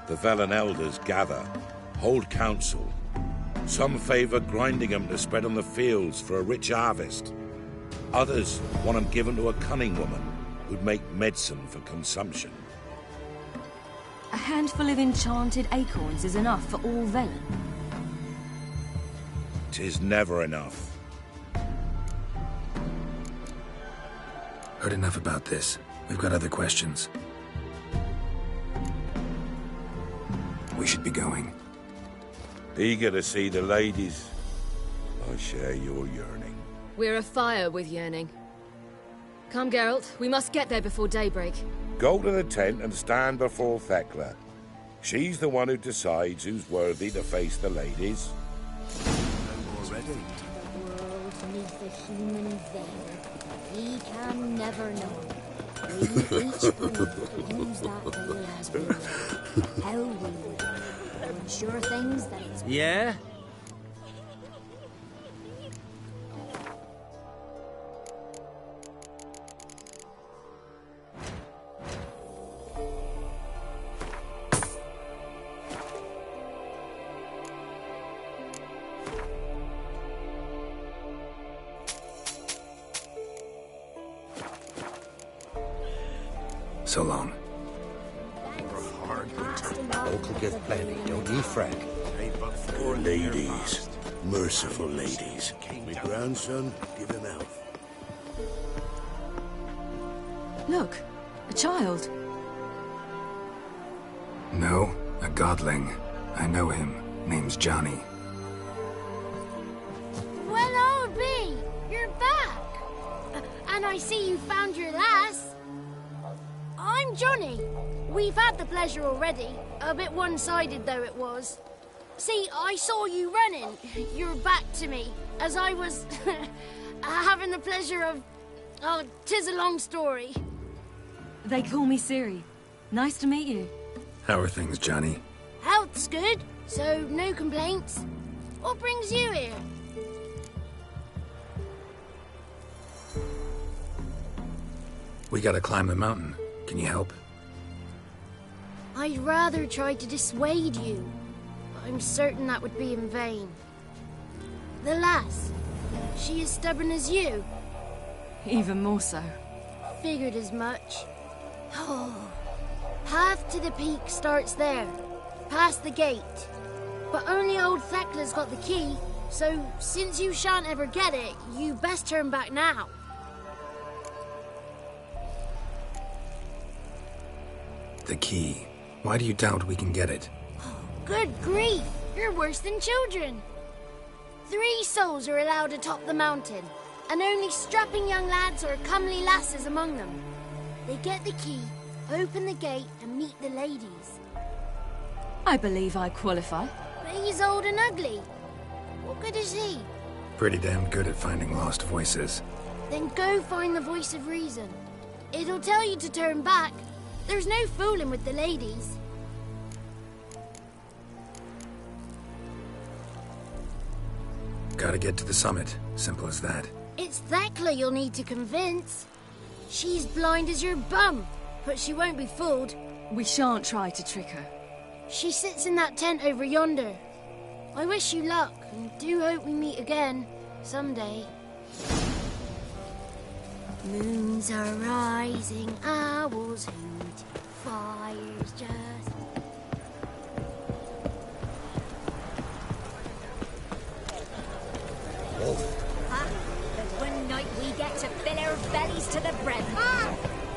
The Velen elders gather, hold council. Some favor grinding them to spread on the fields for a rich harvest. Others want them given to a cunning woman who'd make medicine for consumption. A handful of enchanted acorns is enough for all Velen. 'Tis never enough. Heard enough about this. We've got other questions. We should be going. Eager to see the ladies. I share your yearning. We're afire with yearning. Come, Geralt. We must get there before daybreak. Go to the tent and stand before Thekla. She's the one who decides who's worthy to face the ladies. Already? The world neath a human veil. We can never know. We each believe whose that veil has been. How we will. And ensure things that it's... Yeah? So long. Local give plenty, don't ye fret. Poor ladies. Merciful ladies. My grandson, give him out. Look, a child. No, a godling. I know him. Name's Johnny. Well, old B, you're back. And I see you found your lass. I'm Johnny. We've had the pleasure already. A bit one-sided though it was. See, I saw you running. Your back to me. As I was having the pleasure of... Oh, 'tis a long story. They call me Ciri. Nice to meet you. How are things, Johnny? Health's good, so no complaints. What brings you here? We gotta climb the mountain. Can you help? I'd rather try to dissuade you. I'm certain that would be in vain. The lass, she as stubborn as you? Even more so. Figured as much. Oh. Path to the peak starts there, past the gate. But only old Thekla's got the key, so since you shan't ever get it, you best turn back now. The key. Why do you doubt we can get it? Good grief! You're worse than children. 3 souls are allowed atop the mountain, and only strapping young lads or comely lasses among them. They get the key, open the gate, and meet the ladies. I believe I qualify. But he's old and ugly. What good is he? Pretty damn good at finding lost voices. Then go find the voice of reason. It'll tell you to turn back. There's no fooling with the ladies. Gotta get to the summit. Simple as that. It's Thekla you'll need to convince. She's blind as your bum, but she won't be fooled. We shan't try to trick her. She sits in that tent over yonder. I wish you luck, and do hope we meet again, someday. Moons are rising, owls hoot, fires just... Huh? The one night we get to fill our bellies to the brim.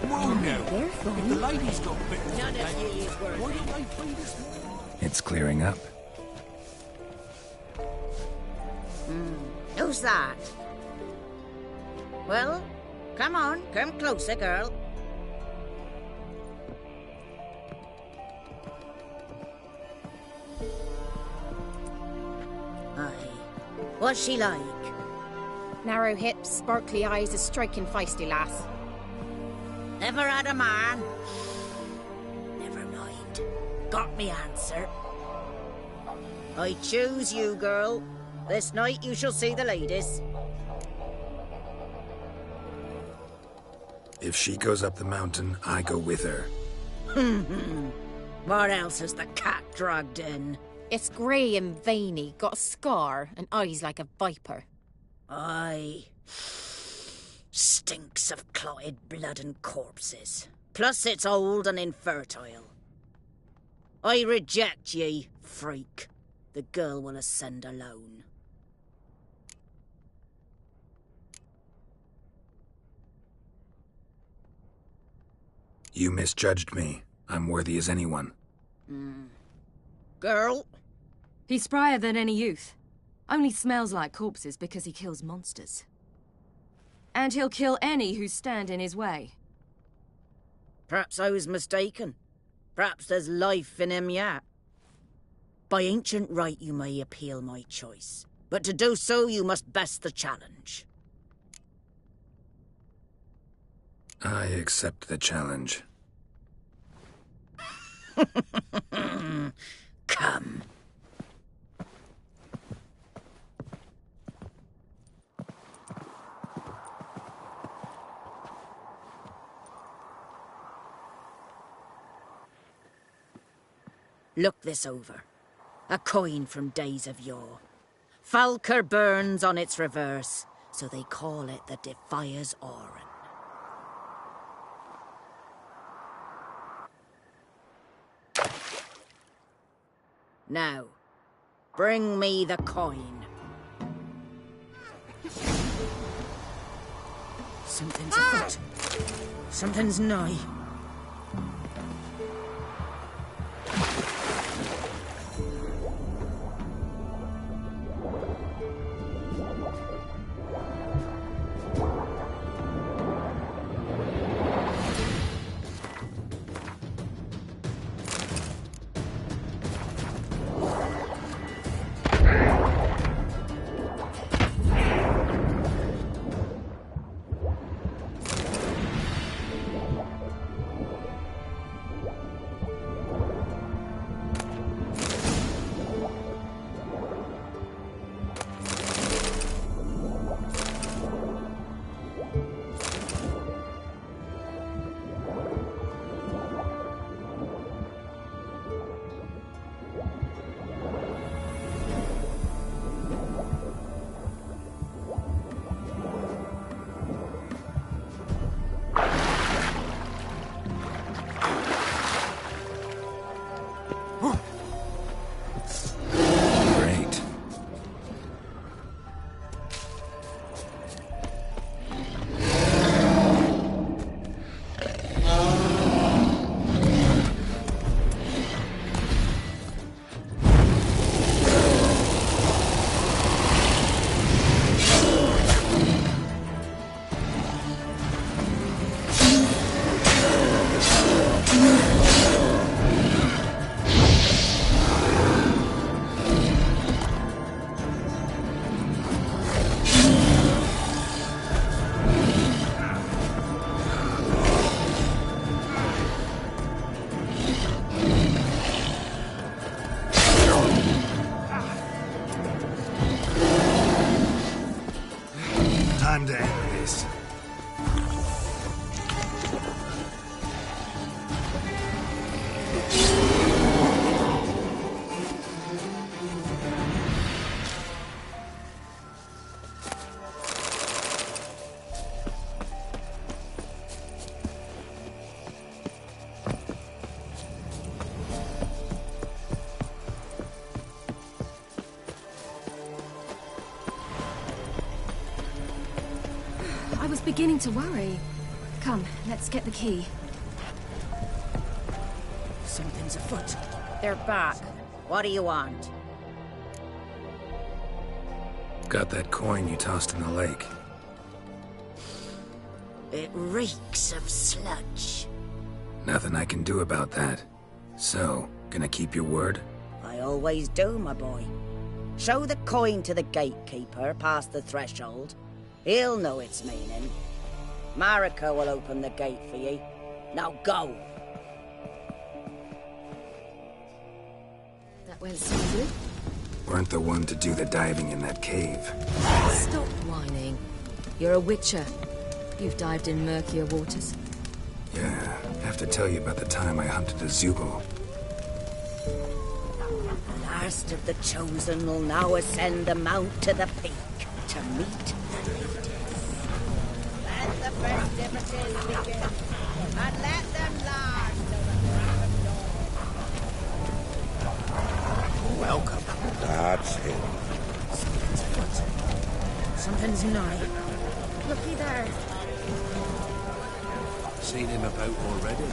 Whoa now! If the ladies got bitten None of today, you is worth why it. don't they feed us more? It's clearing up. Who's that? Well, come on, come closer, girl. Aye. What's she like? Narrow hips, sparkly eyes, a striking feisty lass. Never had a man? Never mind. Got me answer. I choose you, girl. This night you shall see the ladies. If she goes up the mountain, I go with her. What else has the cat dragged in? It's grey and veiny, got a scar, and eyes like a viper. Aye. Stinks of clotted blood and corpses. Plus it's old and infertile. I reject ye, freak. The girl will ascend alone. You misjudged me. I'm worthy as anyone. Girl? He's sprier than any youth. Only smells like corpses because he kills monsters. And he'll kill any who stand in his way. Perhaps I was mistaken. Perhaps there's life in him yet. By ancient right you may appeal my choice. But to do so you must best the challenge. I accept the challenge. Come. Look this over. A coin from days of yore. Falker burns on its reverse, so they call it the Defier's Oran. Now, bring me the coin. Something's afoot. Something's nigh. Time to end this. I was beginning to worry. Come, let's get the key. Something's afoot. They're back. What do you want? Got that coin you tossed in the lake. It reeks of sludge. Nothing I can do about that. So, gonna keep your word? I always do, my boy. Show the coin to the gatekeeper past the threshold. He'll know its meaning. Marika will open the gate for you. Now go! That went smoothly. Weren't the one to do the diving in that cave. Stop whining. You're a witcher. You've dived in murkier waters. Yeah, have to tell you about the time I hunted a Zugel. The last of the Chosen will now ascend the mount to the peak to meet the leaders. Let the festivities begin, and let them last till the crack of dawn. Welcome. That's him. Something's afoot. Something's nigh. Looky there. Seen him about already?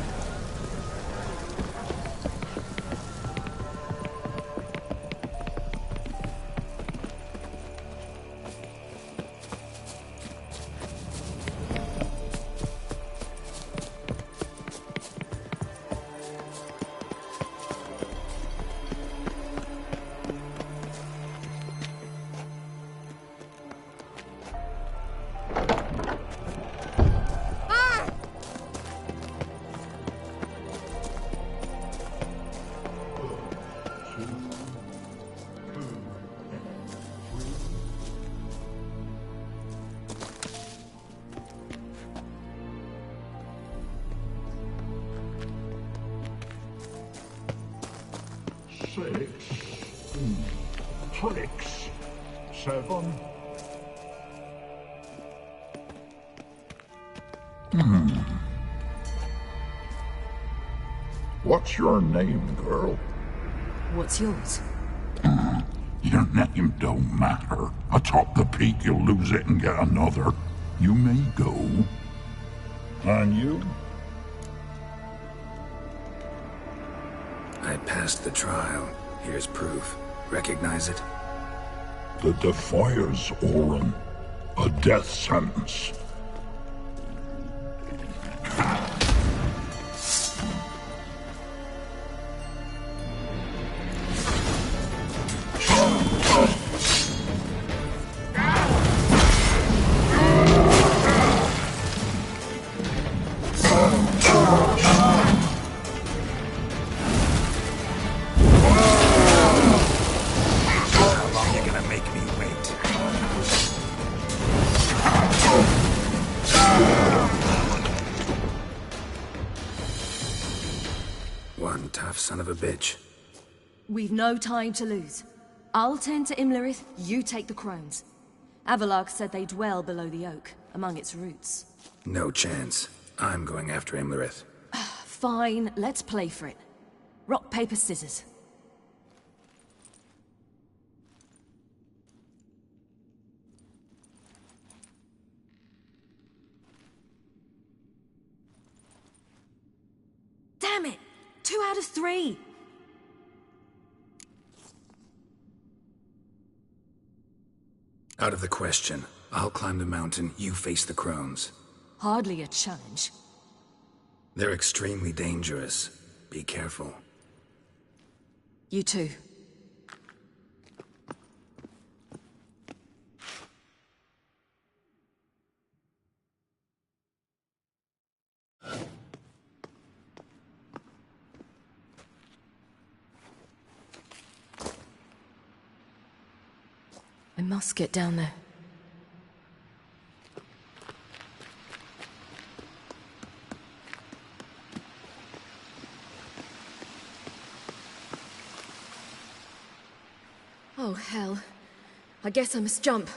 Six, 7. What's your name, girl? What's yours? Your name don't matter. Atop the peak, you'll lose it and get another. You may go. And you? I passed the trial. Here's proof. Recognize it? The Defier's Orin. A death sentence. One tough son of a bitch. We've no time to lose. I'll tend to Imlerith, you take the crones. Avalok said they dwell below the oak, among its roots. No chance. I'm going after Imlerith. Fine, let's play for it. Rock, paper, scissors. Damn it! 2 out of 3! Out of the question. I'll climb the mountain, you face the crones. Hardly a challenge. They're extremely dangerous. Be careful. You too. I must get down there. Oh, hell. I guess I must jump.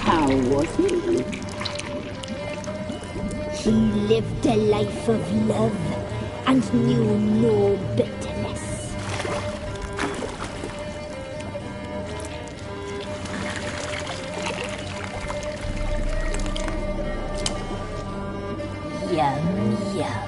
How was he? He lived a life of love and knew no bitterness. Yum, yum.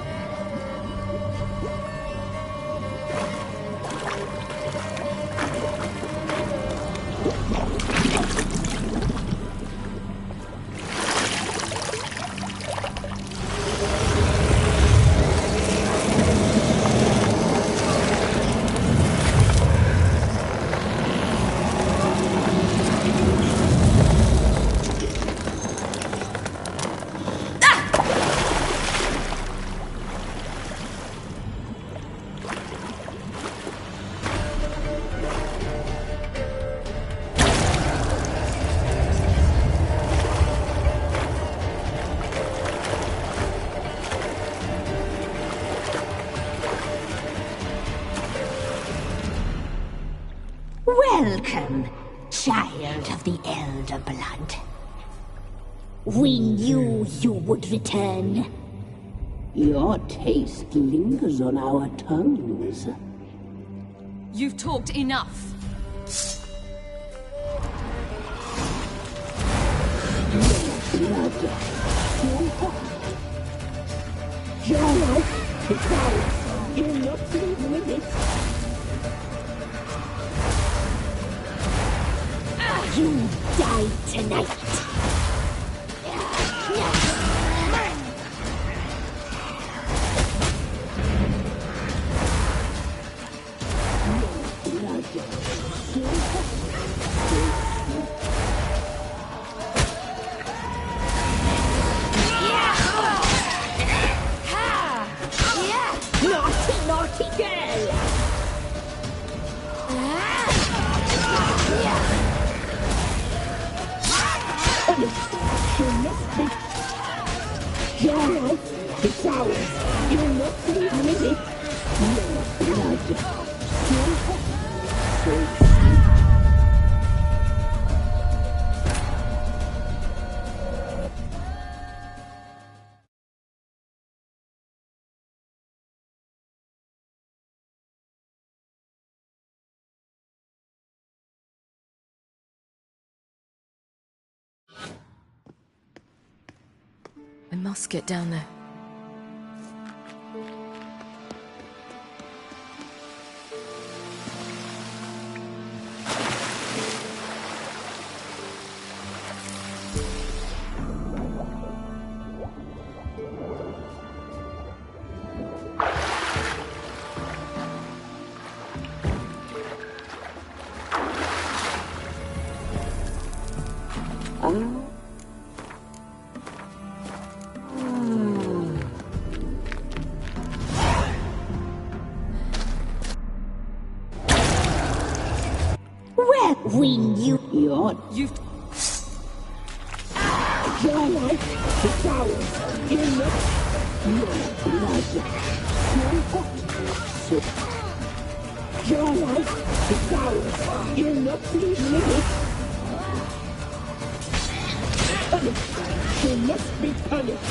Welcome, child of the Elder Blood. We knew you would return. Your taste lingers on our tongues. You've talked enough. Blood. Geralt, it's ours. You're not leaving with it. You die tonight. Naughty, naughty girl! Geralt, it's ours. You're not leaving with it. No blood. So I must get down there. Well, we knew you've... Geralt, it's ours. You're not... Your blood. So... Geralt, it's ours. You're not leaving it. Punished. You must be punished.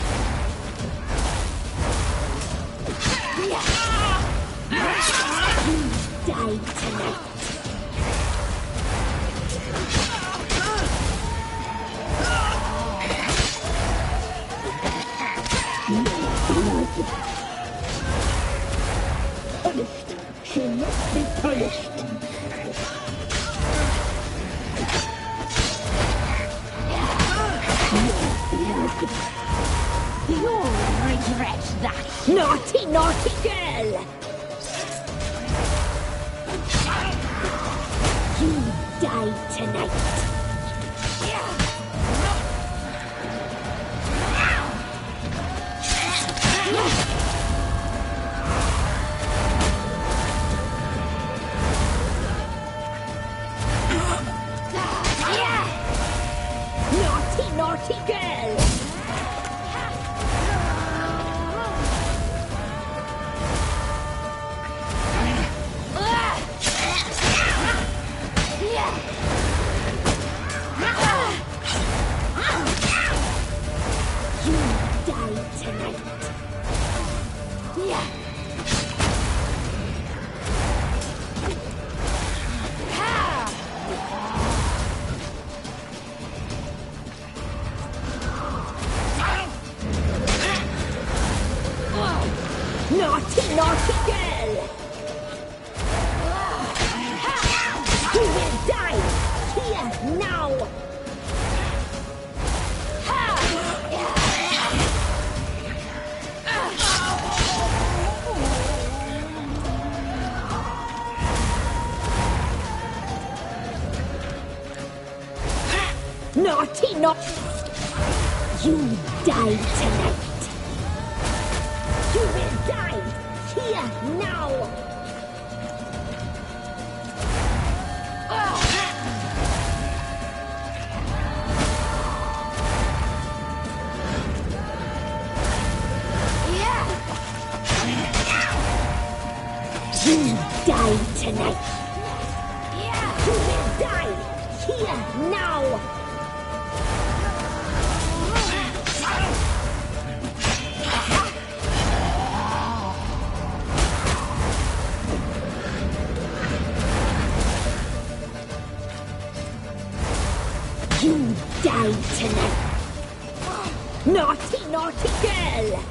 You die tonight. Punished. She must be punished. You'll regret that. Naughty, naughty girl! You die tonight. Naughty, naughty girl! You die tonight. Naughty, naughty girl! You will die here now! Naughty, naughty! You die tonight! You will die here now! You die tonight! You will die here now! You die tonight! Naughty, naughty girl!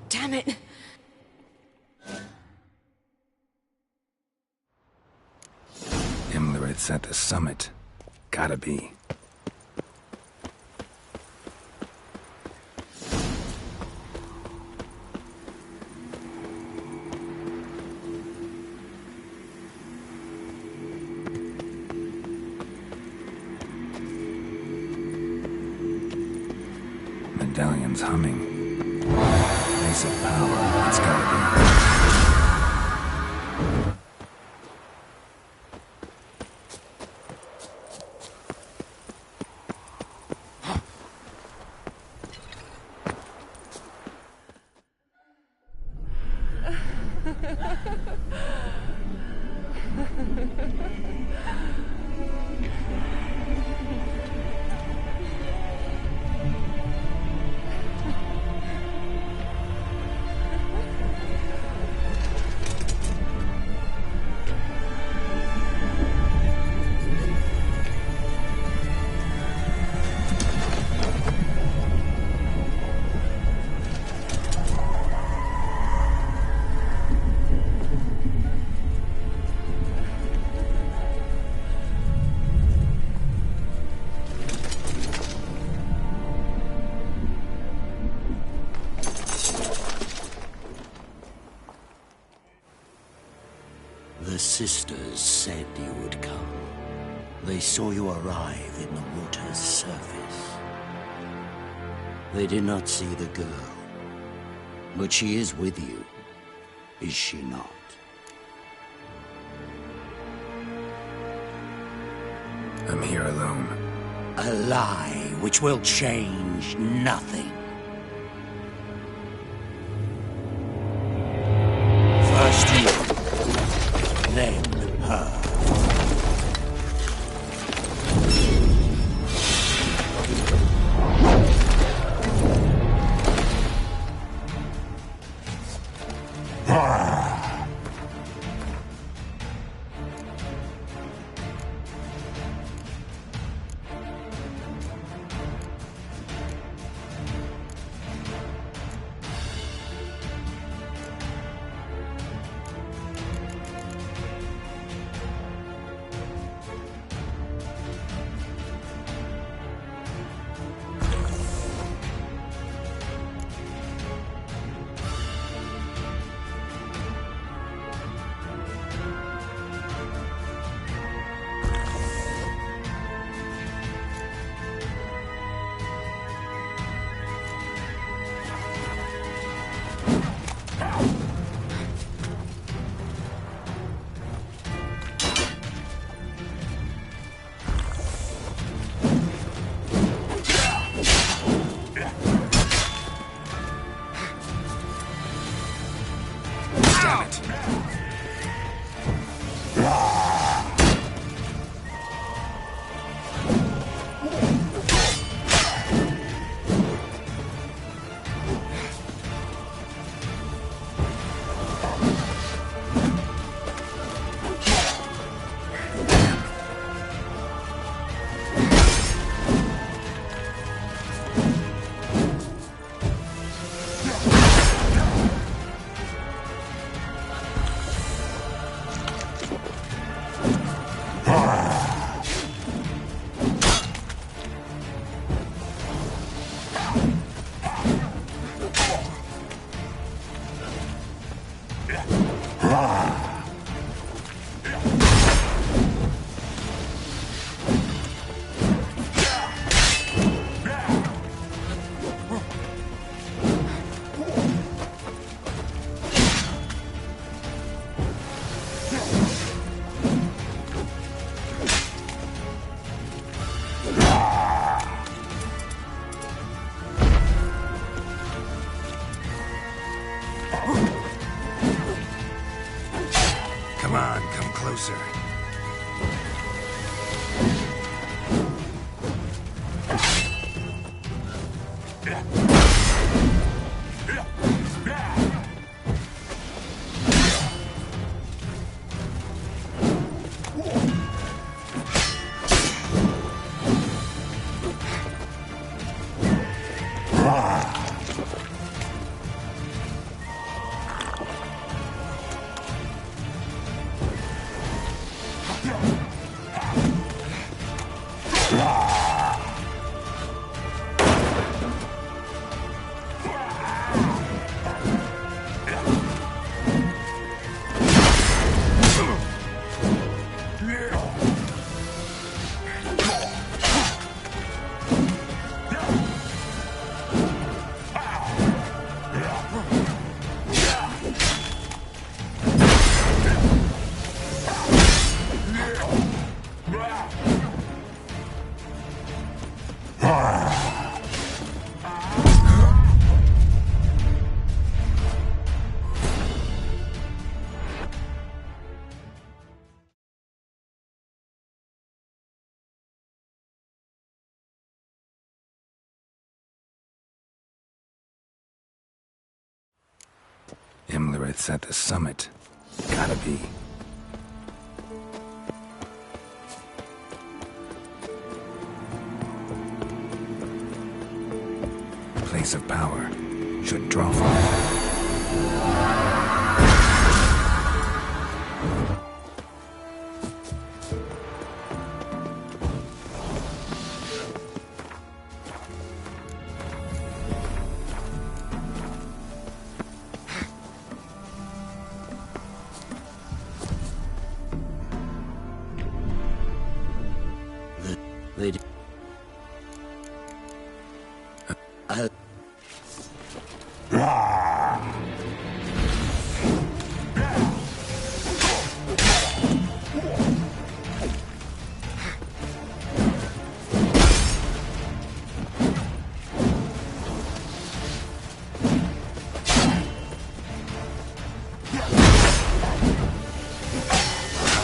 Damn it! Imlerith's at the summit. Gotta be. Medallion's humming. Place of power. It's gotta be. The sisters said you would come. They saw you arrive in the water's surface. They did not see the girl. But she is with you, is she not? I'm here alone. A lie which will change nothing. First you, then her. Come on, come closer. Imlerith's at the summit. Gotta be. Place of power. Should draw from it. They do.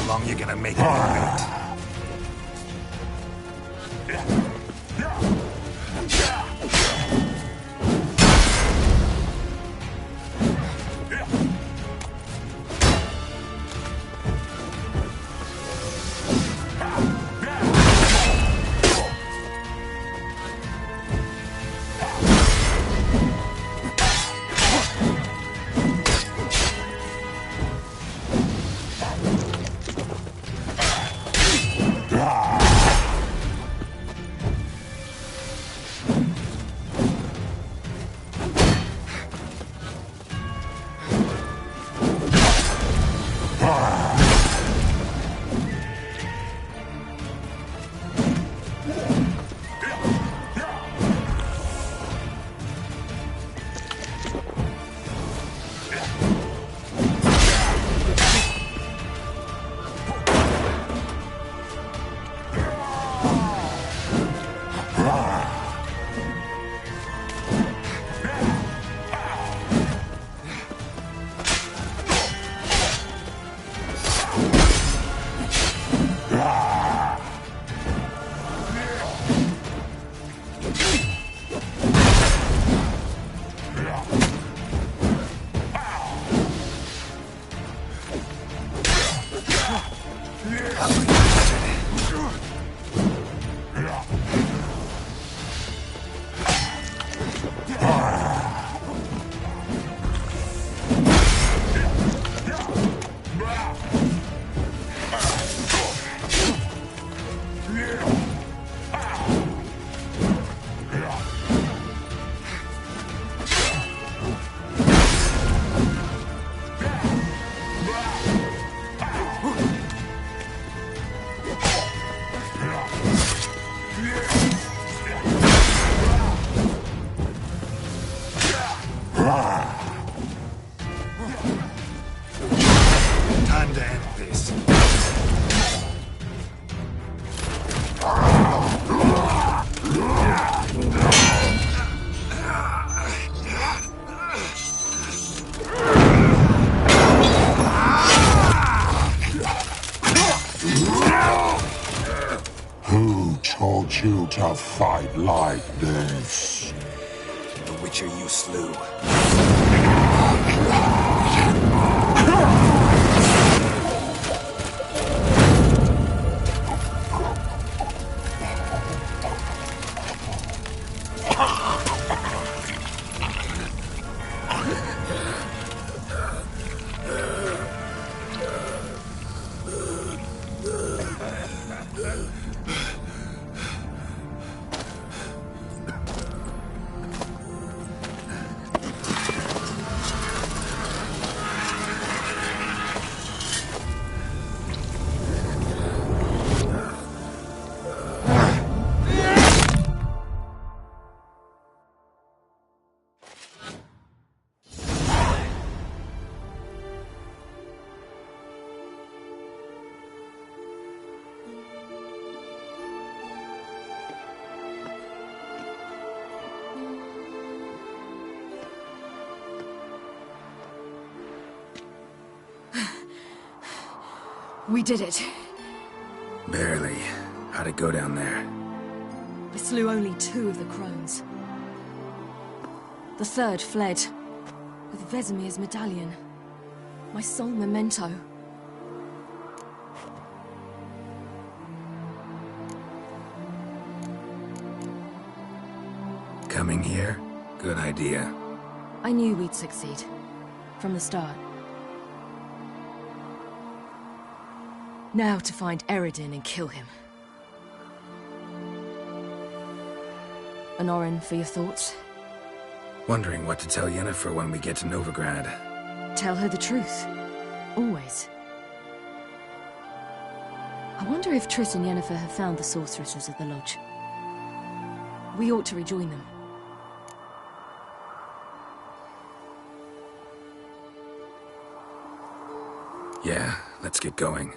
How long you gonna make me wait? Time to end this. Who taught you to fight like this? The Witcher you slew. We did it. Barely. How'd it go down there? I slew only 2 of the crones. The 3rd fled, with Vesemir's medallion. My sole memento. Coming here? Good idea. I knew we'd succeed. From the start. Now to find Eredin and kill him. Honorin, for your thoughts? Wondering what to tell Yennefer when we get to Novigrad. Tell her the truth. Always. I wonder if Triss and Yennefer have found the sorceresses at the lodge. We ought to rejoin them. Yeah, let's get going.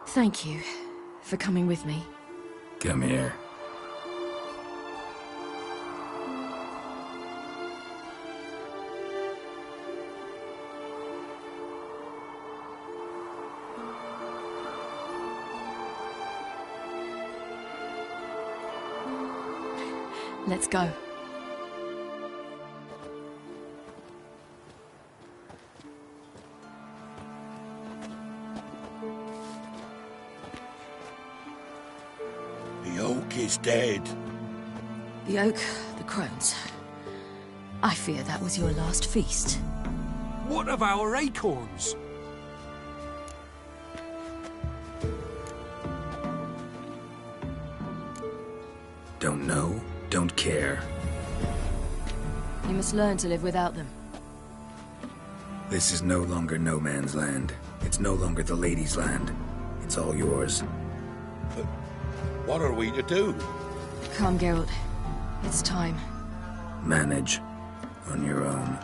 Thank you for coming with me. Come here. Let's go. The oak is dead. The oak, the crones. I fear that was your last feast. What of our acorns? Don't know, don't care. You must learn to live without them. This is no longer no man's land. It's no longer the lady's land. It's all yours. But what are we to do? Come, Geralt. It's time. Manage on your own.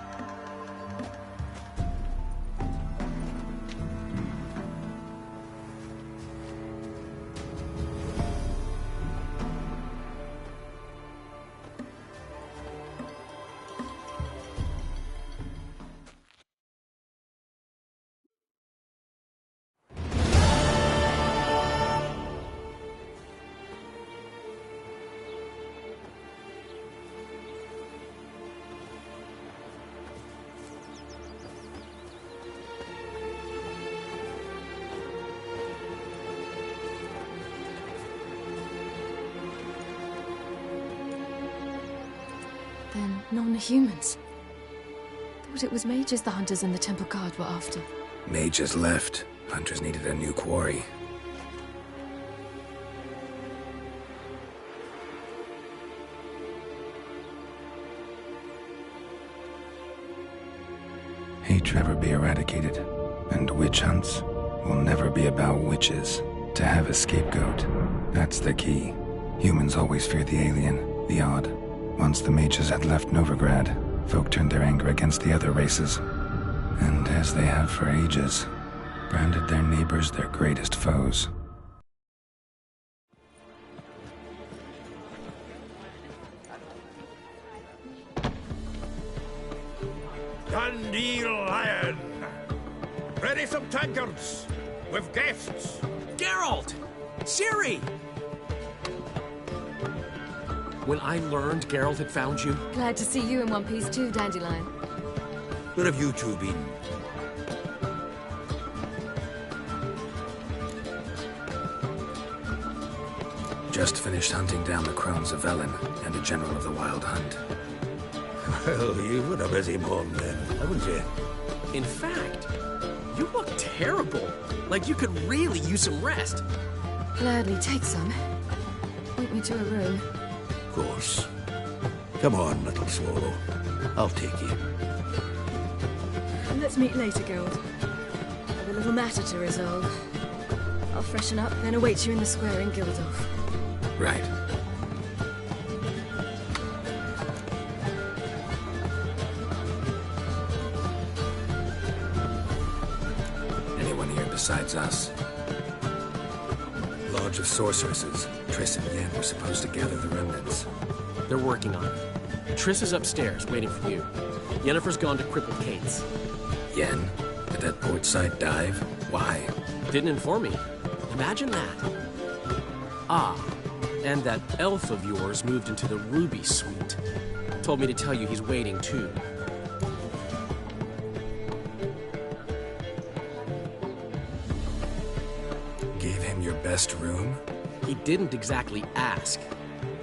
Then non-humans. Thought it was mages the hunters and the temple guard were after. Mages left. Hunters needed a new quarry. Hate should ever be eradicated, and witch hunts will never be about witches. To have a scapegoat, that's the key. Humans always fear the alien, the odd. Once the mages had left Novigrad, folk turned their anger against the other races. And as they have for ages, branded their neighbors their greatest foes. Dandelion! Ready some tankards! With guests! Geralt! Ciri! When I learned Geralt had found you... Glad to see you in one piece too, Dandelion. Where have you two been? Just finished hunting down the crones of Velen and a general of the Wild Hunt. Well, you've had a busy morning then, haven't you? In fact, you look terrible. Like you could really use some rest. Gladly take some. Point me to a room. Of course. Come on, little swallow. I'll take you. Let's meet later, Geralt. I've a little matter to resolve. I'll freshen up, then await you in the square in Gildorf. Right. Anyone here besides us? Lodge of Sorceresses. Triss and Yen were supposed to gather the remnants. They're working on it. Triss is upstairs, waiting for you. Yennefer's gone to cripple Kate's. Yen? At that portside dive? Why? Didn't inform me. Imagine that. Ah, and that elf of yours moved into the Ruby Suite. Told me to tell you he's waiting, too. Gave him your best room? He didn't exactly ask.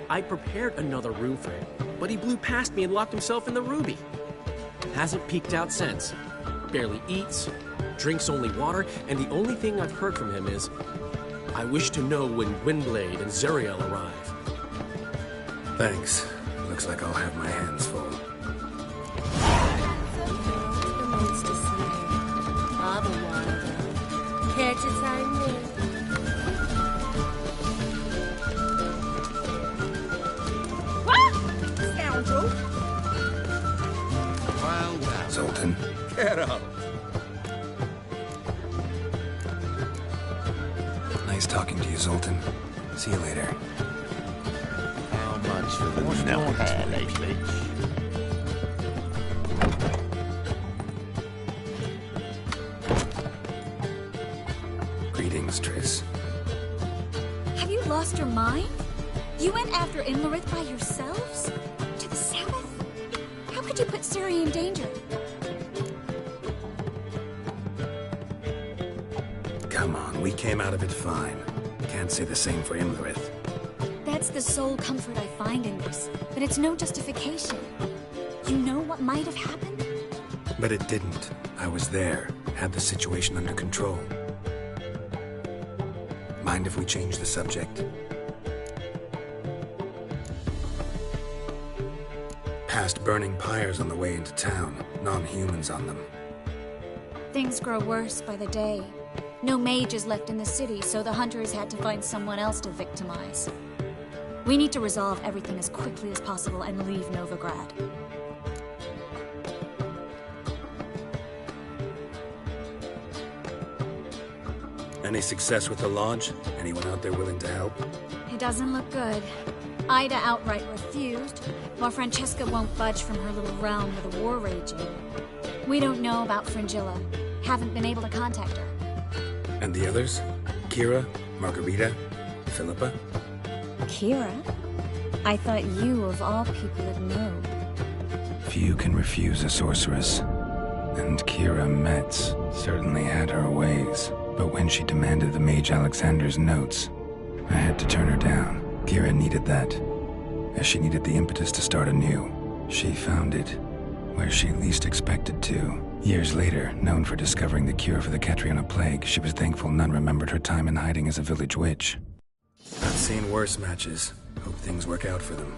I prepared another room for him, but he blew past me and locked himself in the Ruby. Hasn't peeked out since. Barely eats, drinks only water, and the only thing I've heard from him is, I wish to know when Windblade and Zuriel arrive. Thanks. Looks like I'll have my hands full. The monster slayer. Other one. Care to sign me? What? Scoundrel! Well, well. Zoltan. Geralt! Nice talking to you, Zoltan. See you later. How much for the no hair lately? Greetings, Triss. Have you lost your mind? You went after Imlerith by yourselves? To the south? How could you put Ciri in danger? Come on, we came out of it fine. Can't say the same for Imlerith. That's the sole comfort I find in this, but it's no justification. You know what might have happened? But it didn't. I was there, had the situation under control. Mind if we change the subject? Past burning pyres on the way into town, non-humans on them. Things grow worse by the day. No mages left in the city, so the hunters had to find someone else to victimize. We need to resolve everything as quickly as possible and leave Novigrad. Any success with the Lodge? Anyone out there willing to help? It doesn't look good. Ida outright refused, while Francesca won't budge from her little realm with a war raging. We don't know about Fringilla. Haven't been able to contact her. And the others? Kira, Margarita, Philippa? Kira? I thought you, of all people, would know. Few can refuse a sorceress. And Kira Metz certainly had her ways. But when she demanded the Mage Alexander's notes, I had to turn her down. Kira needed that, as she needed the impetus to start anew. She found it where she least expected to. Years later, known for discovering the cure for the Catriona plague, she was thankful none remembered her time in hiding as a village witch. I've seen worse matches. Hope things work out for them.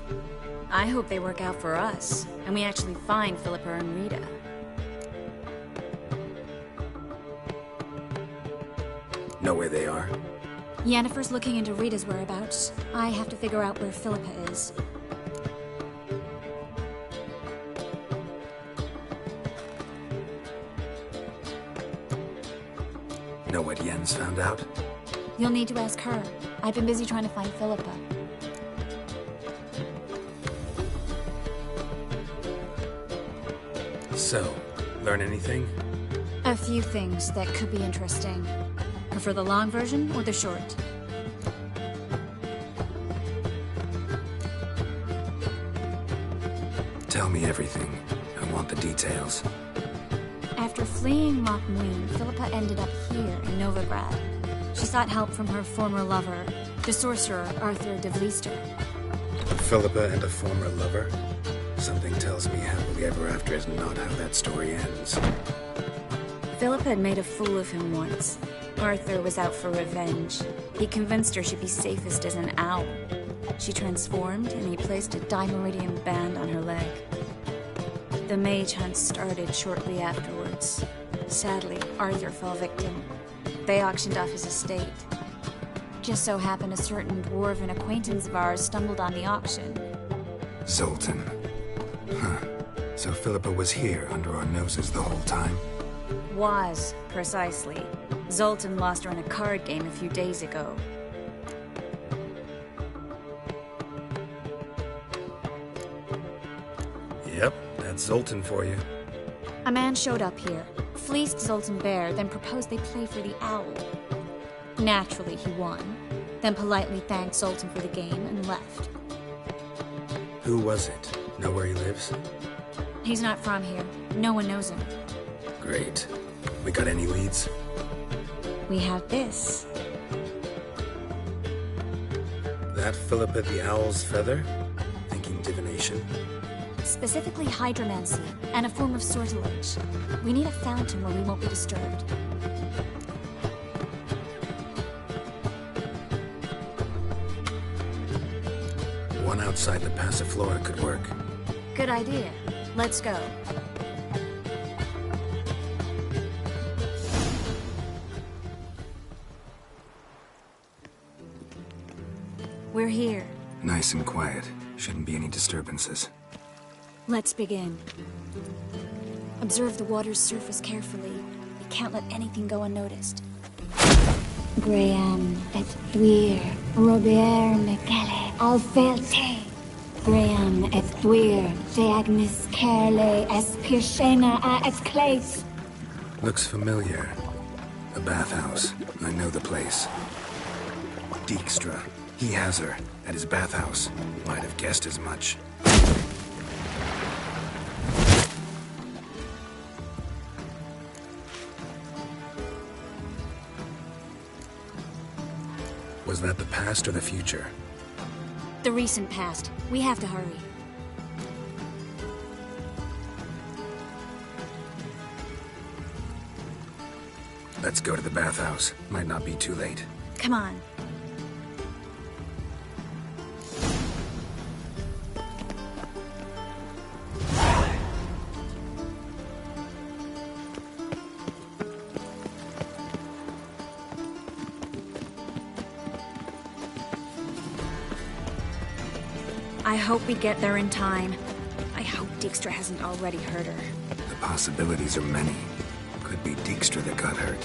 I hope they work out for us, and we actually find Philippa and Rita. Know where they are? Yennefer's looking into Rita's whereabouts. I have to figure out where Philippa is. Know what Yen's found out? You'll need to ask her. I've been busy trying to find Philippa. So, learn anything? A few things that could be interesting. Prefer the long version or the short? Tell me everything. I want the details. After fleeing Loch Muin, Philippa ended up here in Novigrad. She sought help from her former lover, the sorcerer Arthur de Vlister. Philippa and a former lover? Something tells me happily ever after is not how that story ends. Philippa had made a fool of him once. Arthur was out for revenge. He convinced her she'd be safest as an owl. She transformed, and he placed a dimeridium band on her leg. The mage hunt started shortly afterwards. Sadly, Arthur fell victim. They auctioned off his estate. Just so happened a certain dwarven acquaintance of ours stumbled on the auction. Zoltan. Huh. So Philippa was here under our noses the whole time? Was, precisely. Zoltan lost her in a card game a few days ago. Yep, that's Zoltan for you. A man showed up here, fleeced Zoltan bare, then proposed they play for the owl. Naturally, he won, then politely thanked Zoltan for the game and left. Who was it? Know where he lives? He's not from here. No one knows him. Great. We got any leads? We have this. That Philippa the Owl's feather? Thinking divination? Specifically hydromancy, and a form of sortilege. We need a fountain where we won't be disturbed. One outside the Passiflora could work. Good idea. Let's go. We're here. Nice and quiet. Shouldn't be any disturbances. Let's begin. Observe the water's surface carefully. We can't let anything go unnoticed. Graham et thuir, Robert Mekele, Alfelte. Graham et thuir, de Agnes Kerle, es Pirshena a et Clace. Looks familiar. A bathhouse. I know the place. Dijkstra. He has her, at his bathhouse. Might have guessed as much. Was that the past or the future? The recent past. We have to hurry. Let's go to the bathhouse. Might not be too late. Come on. I hope we get there in time. I hope Dijkstra hasn't already hurt her. The possibilities are many. Could be Dijkstra that got hurt.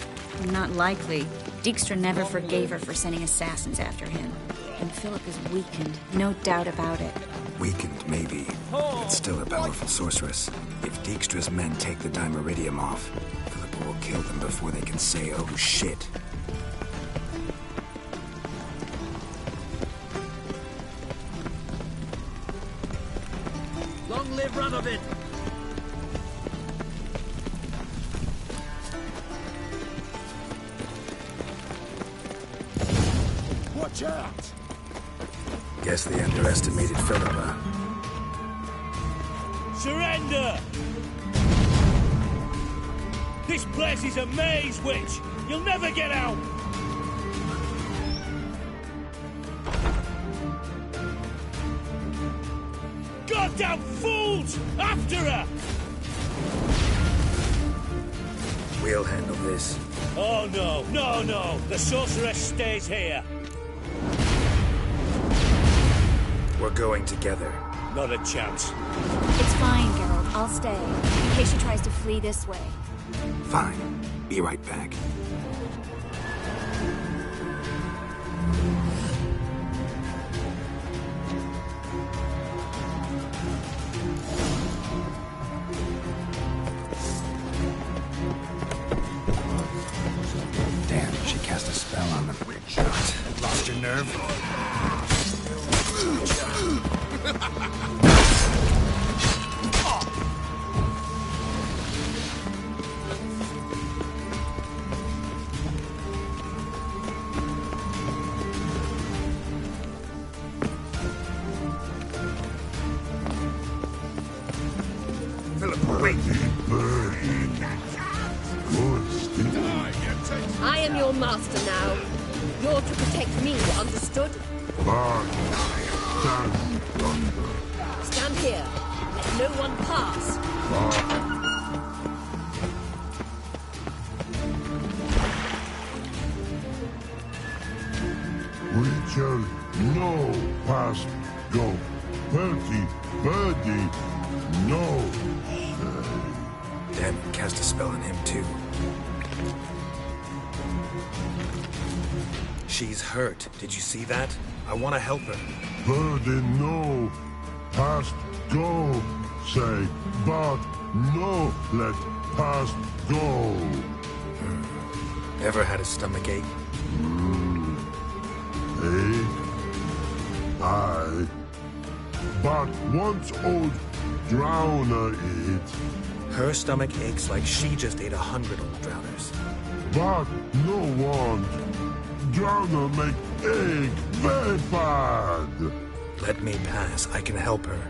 Not likely. Dijkstra never forgave her for sending assassins after him. And Philip is weakened, no doubt about it. Weakened, maybe, but still a powerful sorceress. If Dijkstra's men take the Dimeridium off, Philip will kill them before they can say, oh shit. Long live Radovid! Watch out! Guess they underestimated Philippa. Surrender! This place is a maze, witch! You'll never get out! Goddamn fools! After her! We'll handle this. Oh no, no, no! The sorceress stays here! We're going together. Not a chance. It's fine, Geralt. I'll stay. In case she tries to flee this way. Fine. Be right back. Damn, she cast a spell on them. What? Lost your nerve? I am your master now. You're to protect me, understood? Stand here. Let no one pass. Witcher, no past go. Birdie, no. Damn, cast a spell on him too. She's hurt. Did you see that? I want to help her. Birdie, no. Past go. Say, but no let past go. Ever had a stomach ache? Aye. But once old drowner eat. Her stomach aches like she just ate 100 old drowners. But no one. Drowner make egg very bad. Let me pass. I can help her.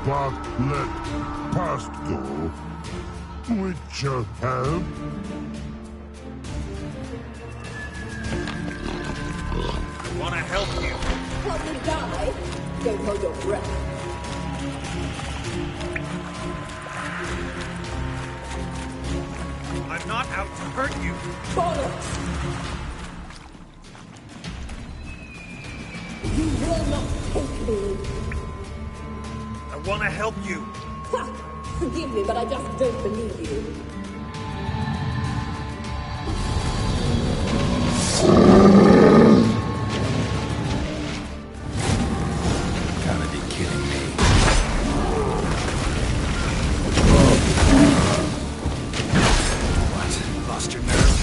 But let past go. Witcher help. I want to help you. Help me die? Don't hold your breath. I'm not out to hurt you. Bollocks! You will not take me. I want to help you. Ha! Forgive me, but I just don't believe you. Gotta be kidding me. What? Lost your nerve?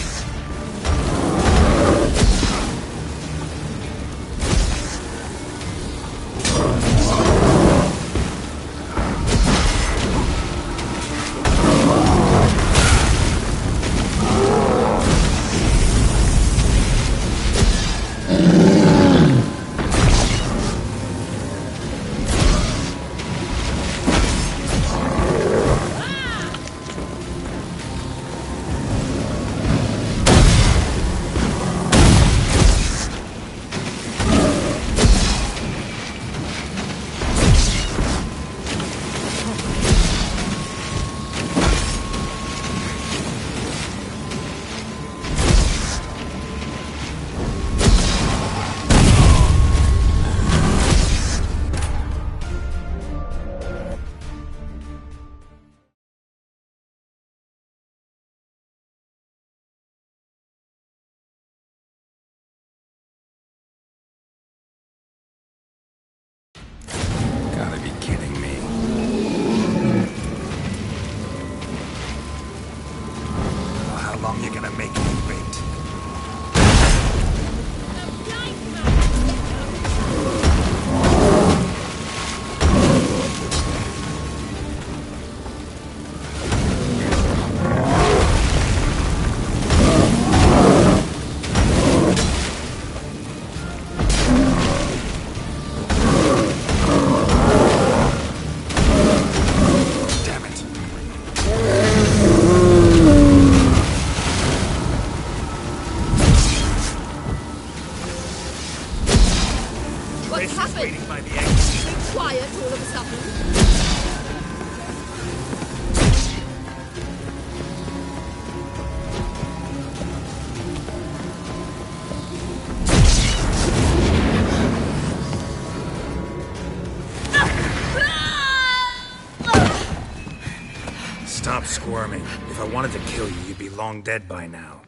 squirming. If I wanted to kill you, you'd be long dead by now.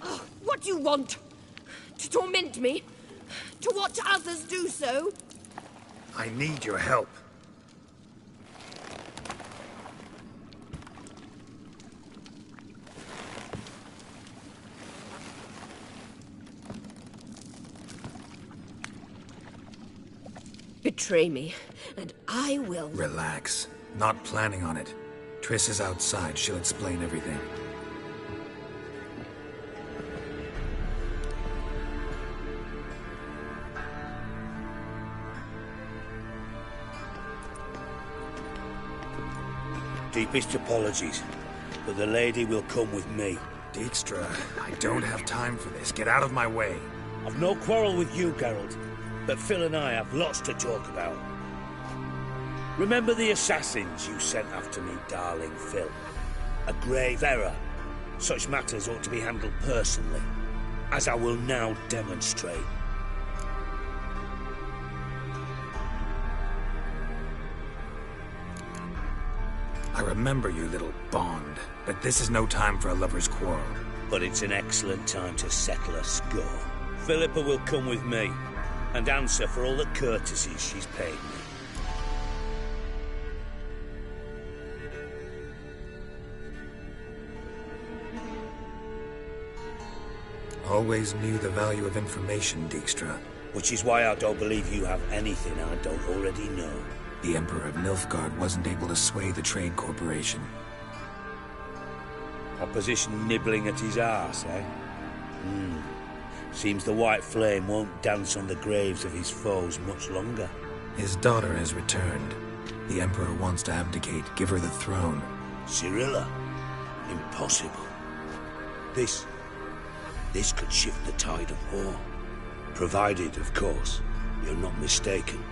Oh, what do you want? To torment me? To watch others do so? I need your help. Betray me, and I will... Relax. Not planning on it. Triss is outside. She'll explain everything. Deepest apologies, but the lady will come with me. Dijkstra, I don't have time for this. Get out of my way. I've no quarrel with you, Geralt, but Phil and I have lots to talk about. Remember the assassins you sent after me, darling Phil? A grave error. Such matters ought to be handled personally, as I will now demonstrate. I remember you, little Bond, but this is no time for a lover's quarrel. But it's an excellent time to settle a score. Philippa will come with me, and answer for all the courtesies she's paid me. Always knew the value of information, Dijkstra. Which is why I don't believe you have anything I don't already know. The Emperor of Nilfgaard wasn't able to sway the Trade Corporation. Opposition nibbling at his arse, eh? Seems the White Flame won't dance on the graves of his foes much longer. His daughter has returned. The Emperor wants to abdicate, give her the throne. Cirilla? Impossible. This could shift the tide of war. Provided, of course, you're not mistaken.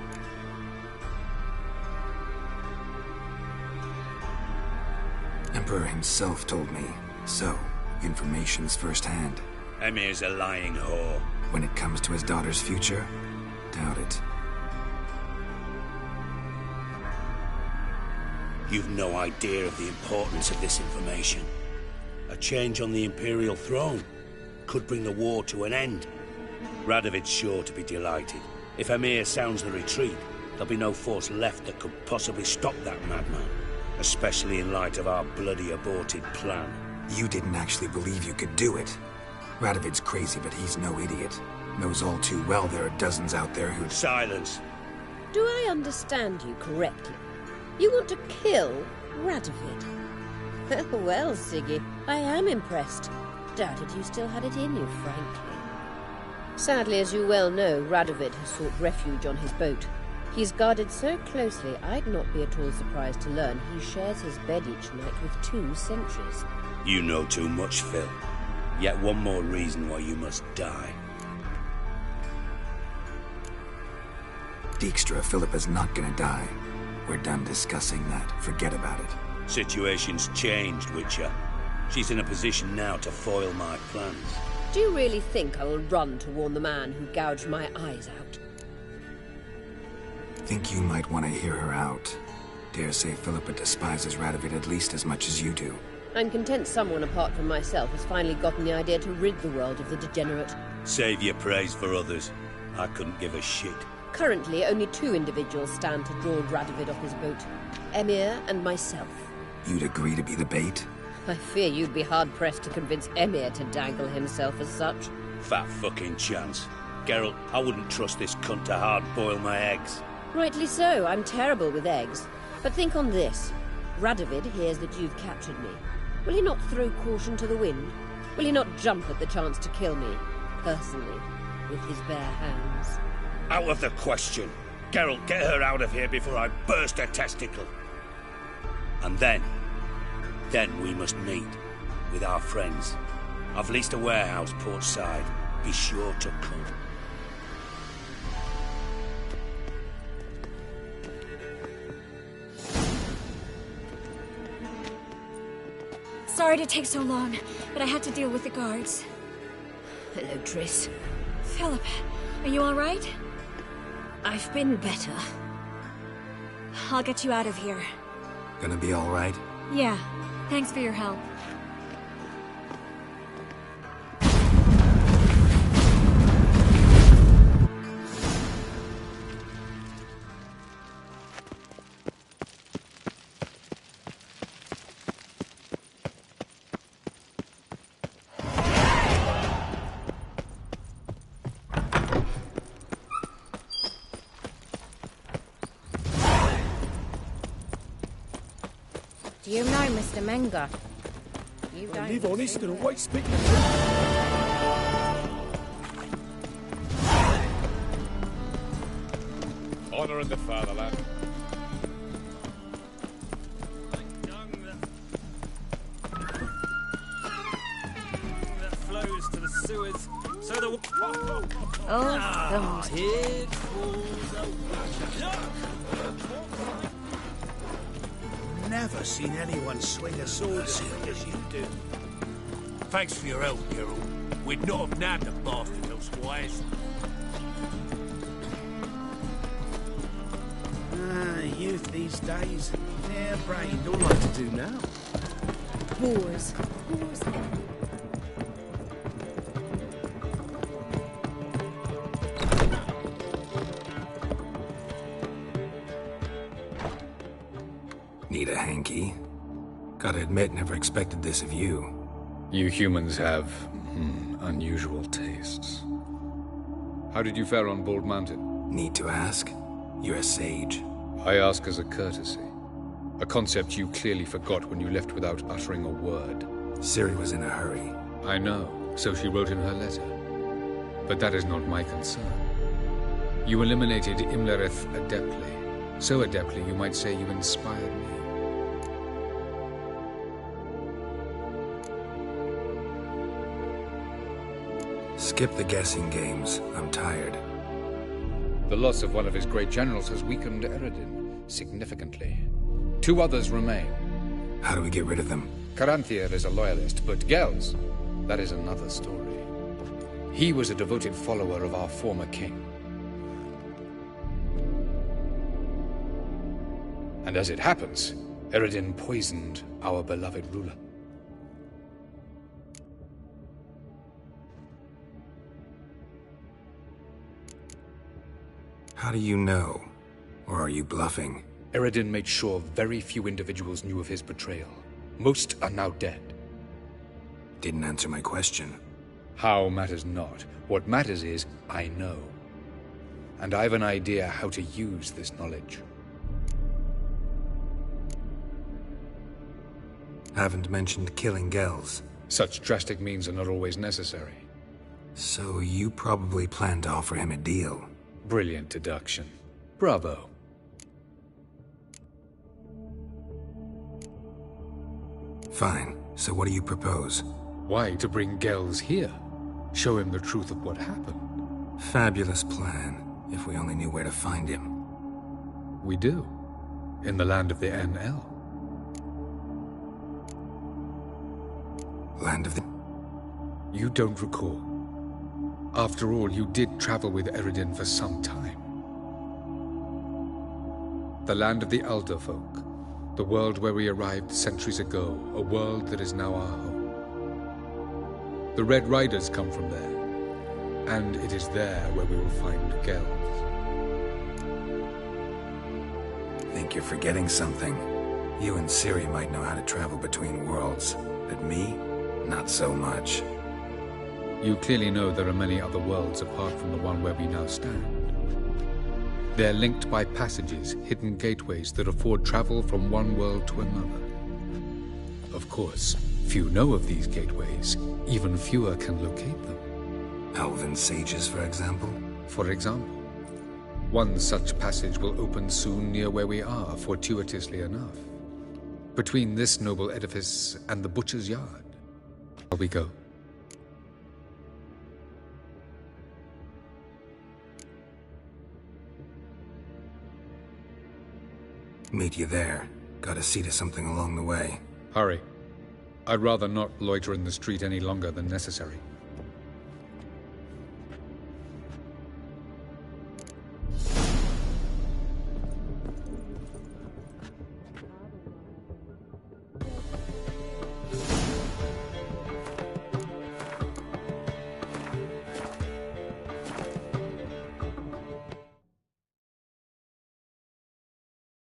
Emperor himself told me. So, information's firsthand. Emir's a lying whore. When it comes to his daughter's future, doubt it. You've no idea of the importance of this information. A change on the Imperial throne could bring the war to an end. Radovid's sure to be delighted. If Emir sounds the retreat, there'll be no force left that could possibly stop that madman. Especially in light of our bloody aborted plan. You didn't actually believe you could do it. Radovid's crazy, but he's no idiot. Knows all too well there are dozens out there who... Silence! Do I understand you correctly? You want to kill Radovid? Well, Siggy, I am impressed. Doubted you still had it in you, frankly. Sadly, as you well know, Radovid has sought refuge on his boat. He's guarded so closely, I'd not be at all surprised to learn he shares his bed each night with 2 sentries. You know too much, Phil. Yet one more reason why you must die. Dijkstra, Philippa's not gonna die. We're done discussing that. Forget about it. Situation's changed, Witcher. She's in a position now to foil my plans. Do you really think I will run to warn the man who gouged my eyes out? Think you might want to hear her out. Dare say Philippa despises Radovid at least as much as you do. I'm content someone apart from myself has finally gotten the idea to rid the world of the degenerate. Save your praise for others. I couldn't give a shit. Currently, only 2 individuals stand to draw Radovid off his boat. Emir and myself. You'd agree to be the bait? I fear you'd be hard-pressed to convince Emir to dangle himself as such. Fat fucking chance. Geralt, I wouldn't trust this cunt to hard-boil my eggs. Rightly so. I'm terrible with eggs. But think on this. Radovid hears that you've captured me. Will he not throw caution to the wind? Will he not jump at the chance to kill me, personally, with his bare hands? Out of the question. Geralt, get her out of here before I burst her testicle. And then we must meet with our friends. I've leased a warehouse port side. Be sure to come. Sorry to take so long, but I had to deal with the guards. Hello, Triss. Philip, are you all right? I've been better. I'll get you out of here. Gonna be all right? Yeah. Thanks for your help. Do you know Mr. Menga? You don't. Live honest and always speak the truth. Honor in the fatherland. That flows to the sewers, so the... Oh, here falls Never seen anyone swing a sword as quick as you do. Thanks for your help, Geralt. We'd not have nabbed the bastard elsewise. Youth these days, they're brained. All like to do now. wars. Wars. Need a hanky? Gotta admit, never expected this of you. You humans have unusual tastes. How did you fare on Bald Mountain? Need to ask? You're a sage. I ask as a courtesy. A concept you clearly forgot when you left without uttering a word. Ciri was in a hurry. I know, so she wrote in her letter. But that is not my concern. You eliminated Imlerith adeptly. So adeptly, you might say you inspired me. Skip the guessing games. I'm tired. The loss of one of his great generals has weakened Eredin significantly. 2 others remain. How do we get rid of them? Caranthier is a loyalist, but Gels, that is another story. He was a devoted follower of our former king. And as it happens, Eredin poisoned our beloved ruler. How do you know? Or are you bluffing? Eredin made sure very few individuals knew of his betrayal. Most are now dead. Didn't answer my question. How matters not. What matters is, I know. And I've an idea how to use this knowledge. Haven't mentioned killing Gels. Such drastic means are not always necessary. So you probably plan to offer him a deal. Brilliant deduction. Bravo. Fine. So what do you propose? Why, to bring Gels here. Show him the truth of what happened. Fabulous plan, if we only knew where to find him. We do. In the land of the NL. Land of the... You don't recall. After all, you did travel with Eredin for some time. The land of the Elder Folk. The world where we arrived centuries ago. A world that is now our home. The Red Riders come from there. And it is there where we will find Gels. Think you're forgetting something. You and Ciri might know how to travel between worlds. But me? Not so much. You clearly know there are many other worlds apart from the one where we now stand. They're linked by passages, hidden gateways that afford travel from one world to another. Of course, few know of these gateways. Even fewer can locate them. Elven sages, for example? For example. One such passage will open soon near where we are, fortuitously enough. Between this noble edifice and the butcher's yard. Shall we go? Meet you there. Gotta see to something along the way. Hurry. I'd rather not loiter in the street any longer than necessary.